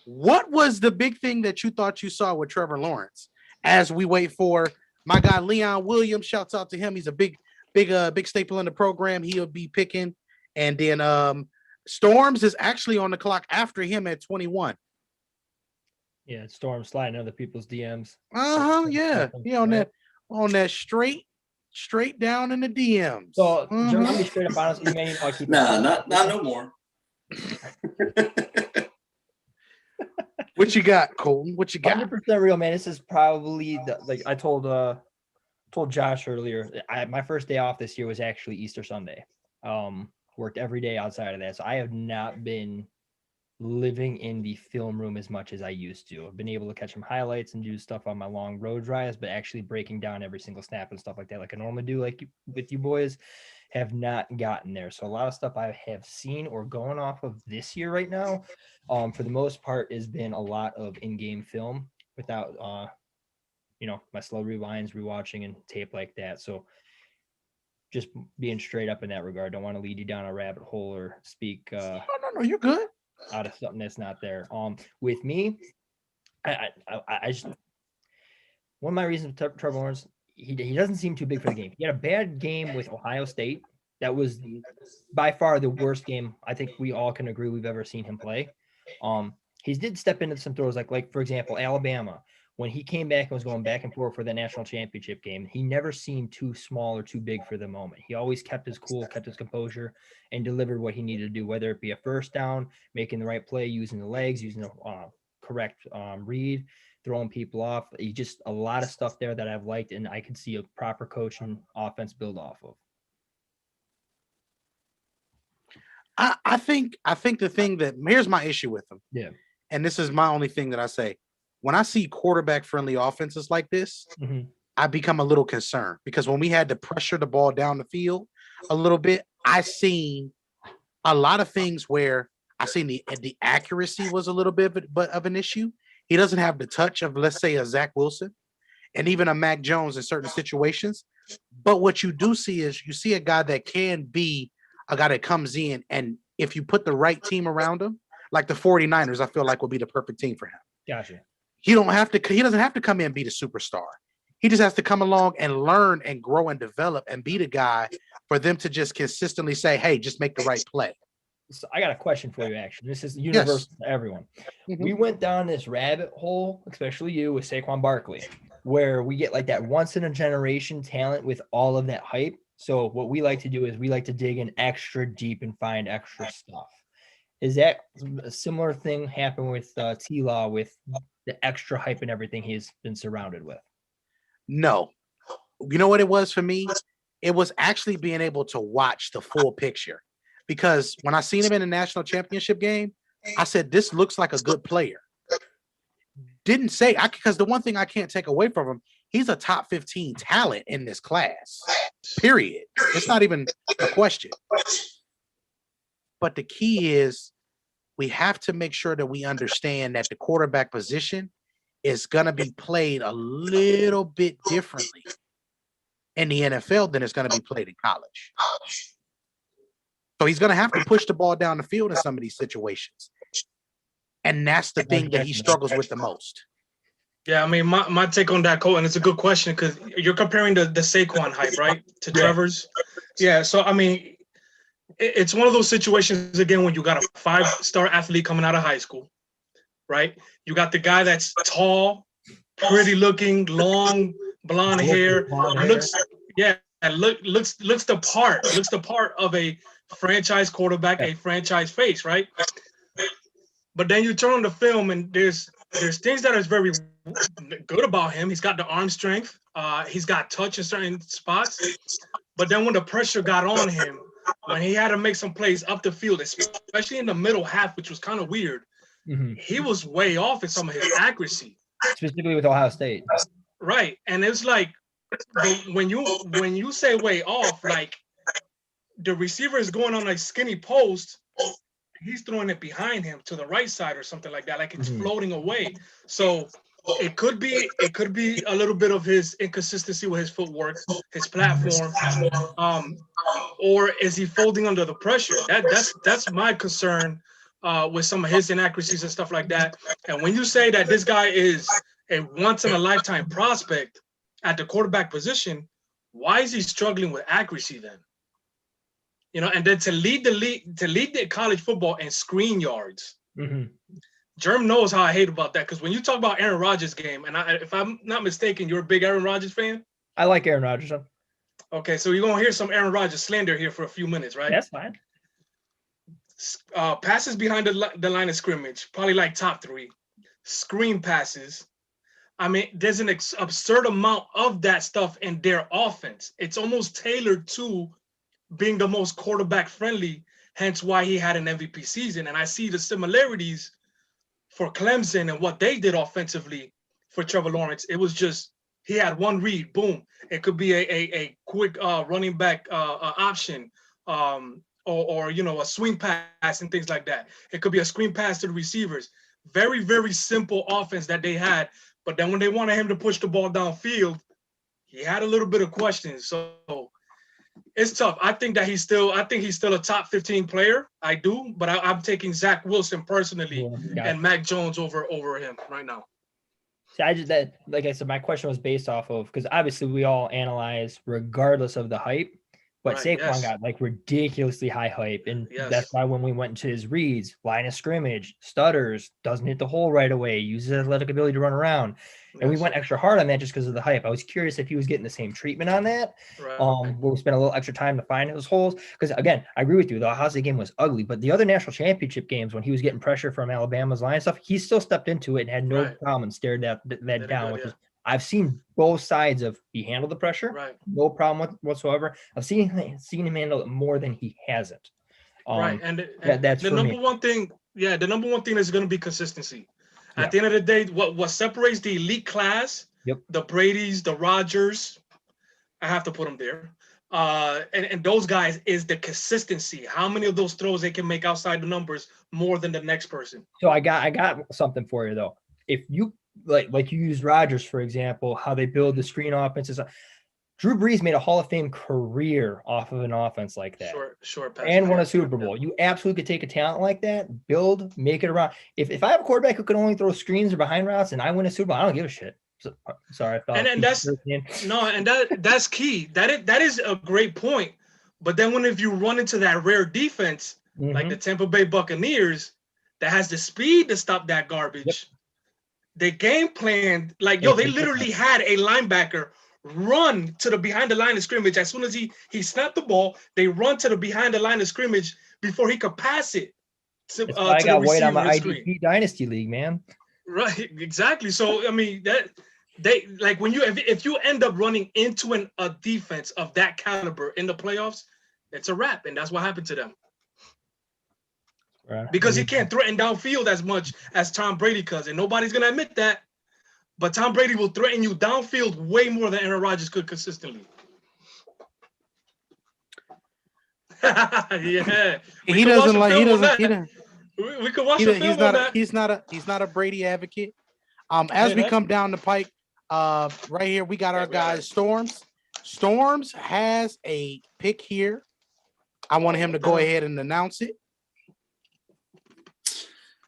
What was the big thing that you thought you saw with Trevor Lawrence as we wait for my guy Leon Williams? Shouts out to him. He's a big staple in the program. He'll be picking. And then Storms is actually on the clock after him at 21. Yeah, Storm sliding other people's DMs. Yeah. He on that straight down in the DMs. So Joe, I'll be straight up honest with you, man. I keep not no more. What you got, Colton? What you got? 100% real, man. This is probably like I told Josh earlier. My first day off this year was actually Easter Sunday. Worked every day outside of that, so I have not been living in the film room as much as I used to. I've been able to catch some highlights and do stuff on my long road drives, but actually breaking down every single snap and stuff like that, like I normally do, with you boys, have not gotten there. So a lot of stuff I have seen or going off of this year right now, for the most part, has been a lot of in-game film without, my slow rewinds, rewatching, and tape like that. So just being straight up in that regard. Don't want to lead you down a rabbit hole or speak. No, you're good. Out of something that's not there. With me, I just, one of my reasons with Trevor Lawrence, he doesn't seem too big for the game. He had a bad game with Ohio State. That was by far the worst game I think we all can agree we've ever seen him play. He did step into some throws like for example, Alabama. When he came back and was going back and forth for the national championship game, he never seemed too small or too big for the moment. He always kept his cool, kept his composure, and delivered what he needed to do, whether it be a first down, making the right play, using the legs, using the correct read, throwing people off. Just a lot of stuff there that I've liked, and I could see a proper coach and offense build off of. I think the thing that here's my issue with him. Yeah. And this is my only thing that I say. When I see quarterback-friendly offenses like this, I become a little concerned because when we had to pressure the ball down the field a little bit, I seen a lot of things where I seen the accuracy was a little bit of an issue. He doesn't have the touch of, let's say, a Zach Wilson and even a Mac Jones in certain situations. But what you do see is you see a guy that can be a guy that comes in, and if you put the right team around him, like the 49ers, I feel like will be the perfect team for him. Gotcha. He doesn't have to come in and be the superstar. He just has to come along and learn and grow and develop and be the guy for them to just consistently say, hey, just make the right play. So I got a question for you, actually. This is universal to everyone. We went down this rabbit hole, especially you, with Saquon Barkley, where we get like that once-in-a-generation talent with all of that hype. So what we like to do is we like to dig in extra deep and find extra stuff. Is that a similar thing happen with T-Law with the extra hype and everything he's been surrounded with? No. You know what it was for me? It was actually being able to watch the full picture. Because when I seen him in the national championship game, I said, this looks like a good player. Didn't say, because the one thing I can't take away from him, he's a top 15 talent in this class, period. It's not even a question. But the key is we have to make sure that we understand that the quarterback position is going to be played a little bit differently in the NFL than it's going to be played in college. So he's going to have to push the ball down the field in some of these situations. And that's the thing that he struggles with the most. Yeah, I mean, my take on that, Cole, and it's a good question because you're comparing the Saquon hype, right, to Trevor's. Yeah, so, I mean, it's one of those situations, again, when you got a 5-star athlete coming out of high school, right? You got the guy that's tall, pretty looking, long, blonde hair, looks the part of a franchise quarterback, a franchise face, right? But then you turn on the film and there's things that is very good about him. He's got the arm strength. He's got touch in certain spots. But then when the pressure got on him, when he had to make some plays up the field, especially in the middle half, which was kind of weird, he was way off in some of his accuracy. Specifically with Ohio State. Right. And it's like when you say way off, like the receiver is going on a skinny post, he's throwing it behind him to the right side or something like that, like it's floating away. So it could be a little bit of his inconsistency with his footwork, his platform, or is he folding under the pressure? That's my concern with some of his inaccuracies and stuff like that. And when you say that this guy is a once in a lifetime prospect at the quarterback position, why is he struggling with accuracy then? You know, and then to lead the college football in screen yards. Jerm knows how I hate about that, because when you talk about Aaron Rodgers' game, and if I'm not mistaken, you're a big Aaron Rodgers fan? I like Aaron Rodgers. Okay, so you're gonna hear some Aaron Rodgers slander here for a few minutes, right? That's fine. Passes behind the line of scrimmage, probably like top 3. Screen passes. I mean, there's an absurd amount of that stuff in their offense. It's almost tailored to being the most quarterback friendly, hence why he had an MVP season. And I see the similarities for Clemson and what they did offensively for Trevor Lawrence. It was just, he had one read, boom. It could be a quick running back option, or you know, a swing pass and things like that. It could be a screen pass to the receivers. Very, very simple offense that they had. But then when they wanted him to push the ball downfield, he had a little bit of questions. So it's tough. I think he's still a top 15 player. I do, but I'm taking Zach Wilson personally and Mac Jones over him right now. See, like I said, my question was based off of, because obviously we all analyze regardless of the hype, but Right, Saquon got like ridiculously high hype, and that's why when we went into his reads, line of scrimmage, stutters, doesn't hit the hole right away, uses his athletic ability to run around, and we went extra hard on that just because of the hype. I was curious if he was getting the same treatment on that. Where we spent a little extra time to find those holes, because again, I agree with you. The Ohio State game was ugly, but the other national championship games, when he was getting pressure from Alabama's line and stuff, he still stepped into it and had no problem and stared that down, which is. I've seen both sides of he handled the pressure, no problem whatsoever. I've seen him handle it more than he hasn't. And that's the number one thing. Yeah, the number one thing is going to be consistency. At the end of the day, what separates the elite class, the Bradys, the Rodgers, I have to put them there, and those guys, is the consistency. How many of those throws they can make outside the numbers more than the next person. So I got something for you though. If you like you used Rodgers, for example, how they build the screen offenses. Drew Brees made a Hall of Fame career off of an offense like that. Short pass. And won a Super Bowl. You absolutely could take a talent like that, build, make it around. If I have a quarterback who can only throw screens or behind routes and I win a Super Bowl, I don't give a shit. So, sorry, I felt and that's key. That is a great point. But then if you run into that rare defense, like the Tampa Bay Buccaneers, that has the speed to stop that garbage. They game planned they literally had a linebacker run to the behind the line of scrimmage. As soon as he snapped the ball, they run to the behind the line of scrimmage before he could pass it. I got White on my IDP Dynasty League, man. Right, exactly. So I mean that they like when if you end up running into a defense of that caliber in the playoffs, it's a wrap, and that's what happened to them. Because he can't threaten downfield as much as Tom Brady does, and nobody's gonna admit that. But Tom Brady will threaten you downfield way more than Aaron Rodgers could consistently. He doesn't like. He doesn't. We could watch the film on that. He's not a Brady advocate. As we come down the pike, right here we got our guy Storms. Storms has a pick here. I want him to go ahead and announce it.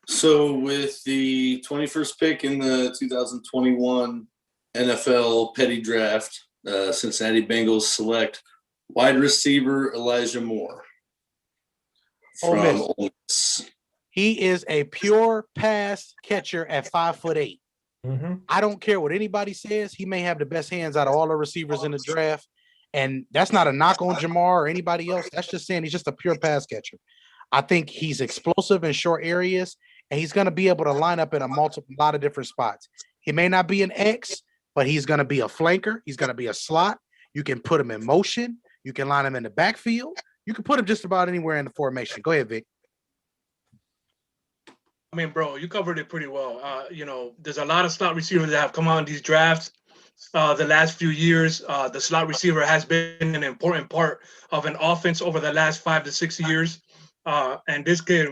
So with the 21st pick in the 2021 NFL Petty Draft, Cincinnati Bengals select wide receiver Elijah Moore from Ole Miss. He is a pure pass catcher at 5'8". I don't care what anybody says. He may have the best hands out of all the receivers in the draft. And that's not a knock on Jamar or anybody else. That's just saying he's just a pure pass catcher. I think he's explosive in short areas. and he's going to be able to line up in a lot of different spots. He may not be an X, but he's going to be a flanker. He's going to be a slot. You can put him in motion. You can line him in the backfield. You can put him just about anywhere in the formation. Go ahead, Vic. I mean, bro, you covered it pretty well. There's a lot of slot receivers that have come out in these drafts the last few years. The slot receiver has been an important part of an offense over the last 5 to 6 years. And this kid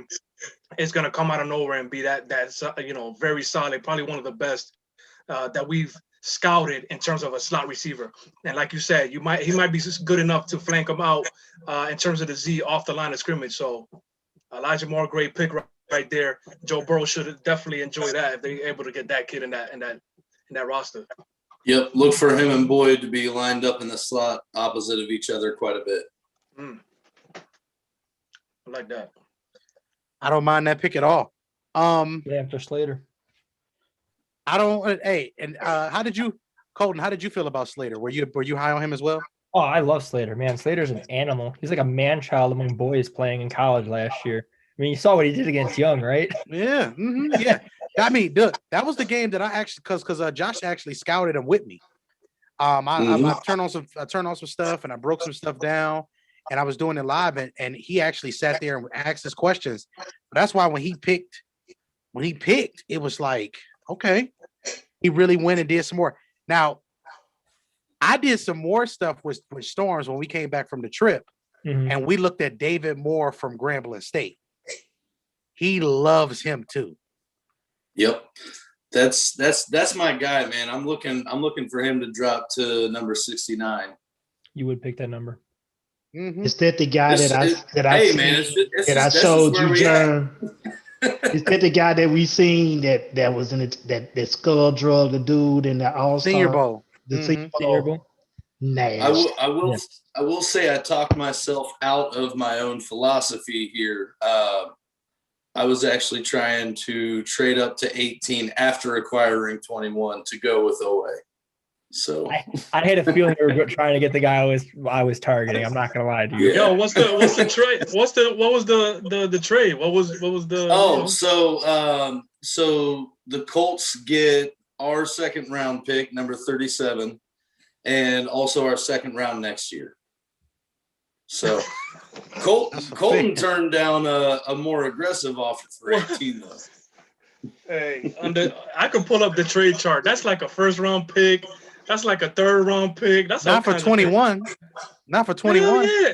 is going to come out of nowhere and be that's very solid, probably one of the best that we've scouted in terms of a slot receiver. And like you said, he might be good enough to flank him out in terms of the Z off the line of scrimmage. So Elijah Moore, great pick right there. Joe Burrow should definitely enjoy that if they're able to get that kid in that roster. Yep, look for him and Boyd to be lined up in the slot opposite of each other quite a bit. I like that. I don't mind that pick at all. After Slater. I don't. Hey, and Colton? How did you feel about Slater? Were you high on him as well? Oh, I love Slater, man. Slater's an animal. He's like a man-child among boys playing in college last year. I mean, you saw what he did against Young, right? Yeah, yeah. I mean, that was the game that I actually because Josh actually scouted him with me. I turned on some stuff and I broke some stuff down, and I was doing it live, and he actually sat there and asked us questions. That's why when he picked, it was like, okay, he really went and did some more. Now, I did some more stuff with Storms when we came back from the trip, and we looked at David Moore from Grambling State. He loves him too. Yep. That's my guy, man. I'm looking for him to drop to number 69. You would pick that number. Is that the guy that I showed you, John? Is that the guy that we seen that was in that skull drug the dude in the All-Star Senior Bowl? The Senior Bowl. Nasty. I will say I talked myself out of my own philosophy here. I was actually trying to trade up to 18 after acquiring 21 to go with OA. So I had a feeling we were trying to get the guy I was targeting. I'm not gonna lie to you. Yo, what's the trade? What was the trade? What was the so the Colts get our second round pick, number 37, and also our second round next year. So Colton turned down a more aggressive offer for 18 though. Hey, I could pull up the trade chart. That's like a first round pick. That's like a third round pick. That's not for 21. Not for 21. Yeah.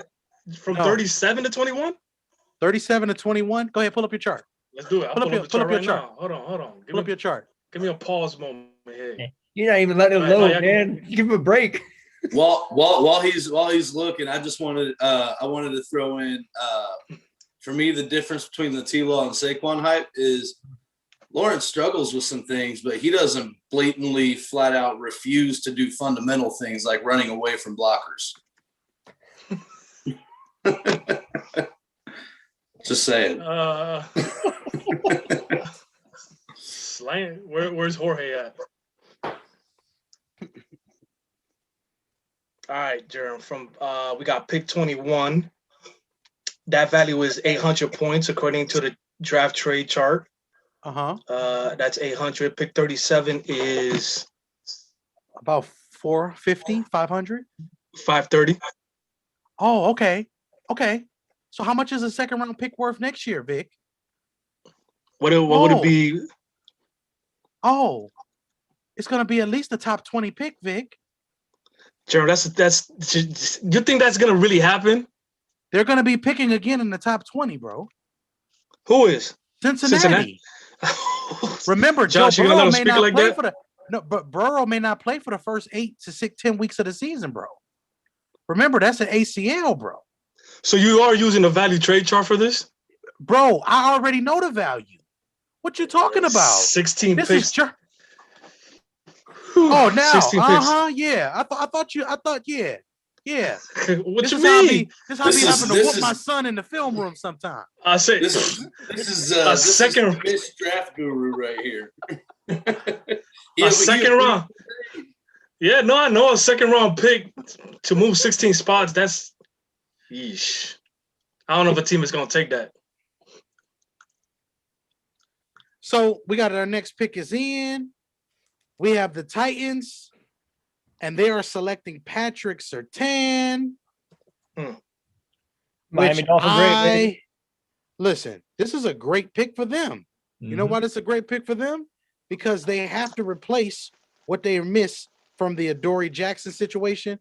From 37 to 21? 37 to 21. Go ahead, pull up your chart. Let's do it. Pull up your chart. Now. Hold on. Pull up your chart. Give me a pause moment here. You're not even letting him load, man. Give him a break. While he's looking, I just wanted to throw in for me the difference between the T-Law and Saquon hype is Lawrence struggles with some things, but he doesn't blatantly flat out refuse to do fundamental things like running away from blockers. Just saying. Slang. Where's Jorge at? All right, Jerem. We got pick 21. That value is 800 points according to the draft trade chart. That's 800. Pick 37 is about 450, 500, 530. Oh, okay. So how much is a second round pick worth next year, Vic? What would it be? Oh, it's gonna be at least a top 20 pick, Vic. Jeremy, that's you think that's gonna really happen? They're gonna be picking again in the top 20, bro. Who is? Cincinnati. Remember, Josh, Joe Burrow may not play like for but Burrow may not play for the first 8 to 10 weeks of the season, bro. Remember, that's an ACL, bro. So you are using a value trade chart for this? Bro, I already know the value. What you talking about? 16 this picks. Oh, now. 16 picks. Yeah. I thought, yeah. Yeah. What you mean? This how be having to whoop my son in the film room sometime. I say this is a second draft guru right here. A second round. Yeah, no, I know a second round pick to move 16 spots. That's yeesh. I don't know if a team is gonna take that. So we got our next pick is in. We have the Titans, and they are selecting Patrick Surtain. Miami Dolphins great, baby. Listen, this is a great pick for them. You know why this is a great pick for them? Because they have to replace what they miss from the Adoree Jackson situation.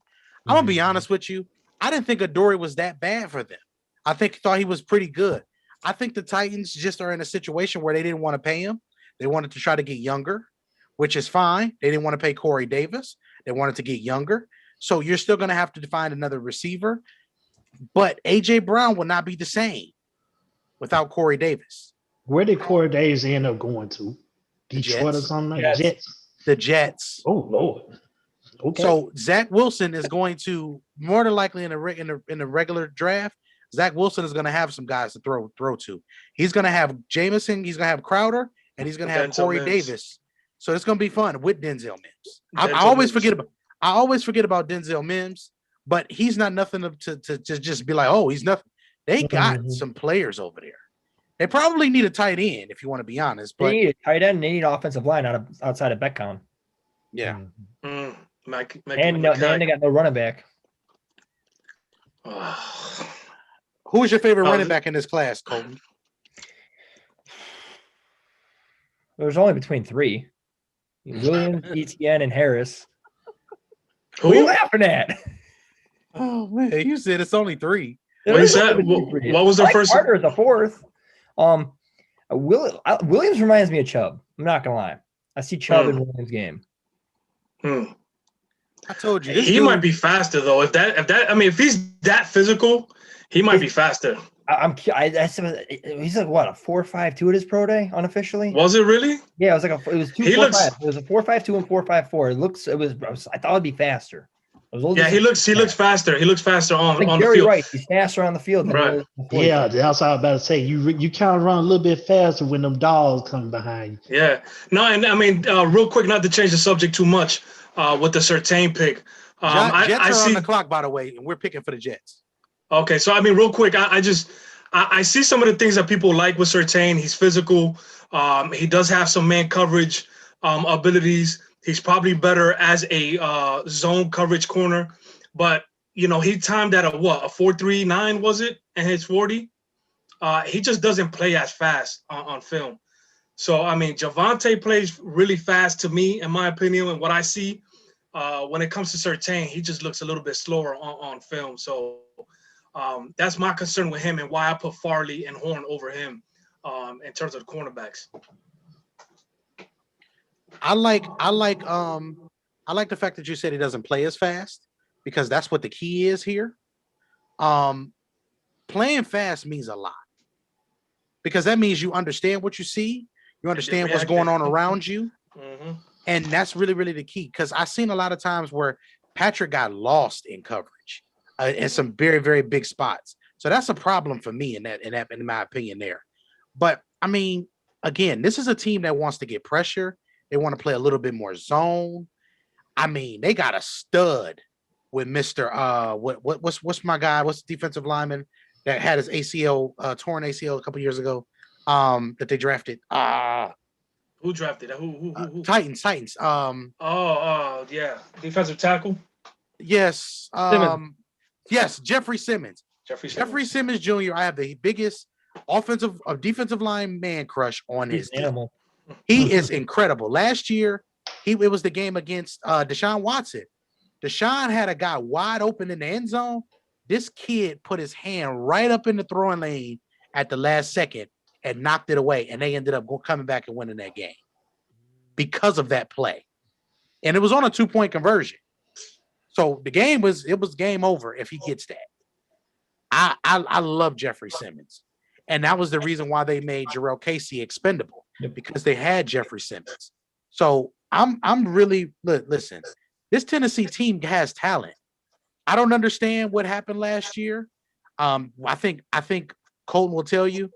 I'm gonna be honest with you. I didn't think Adoree was that bad for them. I thought he was pretty good. I think the Titans just are in a situation where they didn't want to pay him. They wanted to try to get younger, which is fine. They didn't want to pay Corey Davis. They wanted to get younger. So you're still going to have to find another receiver. But A.J. Brown will not be the same without Corey Davis. Where did Corey Davis end up going to? Detroit or Jets. something? Jets. The Jets. Oh, Lord. Okay. So Zach Wilson is going to more than likely in the regular draft. Zach Wilson is going to have some guys to throw to. He's going to have Jameson. He's going to have Crowder, and he's going to have Corey Davis. So it's going to be fun with Denzel Mims. I always forget about Denzel Mims, but he's not nothing to just be like, oh, he's nothing. They got some players over there. They probably need a tight end, if you want to be honest. But they need a tight end. They need offensive line outside of Beckham. Yeah. And they got no running back. Who is your favorite running back in this class, Colton? There's only between three: Williams, Etienne, and Harris. Who are you laughing at? Oh man, you said it's only three. What is that? What was the first? Carter is the fourth. Williams reminds me of Chubb. I'm not gonna lie. I see Chubb in Williams' game. I told you he might be faster though. If he's that physical, he might be faster. He's like what, a 4.52 at his pro day unofficially? Was it really? Yeah, it was like it was 2.45. It was a 4.52 and 4.54. I thought it'd be faster. He looks faster. He looks faster on the field. Right, he's faster on the field. Right. Yeah, that's what I was about to say. You kind of run a little bit faster when them dogs come behind you. Yeah. No, and I mean, real quick, not to change the subject too much, with the Surtain pick. Jets are on the clock, by the way, and we're picking for the Jets. Okay, so I mean, real quick, I see some of the things that people like with Surtain. He's physical. He does have some man coverage abilities. He's probably better as a zone coverage corner, but he timed at a 4.39 was it, and his 40. He just doesn't play as fast on film. So I mean, Javonte plays really fast to me, in my opinion, and what I see. When it comes to Surtain, he just looks a little bit slower on film. So that's my concern with him and why I put Farley and Horn over him in terms of the cornerbacks. I like the fact that you said he doesn't play as fast, because that's what the key is here. Playing fast means a lot, because that means you understand what you see, you understand what's going on around you. And that's really, really the key, because I've seen a lot of times where Patrick got lost in coverage in some very, very big spots. So that's a problem for me in my opinion there. But I mean, again, this is a team that wants to get pressure. They want to play a little bit more zone. I mean, they got a stud with Mr. What's my guy? What's the defensive lineman that had his torn ACL a couple years ago? That they drafted. Who drafted? Who? Titans. Yeah. Defensive tackle? Yes. Yes, Jeffrey Simmons. Jeffrey Simmons Jr. I have the biggest defensive line man crush on his team. He is incredible. Last year, it was the game against Deshaun Watson. Deshaun had a guy wide open in the end zone. This kid put his hand right up in the throwing lane at the last second and knocked it away, and they ended up coming back and winning that game because of that play. And it was on a 2-point conversion. So the game was game over if he gets that. I love Jeffrey Simmons. And that was the reason why they made Jarrell Casey expendable, because they had Jeffrey Simmons. So I'm really listen. This Tennessee team has talent. I don't understand what happened last year. I think Colton will tell you,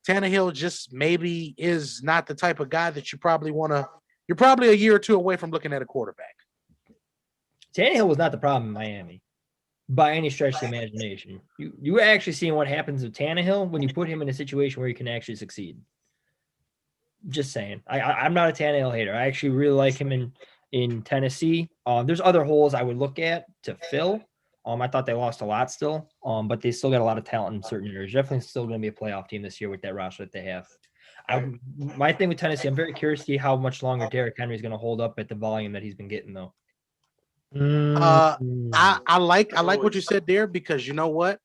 Tannehill just maybe is not the type of guy that you probably want to. You're probably a year or two away from looking at a quarterback. Tannehill was not the problem in Miami by any stretch of the imagination. You actually seeing what happens with Tannehill when you put him in a situation where he can actually succeed. Just saying. I'm not a Tannehill hater. I actually really like him in Tennessee. There's other holes I would look at to fill. I thought they lost a lot still, but they still got a lot of talent in certain areas. Definitely still going to be a playoff team this year with that roster that they have. My thing with Tennessee, I'm very curious to see how much longer Derrick Henry is going to hold up at the volume that he's been getting, though. I like what you said there, because you know what?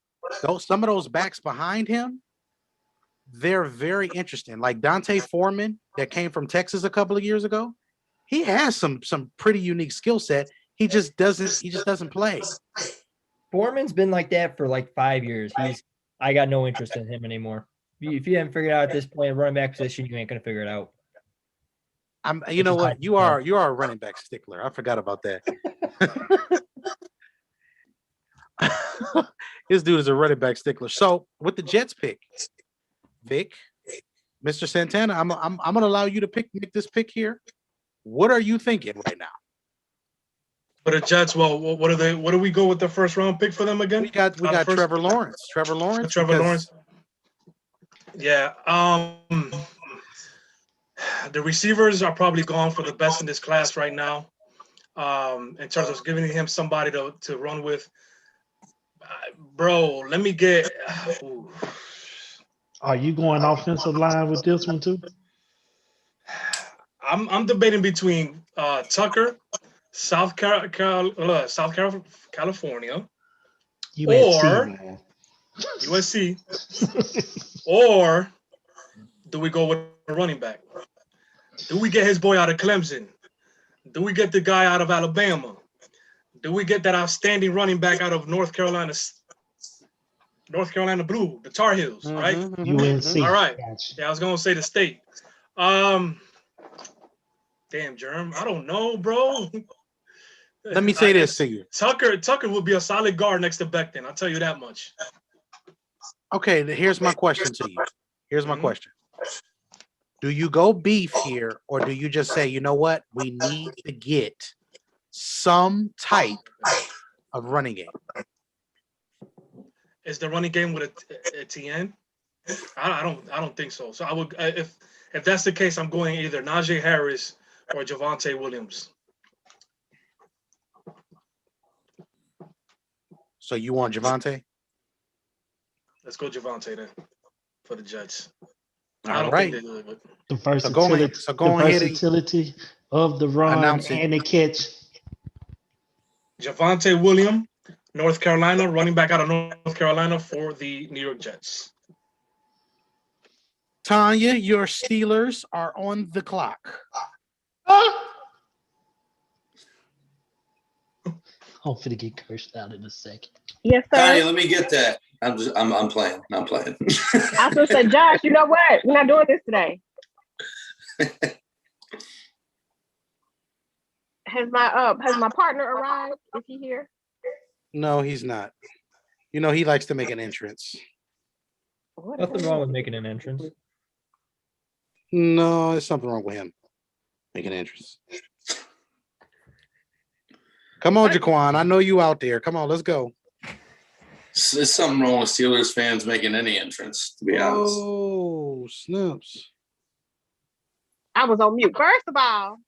Some of those backs behind him, they're very interesting. Like Dante Foreman that came from Texas a couple of years ago. He has some pretty unique skill set. He just doesn't play. Foreman's been like that for like 5 years. I got no interest in him anymore. If you haven't figured out at this point, running back position, you ain't gonna figure it out. You know what? You are a running back stickler. I forgot about that. This dude is a running back stickler. So with the Jets pick, Vic, Mr. Santana, I'm gonna allow you to make this pick here. What are you thinking right now? For the Jets, well, what do we go with the first round pick for them again? We got Trevor Lawrence. Trevor Lawrence. Yeah. The receivers are probably gone for the best in this class right now. In terms of giving him somebody to run with. Bro, let me get. Are you going offensive line with this one too? I'm debating between Tucker, South California, USC, or do we go with a running back? Do we get his boy out of Clemson? Do we get the guy out of Alabama? Do we get that outstanding running back out of North Carolina Blue, the Tar Heels, right? UNC. All right. Gotcha. Yeah, I was gonna say the state. Damn, Germ, I don't know, bro. Let me say this to you. Tucker would be a solid guard next to Becton. I'll tell you that much. Okay, here's my question to you. Here's my question. Do you go beef here, or do you just say, you know what? We need to get some type of running game. Is the running game with a TN? I don't think so. So I would if that's the case, I'm going either Najee Harris or Javonte Williams. So you want Javonte? Let's go Javonte then for the Jets. All right. The versatility, versatility of the run and the catch. Javonte Williams, North Carolina, running back out of North Carolina for the New York Jets. Tanya, your Steelers are on the clock. I'm finna get cursed out in a second. Yes, sir. Tanya, let me get that. I'm playing. I was gonna say, Josh, you know what? We're not doing this today. Has my partner arrived? Is he here? No, he's not. You know, he likes to make an entrance. Nothing wrong with making an entrance. No, there's something wrong with him making an entrance. Come on, Jaquan. I know you out there. Come on, let's go. There's something wrong with Steelers fans making any entrance, to be honest. Oh, snaps. I was on mute. First of all,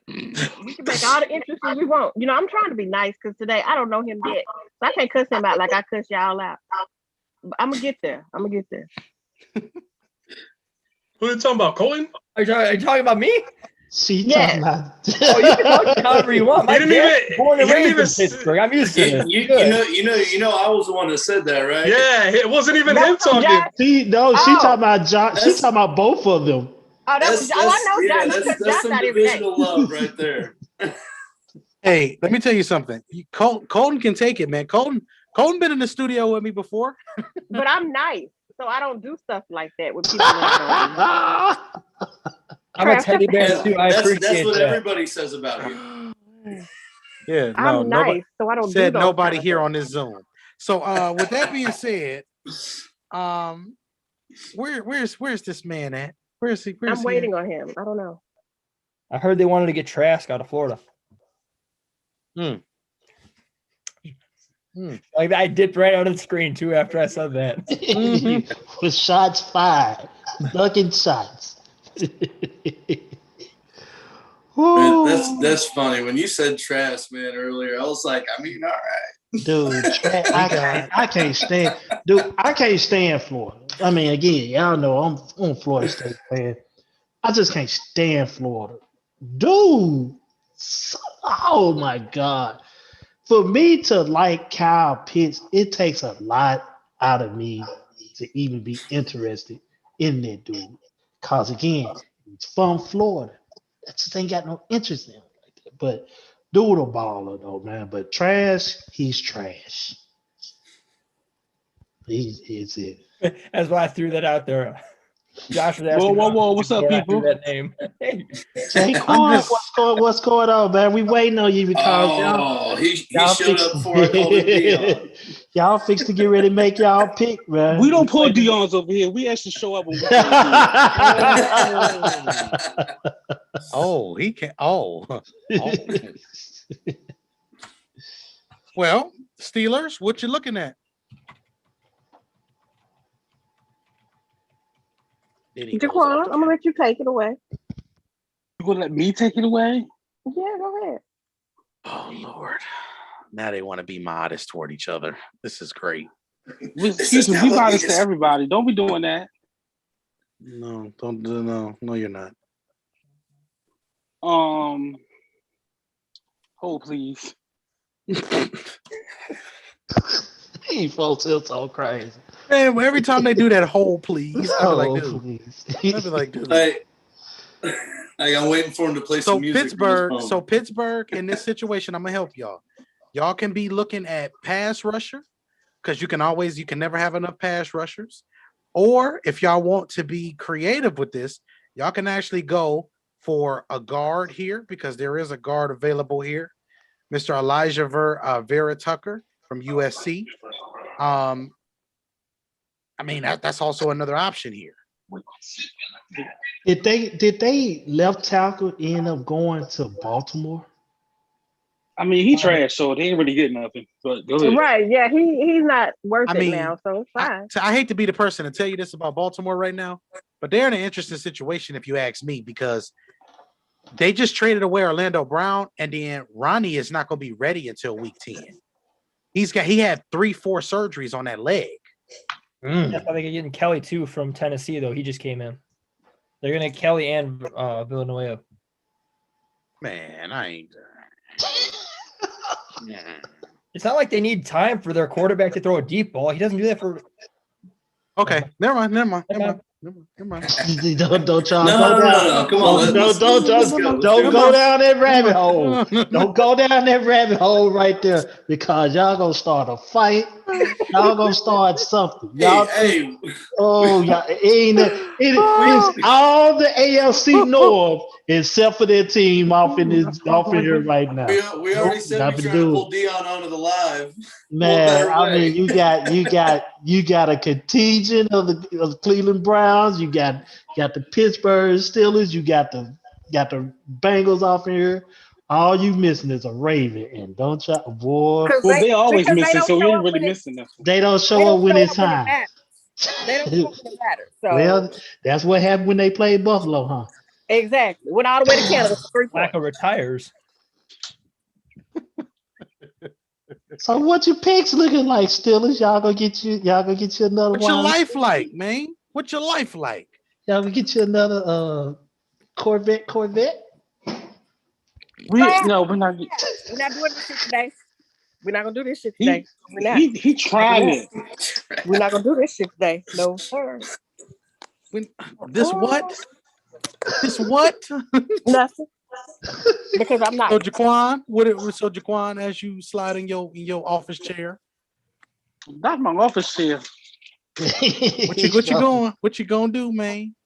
we can make all the entrances we want. You know, I'm trying to be nice because today I don't know him yet. So I can't cuss him out like I cuss y'all out. But I'm going to get there. Who are you talking about, Colton? Are you talking about me? She talking about. Oh, you can talk however you want. My dad's born and raised in Pittsburgh. I'm used to this. You know, I was the one that said that, right? Yeah, it wasn't even him talking. She talking about Josh. She talking about both of them. Oh, that's I know. That's some divisional love right there. Hey, let me tell you something. Colton can take it, man. Colton been in the studio with me before. But I'm nice, so I don't do stuff like that with people. I'm a teddy bear too. I appreciate that's what that. everybody says about you. Yeah, no, I'm nice, so I don't said do nobody here on this Zoom. So with that being said, where's this man at? Where's he? I'm waiting on him. I don't know. I heard they wanted to get Trask out of Florida. Like I dipped right out of the screen too after I said that. With shots fired. ducking shots. Man, Woo. that's funny. When you said Trask, man, earlier, I was like, I mean, all right. Dude, I can't stand. Dude, I can't stand Florida. I mean, again, y'all know I'm a Florida State fan. I just can't stand Florida. Dude, oh my God. For me to like Kyle Pitts, it takes a lot out of me to even be interested in that dude. Cause again, he's from Florida. I just ain't got no interest in him like that. But dude a baller though, man. But trash, he's trash. He's it. That's why I threw that out there. Josh was Whoa, asking. whoa, whoa! What's up, before I threw people? that name. Hey, Saquon, what's going on, man? We waiting on you because He y'all showed up before I called him Dion. y'all fix to get ready to make y'all pick, man. We don't pull Dion's over here. We actually show up when we pull Oh, he can. Oh. Well, Steelers, what you looking at? Jaquan, I'm gonna let you take it away. You gonna let me take it away? Yeah, go ahead. Oh Lord. Now they want to be modest toward each other. This is great. Excuse me, be modest to everybody. Don't be doing that. No, don't do no, you're not. Hold please. He folks, it's all crazy. Man, every time they do that hole, please, I'd be like, dude. Please. I'd be like, dude. I'm waiting for him to play some music. Pittsburgh in this situation, I'm gonna help y'all. Y'all can be looking at pass rusher because you can never have enough pass rushers. Or if y'all want to be creative with this, y'all can actually go for a guard here because there is a guard available here, Mr. Elijah Vera Tucker from USC. I mean that's also another option here. Did they left tackle end up going to Baltimore? I mean, he trash, so they ain't really get nothing. But go ahead. Right, yeah, he's not worth it now, so it's fine. I hate to be the person to tell you this about Baltimore right now, but they're in an interesting situation if you ask me because they just traded away Orlando Brown, and then Ronnie is not going to be ready until week 10. He had 3-4 surgeries on that leg. That's why they're getting Kelly too from Tennessee, though. He just came in. They're gonna get Kelly and Villanueva. Man, I ain't. It's not like they need time for their quarterback to throw a deep ball. He doesn't do that for. Okay, never mind. Don't y'all No, come on. Don't go down that rabbit hole. Don't go down that rabbit hole right there because y'all gonna start a fight. Y'all gonna start something. Y'all it's all the AFC North except for their team off in here right now. We already said we're trying to pull Dion onto the live. Man, I mean, you got a contingent of the Cleveland Browns. You got the Pittsburgh Steelers. You got the Bengals off here. All you missing is a Raven, and don't y'all, boy. Well, they always missing, so we ain't really missing nothing. They don't show up when it's time. They don't show up when it matters. So. Well, that's what happened when they played Buffalo, huh? Exactly. Went all the way to Canada for 3 points. Flacco retires. So what your picks looking like, Steelers? Y'all gonna get you another one. What's your life like, man? What's your life like? Y'all gonna get you another Corvette? We're not doing this shit today. We're not gonna do this shit today. He trying it. We're not gonna do this shit today. No, sir. This what? This what? Nothing. Because I'm not. So Jaquan, as you slide in your office chair. That's my office chair. What you gonna do, man?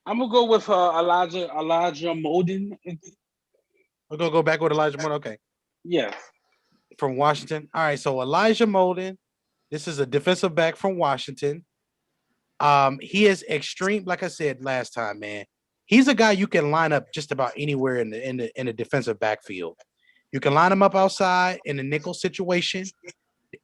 I'm gonna go with Elijah Molden. We're gonna go back with Elijah Molden. Okay. Yeah. From Washington. All right. So Elijah Molden. This is a defensive back from Washington. He is extreme. Like I said last time, man. He's a guy you can line up just about anywhere in the defensive backfield. You can line him up outside in a nickel situation.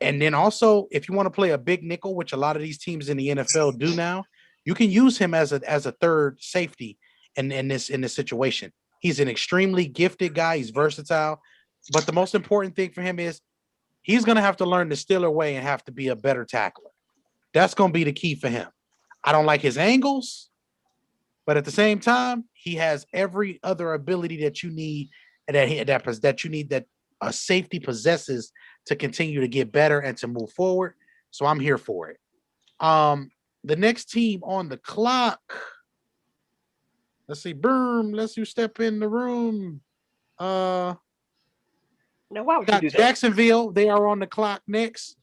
And then also, if you want to play a big nickel, which a lot of these teams in the NFL do now, you can use him as a third safety in this situation. He's an extremely gifted guy. He's versatile. But the most important thing for him is he's going to have to learn the Steeler way and have to be a better tackler. That's going to be the key for him. I don't like his angles, but at the same time, he has every other ability that you need that a safety possesses to continue to get better and to move forward. So I'm here for it. The next team on the clock. Let's see. Boom. Let's you step in the room. Now, why would you Got do that? Jacksonville. They are on the clock next.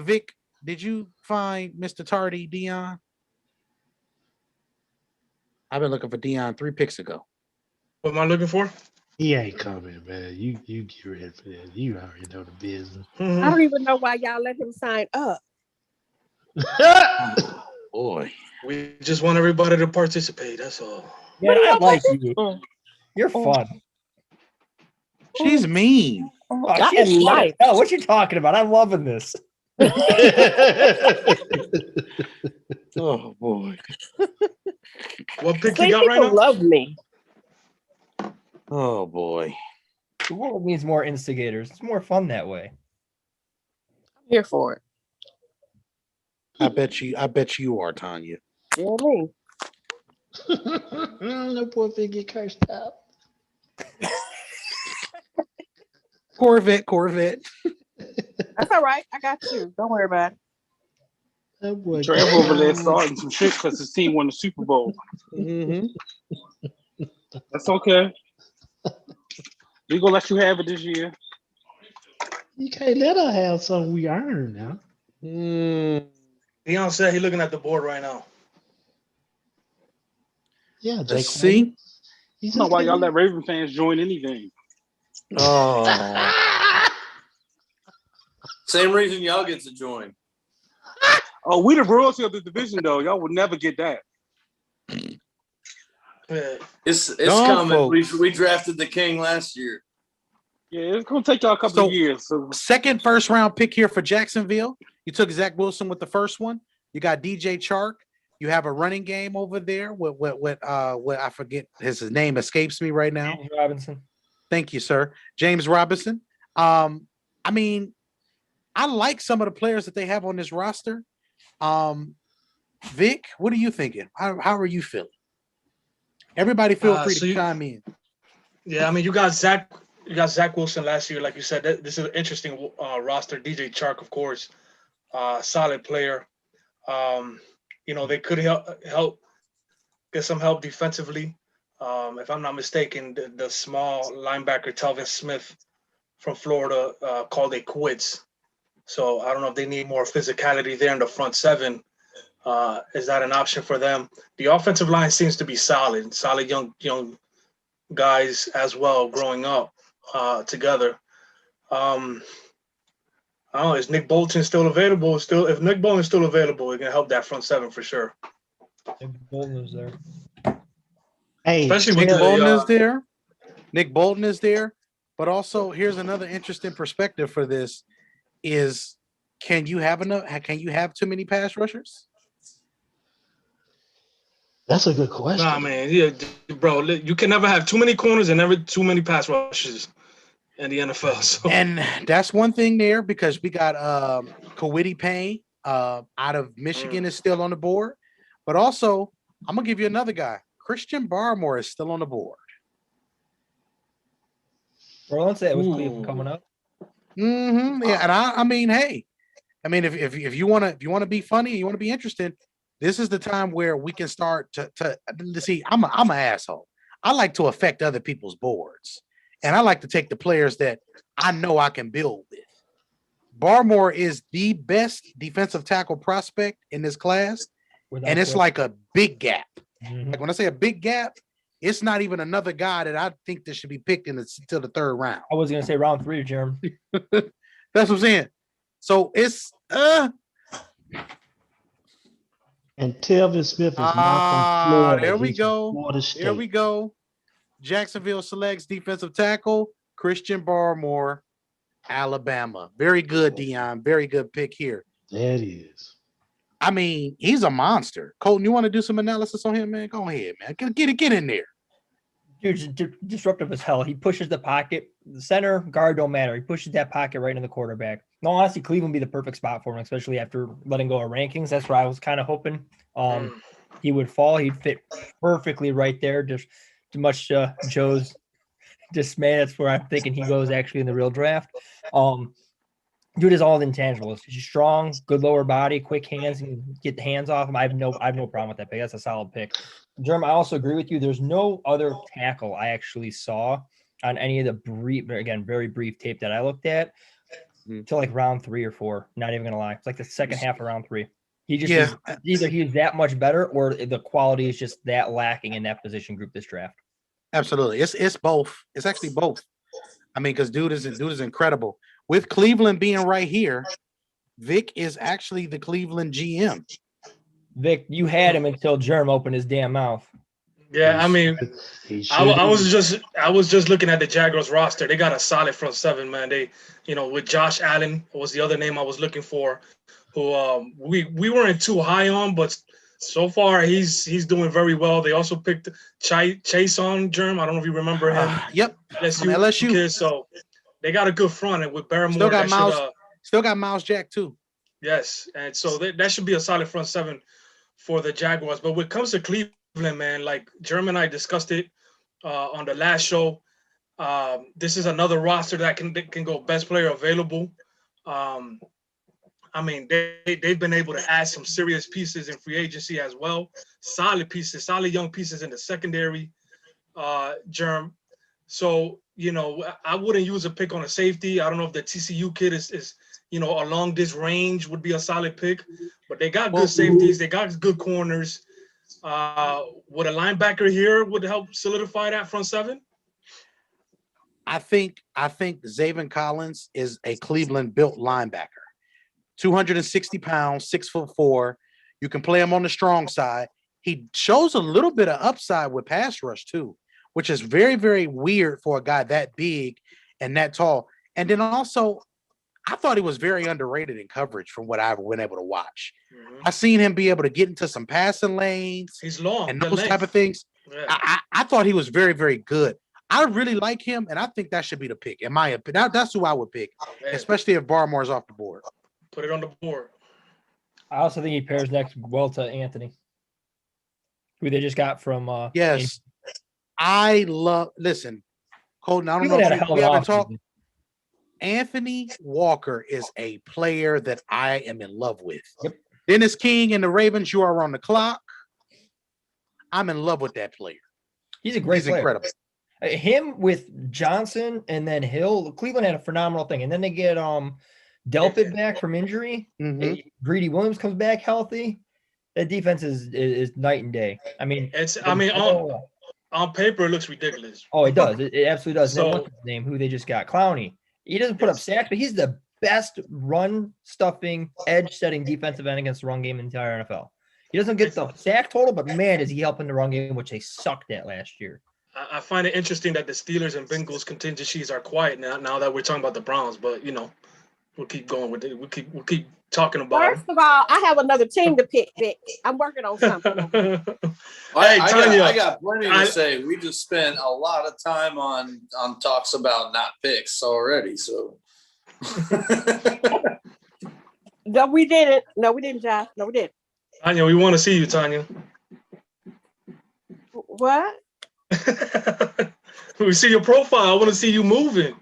Vic, did you find Mr. Tardy, Dion? I've been looking for Dion 3 picks ago. What am I looking for? He ain't coming, man. You get ready for that. You already know the business. I don't even know why y'all let him sign up. Boy. We just want everybody to participate. That's all. Yeah, I like you. You're fun. She's mean. Oh, That she's is fun. nice. Oh, what you talking about? I'm loving this. Oh boy. What pick See, you got people right now? love me. Oh boy. The world needs more instigators. It's more fun that way. I'm here for it. I bet you are, Tanya. You know what I mean? No poor thing get cursed out. Corvette. That's all right. I got you. Don't worry about it. That boy Trevor over there starting some shit because his team won the Super Bowl. Mm-hmm. That's okay. We gonna let you have it this year. You can't let her have something we earn now. Deion said he's looking at the board right now. Yeah, Let's Jake. see. You I don't know why y'all let Raven fans join anything. Oh. Same reason y'all get to join. Oh, we the royalty of the division, though. Y'all would never get that. Yeah. It's Dumb coming. folks. We drafted the king last year. Yeah, it's gonna take y'all a couple of years. So Second first round pick here for Jacksonville. You took Zach Wilson with the first one. You got DJ Chark. You have a running game over there with I forget his name escapes me right now. James Robinson. Thank you, sir. James Robinson. I mean, I like some of the players that they have on this roster. Vic, what are you thinking? How are you feeling? Everybody feel free to chime in. Yeah, I mean, you got Zach Wilson last year, like you said. This is an interesting roster. DJ Chark, of course, solid player. They could help get some help defensively. If I'm not mistaken, the small linebacker Tyrone Smith from Florida called it quits. So I don't know if they need more physicality there in the front seven. Is that an option for them? The offensive line seems to be solid young guys as well, growing up together. I don't know. Is Nick Bolton still available? If Nick Bolton is still available, it can help that front seven for sure. Nick Bolton is there. Hey, Especially with Nick Bolton the, is there. Nick Bolton is there. But also, here's another interesting perspective for this: is can you have too many pass rushers? that's a good question. Nah, man, yeah, bro. You can never have too many corners and never too many pass rushes in the NFL. So. And that's one thing there because we got Kawiti Payne out of Michigan is still on the board. But also, I'm gonna give you another guy. Christian Barmore is still on the board. Roland said it was Cleveland coming up. Mm-hmm. Yeah, and I mean, hey, I mean, if you wanna be funny, you wanna be interested, this is the time where we can start to see. I'm an asshole. I like to affect other people's boards, and I like to take the players that I know I can build with. Barmore is the best defensive tackle prospect in this class, and it's like a big gap. Mm-hmm. Like when I say a big gap, it's not even another guy that I think that should be picked until the third round. I was gonna say round 3, Jeremy. That's what I'm saying. So it's And Telvin Smith is not from Florida. there we He's from go. Florida State. There we go. Jacksonville selects defensive tackle Christian Barmore Alabama. Very good, Dion. Very good pick here. That is. I mean, he's a monster. Colton, you want to do some analysis on him, man? Go ahead, man. Get in there. Dude, disruptive as hell. He pushes the pocket. The center guard don't matter. He pushes that pocket right in the quarterback. No, honestly, Cleveland would be the perfect spot for him, especially after letting go of rankings. That's where I was kind of hoping he would fall. He'd fit perfectly right there. Just too much Joe's dismay. That's where I'm thinking he goes actually in the real draft. Dude is all the intangibles. He's strong, good lower body, quick hands, and get the hands off him. I have no problem with that pick. That's a solid pick. Jerm, I also agree with you. There's no other tackle I actually saw on any of the very brief tape that I looked at till like round 3 or 4. Not even gonna lie, it's like the second half of round 3. He just either he's that much better or the quality is just that lacking in that position group this draft. Absolutely, it's both. It's actually both. I mean, because dude is incredible. With Cleveland being right here, Vic is actually the Cleveland GM. Vic, you had him until Jerm opened his damn mouth. Yeah, I mean, I was just looking at the Jaguars roster. They got a solid front seven, man. They, with Josh Allen was the other name I was looking for, who we weren't too high on, but so far he's doing very well. They also picked Chase on Jerm. I don't know if you remember him. Yep, LSU kid. So they got a good front, and with Barrymore, still got Miles Jack too. Yes, and so that should be a solid front seven for the Jaguars. But when it comes to Cleveland, man, like Jerm and I discussed it on the last show. This is another roster that can go best player available. I mean, they've been able to add some serious pieces in free agency as well. Solid pieces, solid young pieces in the secondary, Jerm. So, I wouldn't use a pick on a safety. I don't know if the TCU kid is along this range would be a solid pick. But they got good safeties. They got good corners. Would a linebacker here would help solidify that front seven? I think Zaven Collins is a Cleveland-built linebacker. 260 pounds, 6'4". You can play him on the strong side. He shows a little bit of upside with pass rush too, which is very, very weird for a guy that big and that tall. And then also, I thought he was very underrated in coverage from what I've been able to watch. Mm-hmm. I've seen him be able to get into some passing lanes. He's long and those type of things. Yeah. I thought he was very, very good. I really like him, and I think that should be the pick. In my opinion, that's who I would pick, especially if Barmore's off the board. Put it on the board. I also think he pairs next well to Anthony, who they just got from. Yes, listen, Colton. I don't know if we haven't talked. Anthony Walker is a player that I am in love with. Yep. Dennis King and the Ravens, you are on the clock. I'm in love with that player. He's a great player. Incredible. Him with Johnson and then Hill, Cleveland had a phenomenal thing. And then they get Delpit back from injury. Mm-hmm. Greedy Williams comes back healthy. That defense is night and day. I mean, on paper it looks ridiculous. Oh, it does. It absolutely does. So, what's his name? Who they just got? Clowney. He doesn't put up sacks, but he's the best run stuffing, edge setting defensive end against the run game in the entire NFL. He doesn't get the sack total, but man, is he helping the run game, which they sucked at last year. I find it interesting that the Steelers and Bengals contingencies are quiet now that we're talking about the Browns, but we'll keep going with it. We'll keep talking about it. First of all, I have another team to pick. I'm working on something. I got plenty to say. We just spent a lot of time on talks about not picks already. So No, we didn't. No, we didn't, Josh. No, we didn't. Tanya, we want to see you, Tanya. What? We see your profile. I want to see you moving.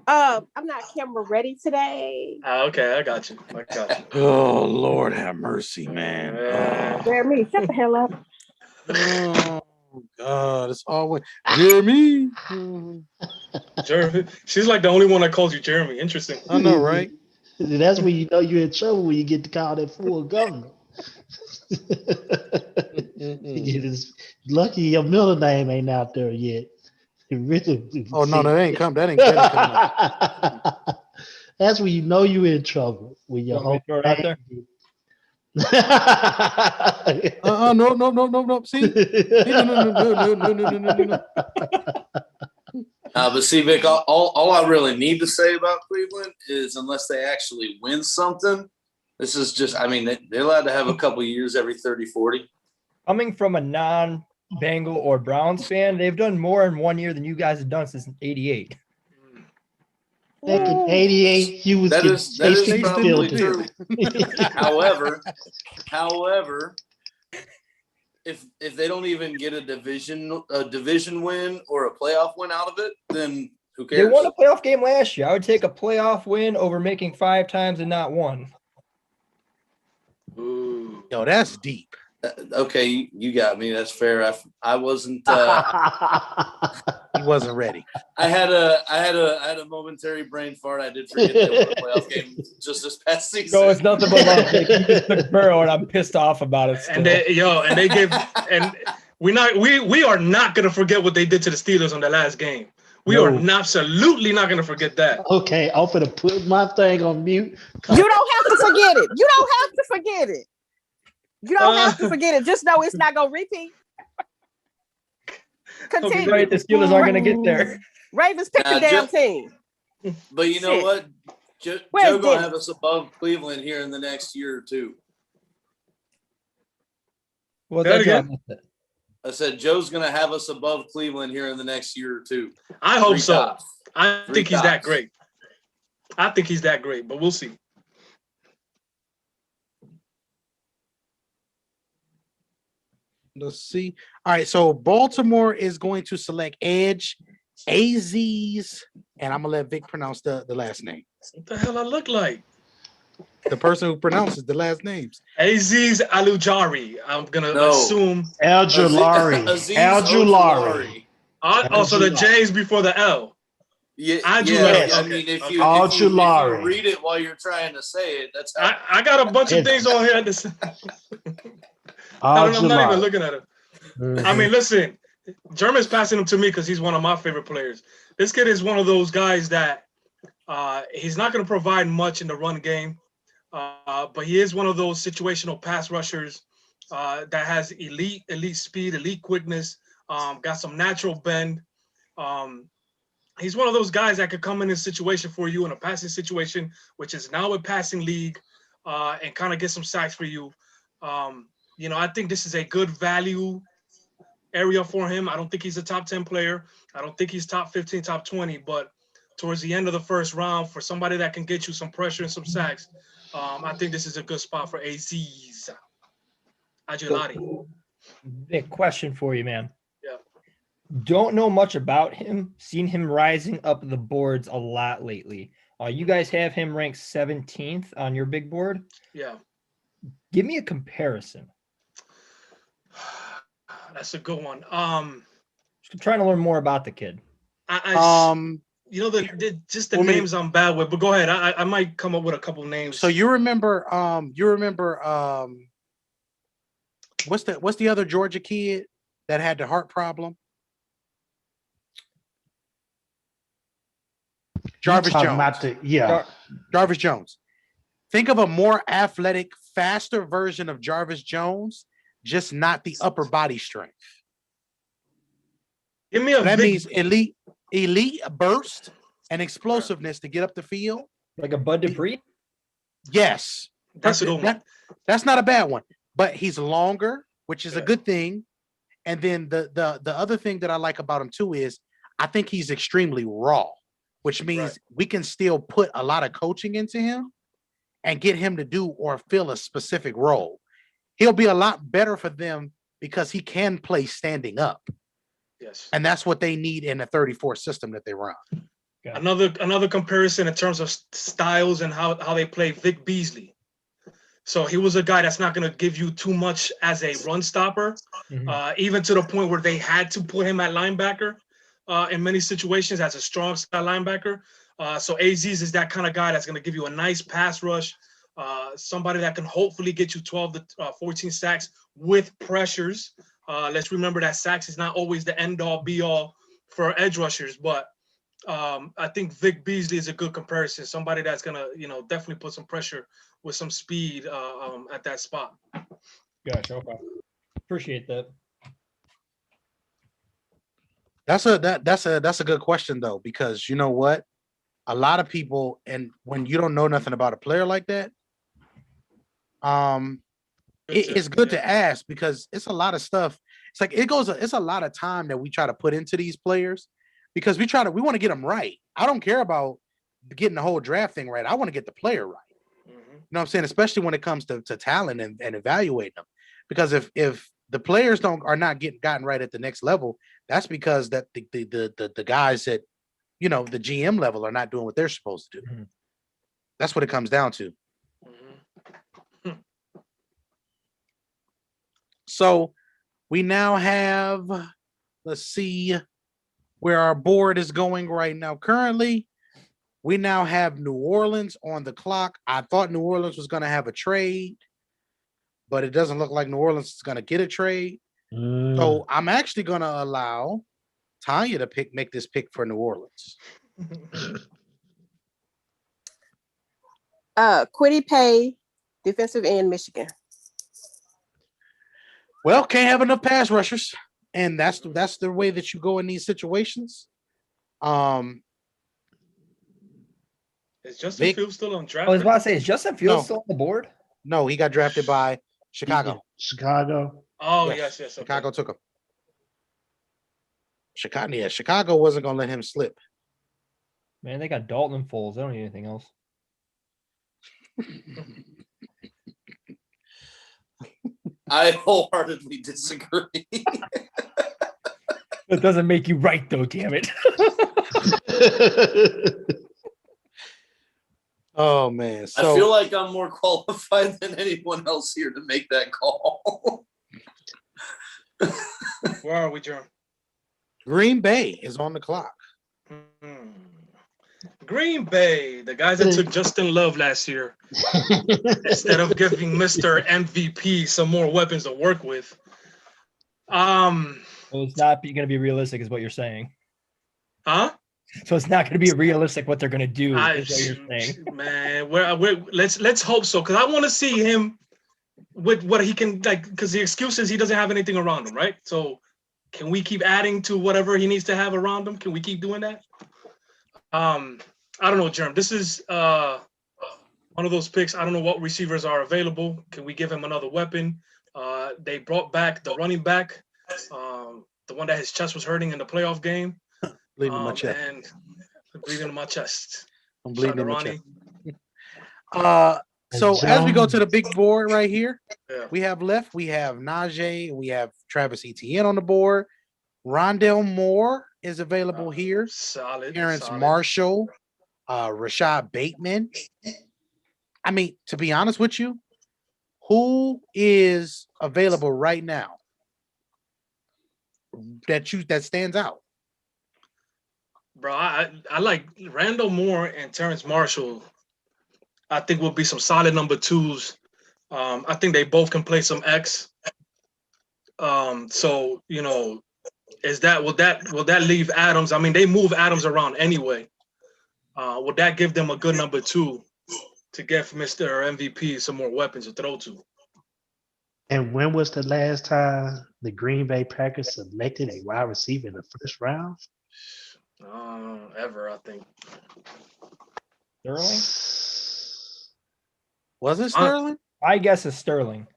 I'm not camera ready today. Okay, I got you. Oh, Lord have mercy, man. Jeremy, shut the hell up. Oh, God, it's always Jeremy. Jeremy. She's like the only one that calls you Jeremy. Interesting. I know, right? That's when you know you're in trouble when you get to call that full government. Lucky your middle name ain't out there yet. Really, oh no, that ain't coming out. That's when you know you're in trouble. When your whole throw it out there. No. See, no. But see, Vic, all I really need to say about Cleveland is unless they actually win something, this is just, I mean, they're allowed to have a couple of years every 30, 40. Coming from a non-Bengal or Browns fan, they've done more in 1 year than you guys have done since '88. Back in '88, you was That getting is tasty probably building. true. However, if they don't even get a division win or a playoff win out of it, then who cares? They won a playoff game last year. I would take a playoff win over making 5 times and not one. Ooh. Yo, that's deep. Okay, you got me. That's fair. I wasn't. He wasn't ready. I had a momentary brain fart. I did forget they won a playoff game just this past season. No, it's nothing but love. You just took Burrow, and I'm pissed off about it. Still. We are not gonna forget what they did to the Steelers on the last game. We are absolutely not gonna forget that. Okay, I'm gonna put my thing on mute. You don't have to forget it. You don't have to forget it. You don't have to forget it. Just know it's not gonna repeat. Continue. Right, the Steelers aren't gonna get there. Ravens pick the damn team. But you know what? Joe gonna have us above Cleveland here in the next year or two. Well, that again. I said Joe's gonna have us above Cleveland here in the next year or two. I hope so. I think he's that great. I think he's that great, but we'll see. Let's see. All right, so Baltimore is going to select edge, Aziz, and I'm gonna let Vic pronounce the last name. What the hell I look like? The person who pronounces the last names. Aziz Alujari. I'm gonna assume Al-Julari. Al-Julari. Also, the J's before the L. Yeah, I mean, if you read it while you're trying to say it, that's how I got a bunch of things on here. I'm not even looking at it. I mean, listen, Jermaine's passing him to me because he's one of my favorite players. This kid is one of those guys that he's not going to provide much in the run game, but he is one of those situational pass rushers that has elite speed, elite quickness, got some natural bend. He's one of those guys that could come in a situation for you in a passing situation, which is now a passing league, and kind of get some sacks for you. I think this is a good value area for him. I don't think he's a top 10 player. I don't think he's top 15, top 20, but towards the end of the first round, for somebody that can get you some pressure and some sacks, I think this is a good spot for Aziz Alujari. Big question for you, man. Yeah. Don't know much about him. Seen him rising up the boards a lot lately. You guys have him ranked 17th on your big board. Yeah. Give me a comparison. That's a good one. Just trying to learn more about the kid. The names I'm bad with, but go ahead. I might come up with a couple names. So you remember what's the other Georgia kid that had the heart problem? Jarvis Jones. Jarvis Jones. Think of a more athletic, faster version of Jarvis Jones, just not the upper body strength. Give me that means elite burst and explosiveness to get up the field. Like a Bud Dupree? Yes. That's a good one. That's not a bad one, but he's longer, which is a good thing. And then the other thing that I like about him too is I think he's extremely raw, which means we can still put a lot of coaching into him and get him to do or fill a specific role. He'll be a lot better for them because he can play standing up. Yes. And that's what they need in the 34 system that they run. Another comparison in terms of styles and how they play, Vic Beasley. So he was a guy that's not going to give you too much as a run stopper, even to the point where they had to put him at linebacker in many situations as a strong side linebacker. So Aziz is that kind of guy that's going to give you a nice pass rush, somebody that can hopefully get you 12 to 14 sacks with pressures. Let's remember that sacks is not always the end-all, be-all for edge rushers, but I think Vic Beasley is a good comparison, somebody that's going to, definitely put some pressure with some speed at that spot. Gotcha. Okay. Appreciate that. That's a good question though, because you know what? A lot of people, and when you don't know nothing about a player like that, it's good to ask because it's a lot of stuff. It's like it's a lot of time that we try to put into these players because we want to get them right. I don't care about getting the whole draft thing right. I want to get the player right. You know what I'm saying? Especially when it comes to talent and evaluating them. Because if the players are not getting gotten right at the next level, that's because that the guys at the GM level are not doing what they're supposed to do. Mhm. That's what it comes down to. So we now have, let's see where our board is going right now. Currently, we now have New Orleans on the clock. I thought New Orleans was going to have a trade, but it doesn't look like New Orleans is going to get a trade. So I'm actually going to allow Tanya to make this pick for New Orleans. Quiddy Pay, defensive end, Michigan. Well, can't have enough pass rushers, and that's the way that you go in these situations. Is Justin Fields still on draft? I was about to say, is Justin Fields still on the board? No, he got drafted by Chicago. Chicago. Oh, yes. Okay. Chicago took him. Chicago wasn't going to let him slip. Man, they got Dalton and Foles. They don't need anything else. I wholeheartedly disagree. That doesn't make you right, though, damn it. Oh, man. I feel like I'm more qualified than anyone else here to make that call. Where are we, Jerm? Green Bay is on the clock. Green Bay, the guys that took Justin Love last year, instead of giving Mr. MVP some more weapons to work with. So it's not going to be realistic, is what you're saying. Huh? So it's not going to be realistic what they're going to do, is what you're saying. Man, let's hope so, because I want to see him with what he can, because the excuse is he doesn't have anything around him, right? So can we keep adding to whatever he needs to have around him? Can we keep doing that? I don't know, Jerm. This is one of those picks. I don't know what receivers are available. Can we give him another weapon? They brought back the running back, the one that his chest was hurting in the playoff game. Bleeding in my chest. And bleeding in my chest. I'm bleeding in my chest. So as we go to the big board right here, we have Najee, we have Travis Etienne on the board. Rondell Moore is available here. Solid. Terrence Marshall, Rashad Bateman. I mean, to be honest with you, who is available right now that stands out? Bro, I like Randall Moore and Terrence Marshall. I think will be some solid number twos. I think they both can play some X. So will that leave Adams? I mean, they move Adams around anyway. Would that give them a good number two to get Mr. MVP some more weapons to throw to? And when was the last time the Green Bay Packers selected a wide receiver in the first round? Ever, I think. Sterling? Was it Sterling? I guess it's Sterling.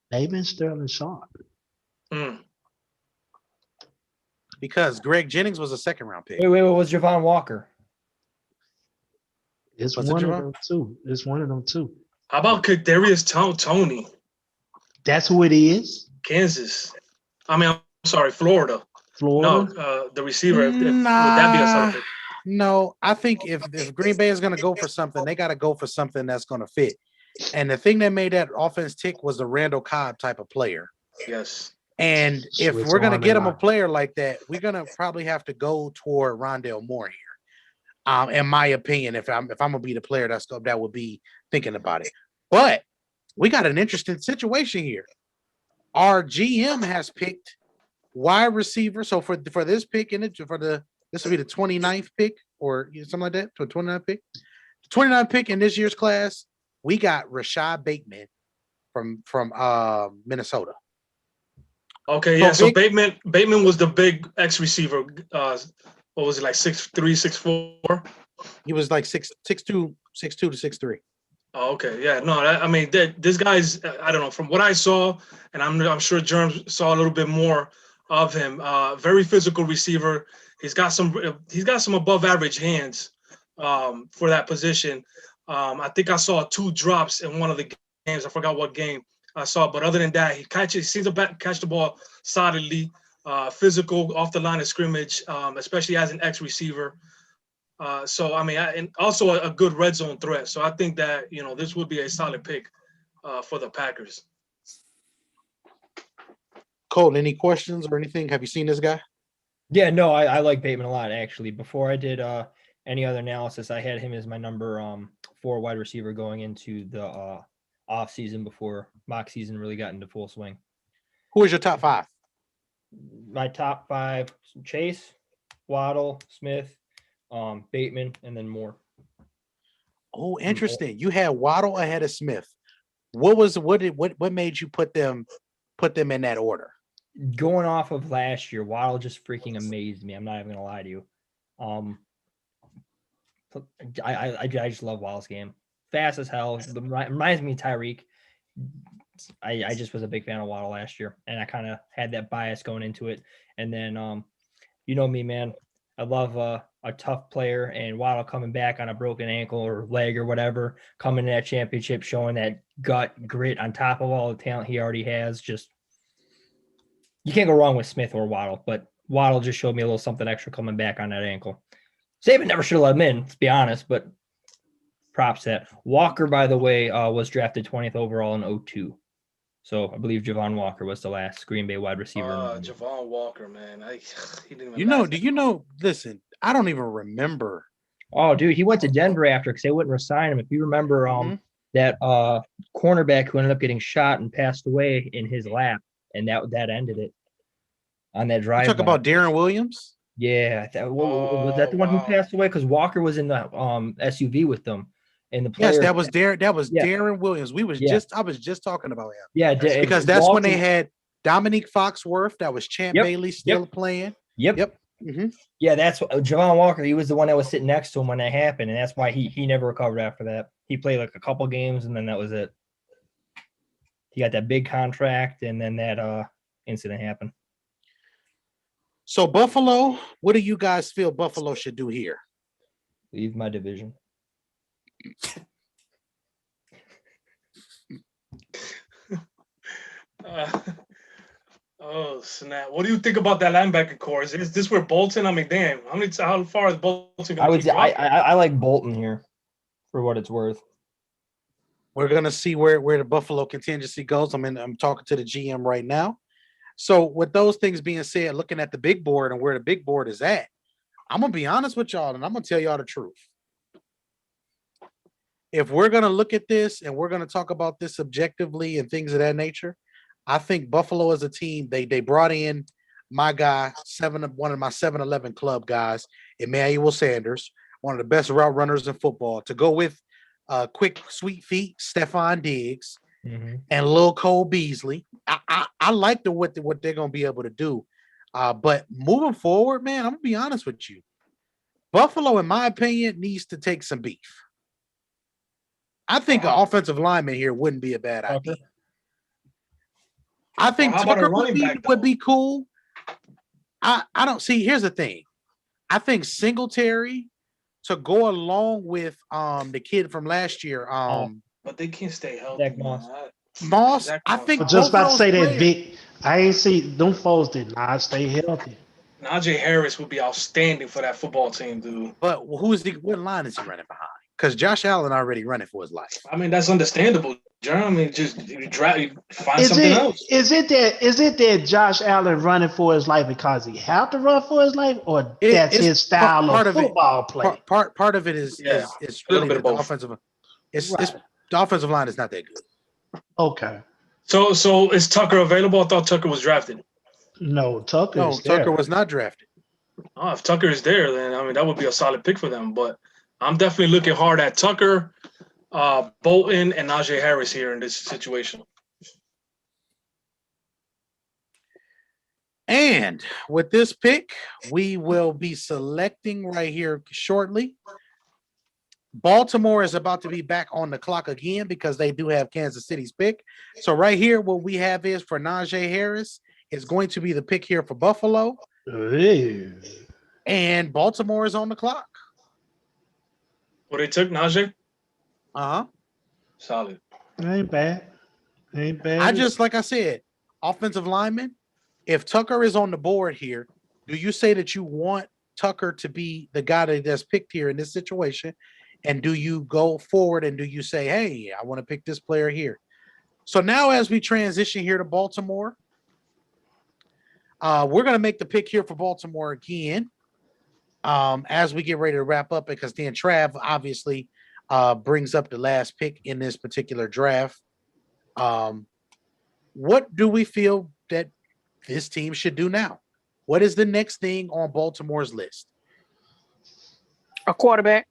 Maybe Sterling Sharp. Because Greg Jennings was a second round pick. Wait, what was Javon Walker? It's one of them two. It's one of them two. How about Kadarius Toney? That's who it is. Kansas. I mean, I'm sorry, Florida. No, the receiver. Would that be a solid pick? No, I think if Green Bay is going to go for something, they got to go for something that's going to fit. And the thing that made that offense tick was the Randall Cobb type of player. Yes. And if we're going to get him a player like that, we're going to probably have to go toward Rondell Moore here. In my opinion, if I'm going to be the player that would be thinking about it. But we got an interesting situation here. Our GM has picked wide receiver. So for this pick this will be the 29th pick or something like that, to a 29th pick. The 29th pick in this year's class, we got Rashad Bateman from Minnesota. Okay, yeah. So Big- Bateman was the big X receiver. What was it, like 6'3", 6'4"? He was like 6'2", 6'2" to 6'3". Oh, okay, yeah. No, I mean, this guy's. I don't know. From what I saw, and I'm sure Germs saw a little bit more of him. Very physical receiver. He's got some above average hands for that position. I think I saw 2 drops in one of the games. I forgot what game I saw, but other than that, he seems to catch the ball solidly. Physical off the line of scrimmage, especially as an X receiver. So I mean, and also a good red zone threat. So I think that this would be a solid pick for the Packers. Colton, any questions or anything? Have you seen this guy? Yeah, no, I like Bateman a lot actually. Before I did any other analysis, I had him as my number 4 wide receiver going into the off season before mock season really got into full swing. Who is your top 5? My top 5: Chase, Waddle, Smith, Bateman, and then Moore. Oh, interesting. You had Waddle ahead of Smith. What made you put them in that order? Going off of last year, Waddle just freaking amazed me. I'm not even gonna lie to you. I just love Waddle's game. Fast as hell. Reminds me of Tyreek. I just was a big fan of Waddle last year, and I kind of had that bias going into it. And then, you know me, man. I love a tough player, and Waddle coming back on a broken ankle or leg or whatever, coming to that championship, showing that gut grit on top of all the talent he already has. Just you can't go wrong with Smith or Waddle, but Waddle just showed me a little something extra coming back on that ankle. Saban never should have let him in, let's be honest, but props to that. Walker, by the way, was drafted 20th overall in 2002. So I believe Javon Walker was the last Green Bay wide receiver. Javon Walker, man. He didn't even Listen, I don't even remember. Oh, dude, he went to Denver after because they wouldn't resign him. If you remember that cornerback who ended up getting shot and passed away in his lap, and that ended it on that drive. Talk about Darren Williams? Yeah. Was that the one who passed away? Because Walker was in the SUV with them. And the player, yes, that was Darren Williams. I was just talking about him. Yeah, because that's when they had Dominique Foxworth. That was Champ Bailey still playing. Yep. Mm-hmm. Yeah, that's Javon Walker. He was the one that was sitting next to him when that happened, and that's why he never recovered after that. He played like a couple games, and then that was it. He got that big contract, and then that incident happened. So Buffalo, what do you guys feel Buffalo should do here? Leave my division. Oh snap! What do you think about that linebacker core? Is this where Bolton? I mean, damn, how far is Bolton? I like Bolton here, for what it's worth. We're gonna see where the Buffalo contingency goes. I'm talking to the GM right now. So with those things being said, looking at the big board and where the big board is at, I'm gonna be honest with y'all, and I'm gonna tell y'all the truth. If we're going to look at this and we're going to talk about this objectively and things of that nature, I think Buffalo as a team, they brought in my guy, one of my 7-Eleven club guys, Emmanuel Sanders, one of the best route runners in football, to go with quick, sweet feet, Stephon Diggs, and Lil Cole Beasley. I like what they're going to be able to do. But moving forward, man, I'm going to be honest with you. Buffalo, in my opinion, needs to take some beef. I think an offensive lineman here wouldn't be a bad idea. I think Tucker would be cool. I don't see. Here's the thing. I think Singletary to go along with the kid from last year. But they can't stay healthy. Moss. I think just about to say that, Vic. I ain't see them folks did not stay healthy. Najee Harris would be outstanding for that football team, dude. But what line is he running behind? Because Josh Allen already running for his life. I mean, that's understandable, Jeremy. I mean, just find something else. Is it that Josh Allen running for his life because he have to run for his life, or that's his style of football play? Part of it is really the offensive. The offensive line is not that good. Okay. So is Tucker available? I thought Tucker was drafted. No, Tucker was not drafted. Oh, if Tucker is there, then I mean that would be a solid pick for them. But I'm definitely looking hard at Tucker, Bolton, and Najee Harris here in this situation. And with this pick, we will be selecting right here shortly. Baltimore is about to be back on the clock again because they do have Kansas City's pick. So right here, what we have is for Najee Harris is going to be the pick here for Buffalo. Ew. And Baltimore is on the clock. Well, they took Najee. Solid. Ain't bad. Ain't bad. I just, like I said, offensive lineman, if Tucker is on the board here, do you say that you want Tucker to be the guy that's picked here in this situation? And do you go forward and do you say, hey, I want to pick this player here? So now as we transition here to Baltimore, we're going to make the pick here for Baltimore again as we get ready to wrap up, because then Trav obviously brings up the last pick in this particular draft. What do we feel that this team should do now? What is the next thing on Baltimore's list? A quarterback.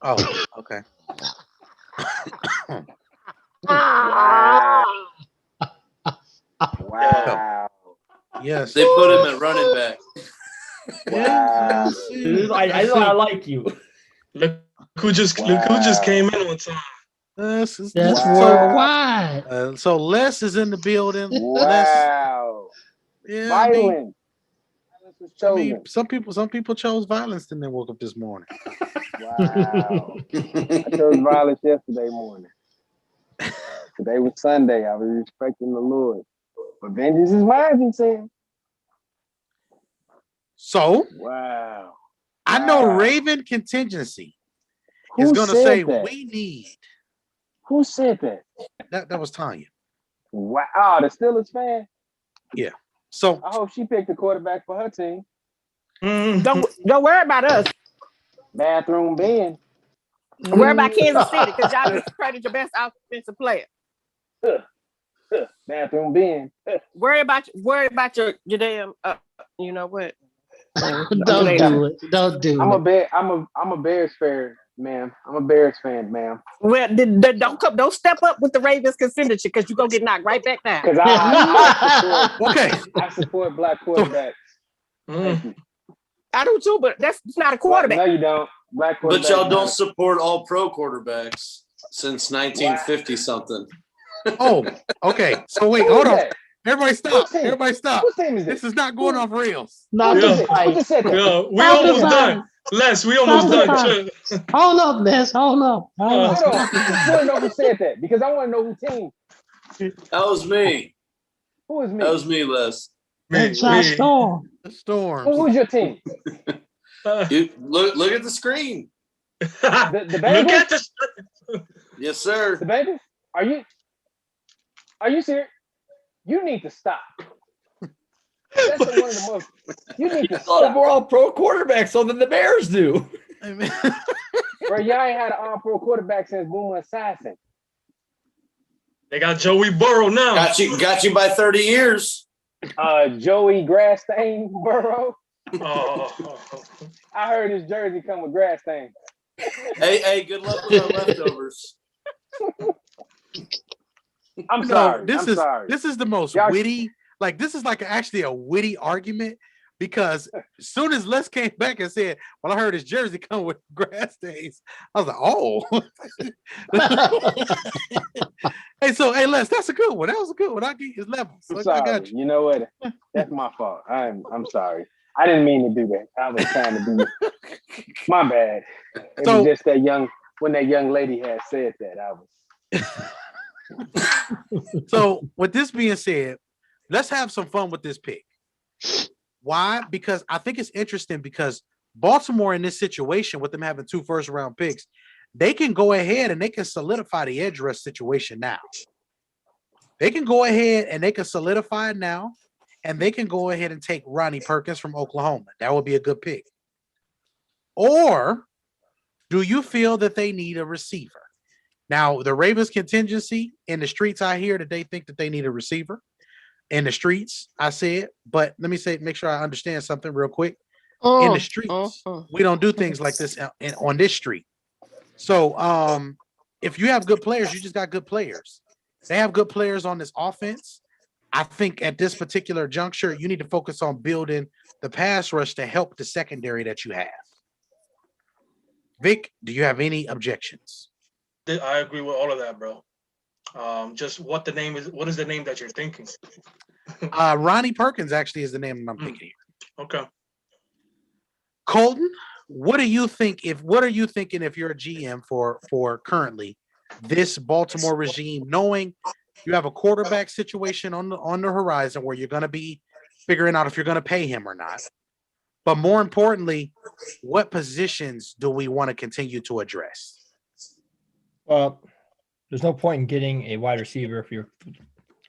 Oh, okay. Wow. Yes. They put him at running back. Wow. I like you. Look who just came in on time. That's Wow. worldwide. So Les is in the building. Wow. Yeah, Violence. Violence was I mean, chosen. some people chose violence and then woke up this morning. Wow. I chose violence yesterday morning. Today was Sunday. I was expecting the Lord. But vengeance is mine, he said. So Wow. I know Wow. Raven Contingency Who is going to said say that? we need. Who said that? That was Tanya. Wow. Oh, the Steelers fan? So I hope she picked a quarterback for her team. Don't worry about us. Bathroom Ben. Worry about Kansas City because y'all just traded your best offensive player. Bathroom Ben. Worry about your damn. You know what? Don't do it. Don't do I'm it. a Bears fan, ma'am. I'm a Bears fan, ma'am. Well, don't step up with the Ravens consistency because you gonna get knocked right back down. Because I support black quarterbacks. Thank you. I do too, but that's not a quarterback. No, you don't. Black quarterbacks. But y'all don't support all pro quarterbacks since 1950 something. Oh, okay. So wait, Who hold is on. that? Everybody stop. team? Everybody stop. Whose team is This it? is not going off rails. Not Yeah. the Who fight. just said that? Yeah, we Stop the almost fight. done. Les, we almost Stop the done. fight. Hold up, Les. Hold up. Hold Uh, up. Hold on. I want to know who said that because I want to know who team. That was me. Who is me? That was me, Les. That's Josh Storm. The Storms. Who's your team? You look at the screen. The Look Bengals? at this. Yes, sir. The Bengals? Are you serious? You need to stop. That's one of the most. You need to Oh, stop. we're all pro quarterbacks, so than the Bears do. I mean, Bro, y'all ain't had an all-pro quarterback since Boomer Esiason. They got Joey Burrow now. Got you by 30 years. Joey Grass Stain Burrow. Oh. I heard his jersey come with grass stain. Hey, good luck with our leftovers. I'm no, sorry. this I'm is sorry. this is the most Y'all- witty. Like this is like actually a witty argument because as soon as Les came back and said, "Well, I heard his jersey come with grass stains," I was like, "Oh." Hey, Les, that's a good one. That was a good one. I get his levels. I'm I sorry. got you. You know what? That's my fault. I'm sorry. I didn't mean to do that. I was trying to be. My bad. It So- was just that when that young lady had said that. I was. So, with this being said, let's have some fun with this pick. Why? Because I think it's interesting because Baltimore in this situation with them having 2 first-round picks, they can go ahead and they can solidify the edge rush situation now. They can go ahead and they can solidify it now, and they can go ahead and take Ronnie Perkins from Oklahoma. That would be a good pick. Or do you feel that they need a receiver? Now, the Ravens contingency in the streets, I hear that they think that they need a receiver. In the streets, I said, but let me make sure I understand something real quick. In the streets, we don't do things like this on this street. So, if you have good players, you just got good players. They have good players on this offense. I think at this particular juncture, you need to focus on building the pass rush to help the secondary that you have. Vic, do you have any objections? I agree with all of that, bro. Just what is the name that you're thinking? Ronnie Perkins actually is the name I'm thinking here. Okay. Colton, what are you thinking if you're a GM for currently this Baltimore regime, knowing you have a quarterback situation on the horizon where you're going to be figuring out if you're going to pay him or not. But more importantly, what positions do we want to continue to address? Well, there's no point in getting a wide receiver if your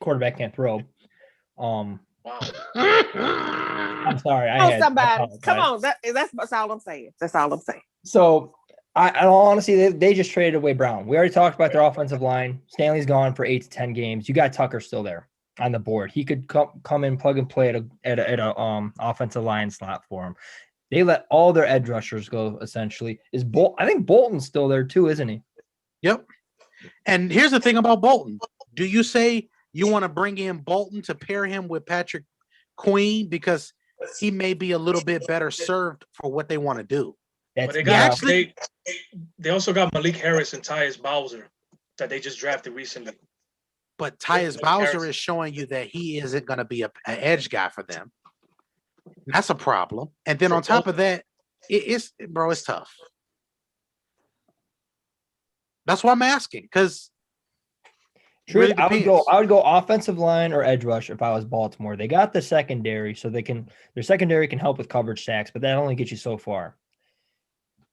quarterback can't throw. Wow. I'm sorry. Somebody. Come on. That's all I'm saying. That's all I'm saying. So, I honestly, they just traded away Brown. We already talked about their offensive line. Stanley's gone for 8 to 10 games. You got Tucker still there on the board. He could come in, plug and play at a offensive line slot for him. They let all their edge rushers go. Essentially, I think Bolton's still there too, isn't he? Yep. And here's the thing about Bolton. Do you say you want to bring in Bolton to pair him with Patrick Queen because he may be a little bit better served for what they want to do? But they also got Malik Harris and Tyus Bowser that they just drafted recently. But Tyus Bowser is showing you that he isn't going to be an edge guy for them. That's a problem. And then on top of that, it's tough. That's why I'm asking, because really I would go offensive line or edge rush if I was Baltimore. They got the secondary, so their secondary can help with coverage sacks, but that only gets you so far.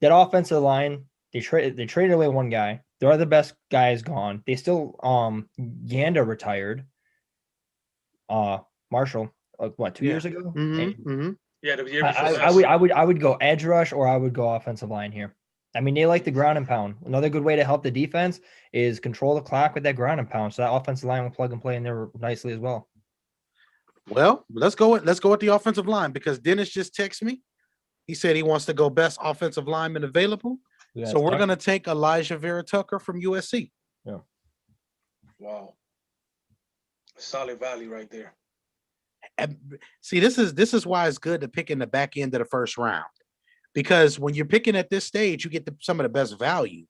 That offensive line, they traded away one guy. Their other best guy is gone. They still Yanda retired. Marshall, 2 years ago? Yeah, the year before I would go edge rush or I would go offensive line here. I mean, they like the ground and pound. Another good way to help the defense is control the clock with that ground and pound. So that offensive line will plug and play in there nicely as well. Well, let's go with the offensive line because Dennis just texted me. He said he wants to go best offensive lineman available. Yeah, so we're going to take Elijah Vera Tucker from USC. Yeah. Wow. Solid value right there. And see, this is why it's good to pick in the back end of the first round. Because when you're picking at this stage, you get some of the best value.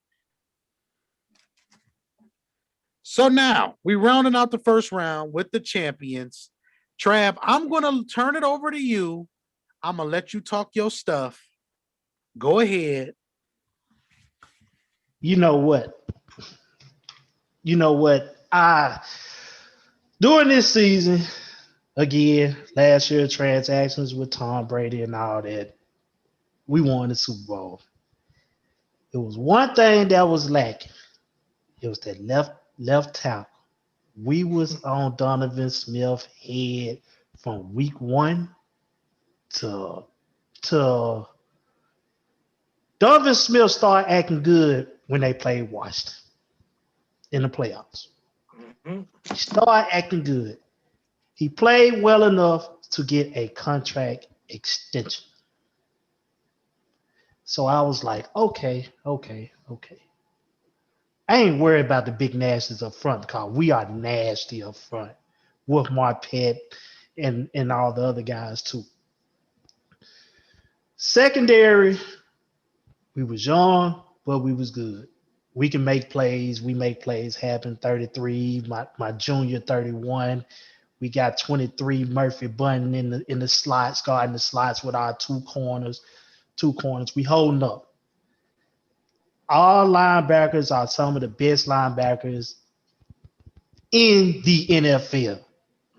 So now we're rounding out the first round with the champions. Trav, I'm going to turn it over to you. I'm going to let you talk your stuff. Go ahead. You know what? During this season, again, last year transactions with Tom Brady and all that, we won the Super Bowl. It was one thing that was lacking. It was that left tackle. We was on Donovan Smith head from week 1 to Donovan Smith started acting good when they played Washington in the playoffs. Mm-hmm. He started acting good. He played well enough to get a contract extension. So I was like, okay. I ain't worried about the big nasties up front because we are nasty up front with Marpet and all the other guys too. Secondary, we was young, but we was good. We can make plays. We make plays happen. 33, my junior 31. We got 23 Murphy Bunton in the slots, guarding the slots with our two corners. We holding up. Our linebackers are some of the best linebackers in the NFL.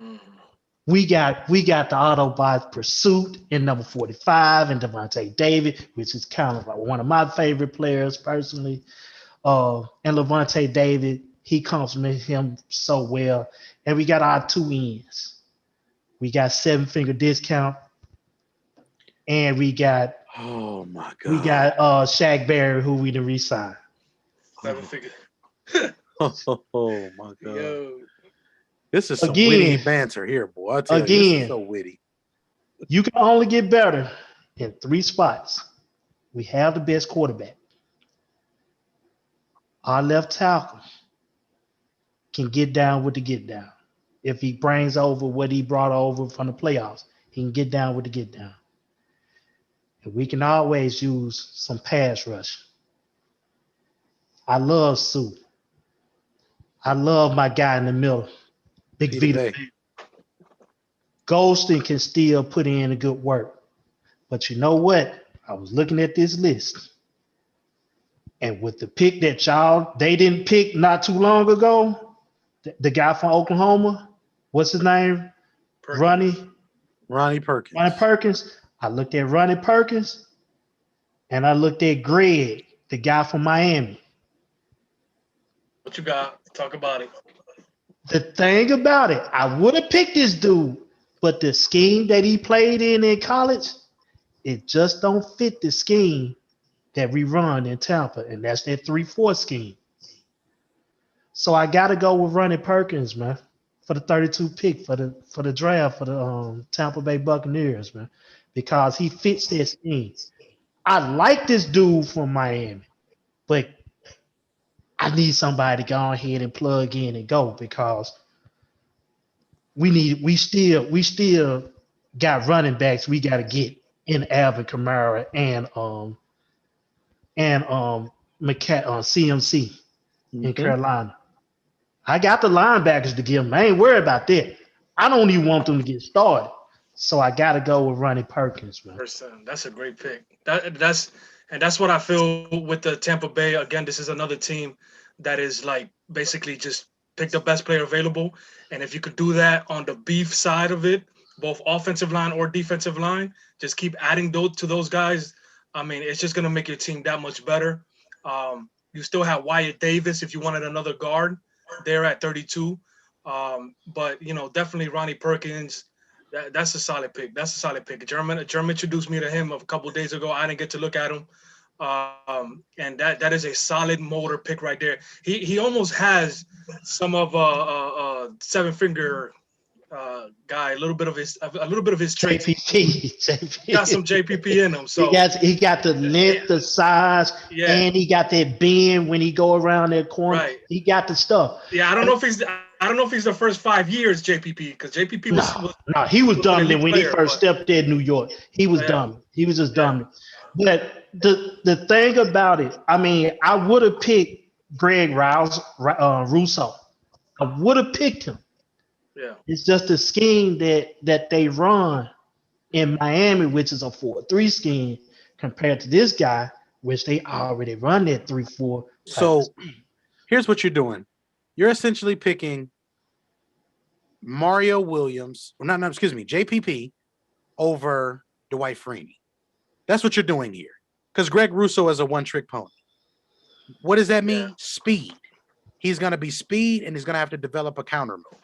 Mm-hmm. We got the Autobot Pursuit in number 45 and Devonta David, which is kind of like one of my favorite players personally. And Devonta David, he complements him so well. And we got our two ends. We got 7-finger discount. And we got Shaq Barrett, who we done re-signed. 7-figure. Oh my God. Yo. This is some witty banter here, boy. I tell you, this is so witty. You can only get better in 3 spots. We have the best quarterback. Our left tackle can get down with the get down. if he brings over what he brought over from the playoffs, he can get down with the get down. And we can always use some pass rush. I love Sue. I love my guy in the middle, Big Vita Vita. Vea. Golston can still put in a good work. But you know what? I was looking at this list. And with the pick that they didn't pick not too long ago, the guy from Oklahoma, what's his name? Perkins. Ronnie Perkins. Ronnie Perkins. I looked at Ronnie Perkins and I looked at Greg, the guy from Miami. What you got? Talk about it. The thing about it, I would have picked this dude, but the scheme that he played in college, it just don't fit the scheme that we run in Tampa, and that's that 3-4 scheme. So I got to go with Ronnie Perkins, man, for the 32 pick for the draft for the Tampa Bay Buccaneers, man, because he fits that scheme. I like this dude from Miami, but I need somebody to go ahead and plug in and go because we still got running backs we got to get in Alvin Kamara and CMC in Carolina. I got the linebackers to give them. I ain't worried about that. I don't even want them to get started. So I got to go with Ronnie Perkins, man. That's a great pick. That's what I feel with the Tampa Bay. Again, this is another team that is like basically just pick the best player available. And if you could do that on the beef side of it, both offensive line or defensive line, just keep adding those guys. I mean, it's just going to make your team that much better. You still have Wyatt Davis if you wanted another guard there at 32. But, definitely Ronnie Perkins, that's a solid pick. That's a solid pick. Jermaine introduced me to him a couple of days ago. I didn't get to look at him. And that is a solid motor pick right there. He almost has some of seven-finger guy, a little bit of his traits. JPP. He got some JPP in him. So he got the length, the size, and he got that bend when he go around that corner. Right. He got the stuff. Yeah, I don't know if he's the first 5 years JPP because JPP was he was dominant when he first stepped in New York. He was dominant. He was just dominant. But the thing about it, I mean, I would have picked Greg Rousseau. I would have picked him. Yeah. It's just the scheme that they run in Miami, which is a 4-3 scheme, compared to this guy, which they already run that 3-4. So here's what you're doing. You're essentially picking Mario Williams, JPP over Dwight Freeney. That's what you're doing here. Because Greg Rousseau is a one-trick pony. What does that mean? Yeah. Speed. He's going to be speed, and he's going to have to develop a counter move.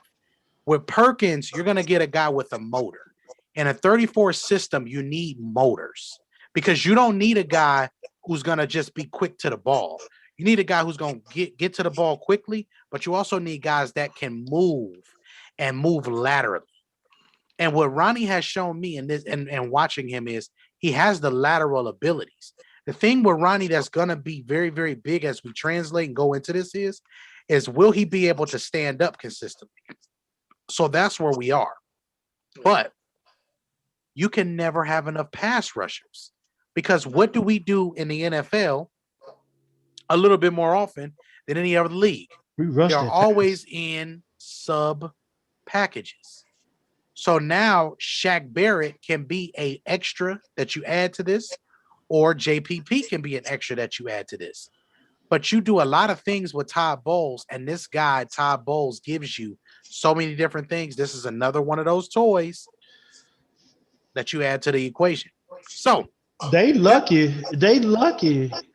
With Perkins, you're going to get a guy with a motor. In a 34 system, you need motors because you don't need a guy who's going to just be quick to the ball. You need a guy who's going to get to the ball quickly, but you also need guys that can move and move laterally. And what Ronnie has shown me in this and watching him is he has the lateral abilities. The thing with Ronnie that's going to be very, very big as we translate and go into this is will he be able to stand up consistently? So that's where we are. But you can never have enough pass rushers because what do we do in the NFL a little bit more often than any other league? They're always in sub packages. So now Shaq Barrett can be an extra that you add to this, or JPP can be an extra that you add to this. But you do a lot of things with Todd Bowles, and this guy, Todd Bowles, gives you so many different things. This is another one of those toys that you add to the equation. So they lucky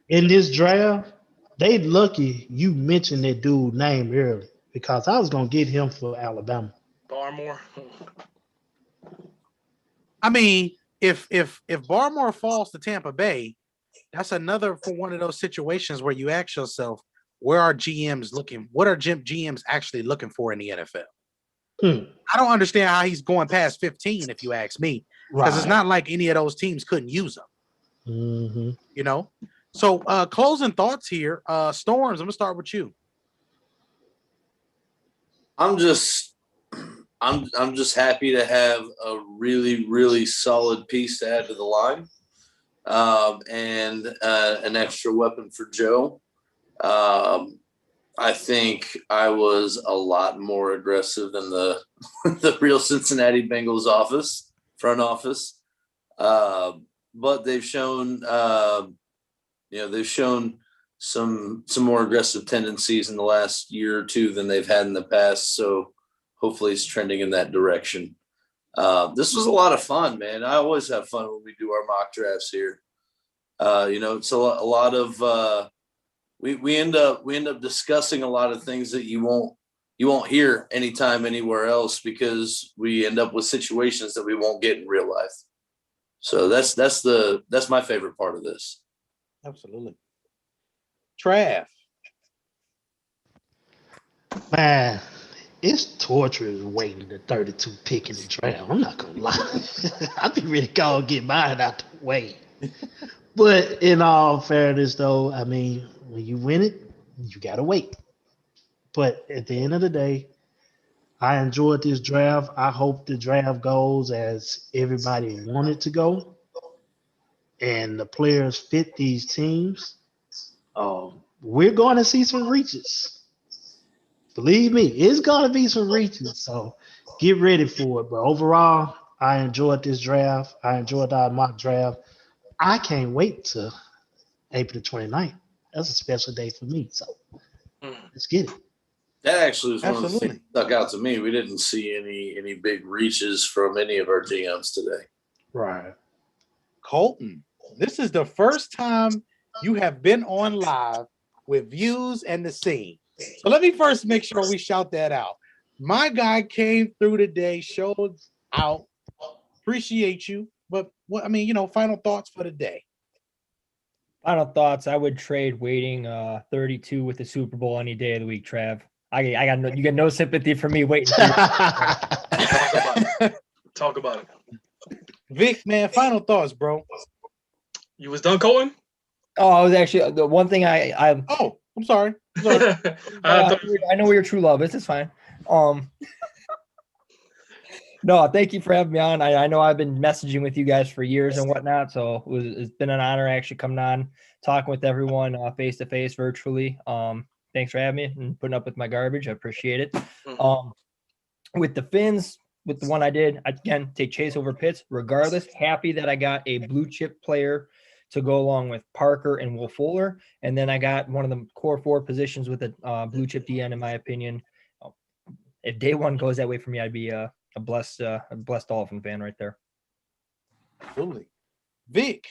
in this draft. They lucky you mentioned that dude name early because I was gonna get him for Alabama. Barmore. I mean, if Barmore falls to Tampa Bay, that's another for one of those situations where you ask yourself, where are GMs looking? What are GMs actually looking for in the NFL? I don't understand how he's going past 15, if you ask me, because it's not like any of those teams couldn't use him. Mm-hmm. So closing thoughts here. Storms, I'm gonna start with you. I'm just I'm just happy to have a really, really solid piece to add to the line, and an extra weapon for Joe. I think I was a lot more aggressive than the the real Cincinnati Bengals front office. But they've shown, they've shown some more aggressive tendencies in the last year or two than they've had in the past. So hopefully it's trending in that direction. This was a lot of fun, man. I always have fun when we do our mock drafts here. It's a lot of we end up discussing a lot of things that you won't hear anytime anywhere else, because we end up with situations that we won't get in real life. So that's my favorite part of this. Absolutely. Trav. Man, it's torturous waiting the 32 pick in the draft. I'm not gonna lie. I'd be ready to go and get mine out the way. But in all fairness, though, I mean, when you win it, you gotta wait. But at the end of the day, I enjoyed this draft. I hope the draft goes as everybody wanted to go, and the players fit these teams. We're going to see some reaches. Believe me, it's going to be some reaches. So get ready for it. But overall, I enjoyed this draft. I enjoyed our mock draft. I can't wait till April 29th. That's a special day for me. So let's get it. That actually was one of the Absolutely. things that stuck out to me. We didn't see any big reaches from any of our GMs today. Right. Colton, this is the first time you have been on live with Views and the Scene. So let me first make sure we shout that out. My guy came through today, showed out. Appreciate you. But final thoughts for the day. Final thoughts. I would trade waiting 32 with the Super Bowl any day of the week, Trav. You got no sympathy for me waiting. Talk about it. Vic, man, final thoughts, bro. You was done, Colton? Oh, I was actually the one thing Oh, I'm sorry. I know where your true love is. It's fine. No, thank you for having me on. I know I've been messaging with you guys for years and whatnot, so it's been an honor actually coming on, talking with everyone face to face, virtually. Thanks for having me and putting up with my garbage. I appreciate it. With the Finns, with the one I did, again, take Chase over Pitts. Regardless, happy that I got a blue chip player to go along with Parker and Will Fuller, and then I got one of the core 4 positions with a blue chip DN, in my opinion. If day one goes that way for me, I'd be a blessed Dolphin fan right there. Absolutely. Vic,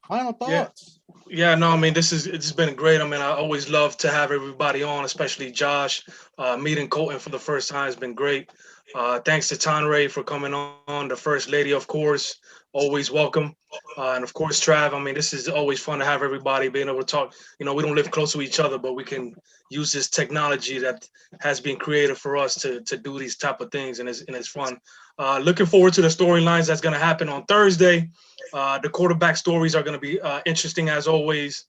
final thoughts. Yeah, no, I mean, it's been great. I mean, I always love to have everybody on, especially Josh. Meeting Colton for the first time has been great. Thanks to Tonray for coming on, the first lady, of course. Always welcome. And of course, Trav, I mean, this is always fun to have everybody being able to talk. We don't live close to each other, but we can use this technology that has been created for us to do these type of things, and it's fun. Looking forward to the storylines that's going to happen on Thursday. The quarterback stories are going to be interesting as always.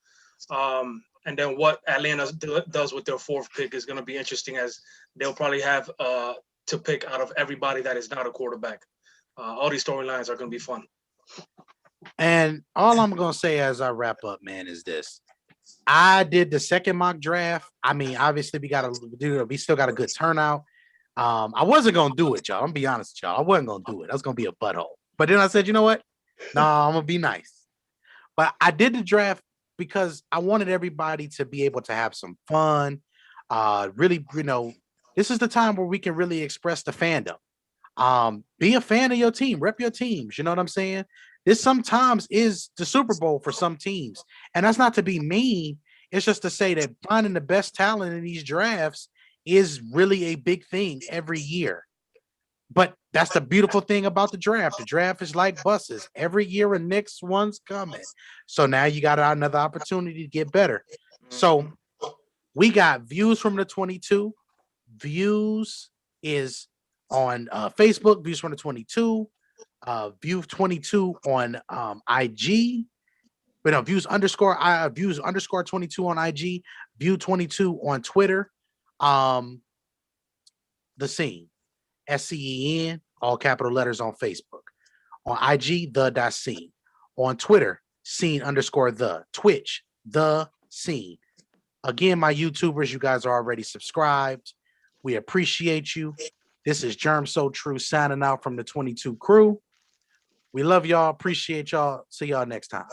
And then what Atlanta does with their 4th pick is going to be interesting, as they'll probably have to pick out of everybody that is not a quarterback. All these storylines are going to be fun. And all I'm going to say as I wrap up, man, is this. I did the second mock draft. I mean, obviously we still got a good turnout. I wasn't going to do it, y'all. I'm going to be honest with y'all. I wasn't going to do it. I was going to be a butthole. But then I said, you know what? No, I'm going to be nice. But I did the draft because I wanted everybody to be able to have some fun. Really, this is the time where we can really express the fandom. Be a fan of your team, rep your teams. You know what I'm saying? This sometimes is the Super Bowl for some teams. And that's not to be mean. It's just to say that finding the best talent in these drafts is really a big thing every year. But that's the beautiful thing about the draft. The draft is like buses. Every year a next one's coming. So now you got another opportunity to get better. So we got Views from the 22. Views is on Facebook, Views from the 22. View 22 on IG. Views underscore 22 on IG, View 22 on Twitter. The Scene. SCEN, all capital letters on Facebook. On IG, the.scene. On Twitter, scene_the. Twitch, the scene. Again, my YouTubers, you guys are already subscribed. We appreciate you. This is Germ So True signing out from the 22 crew. We love y'all. Appreciate y'all. See y'all next time.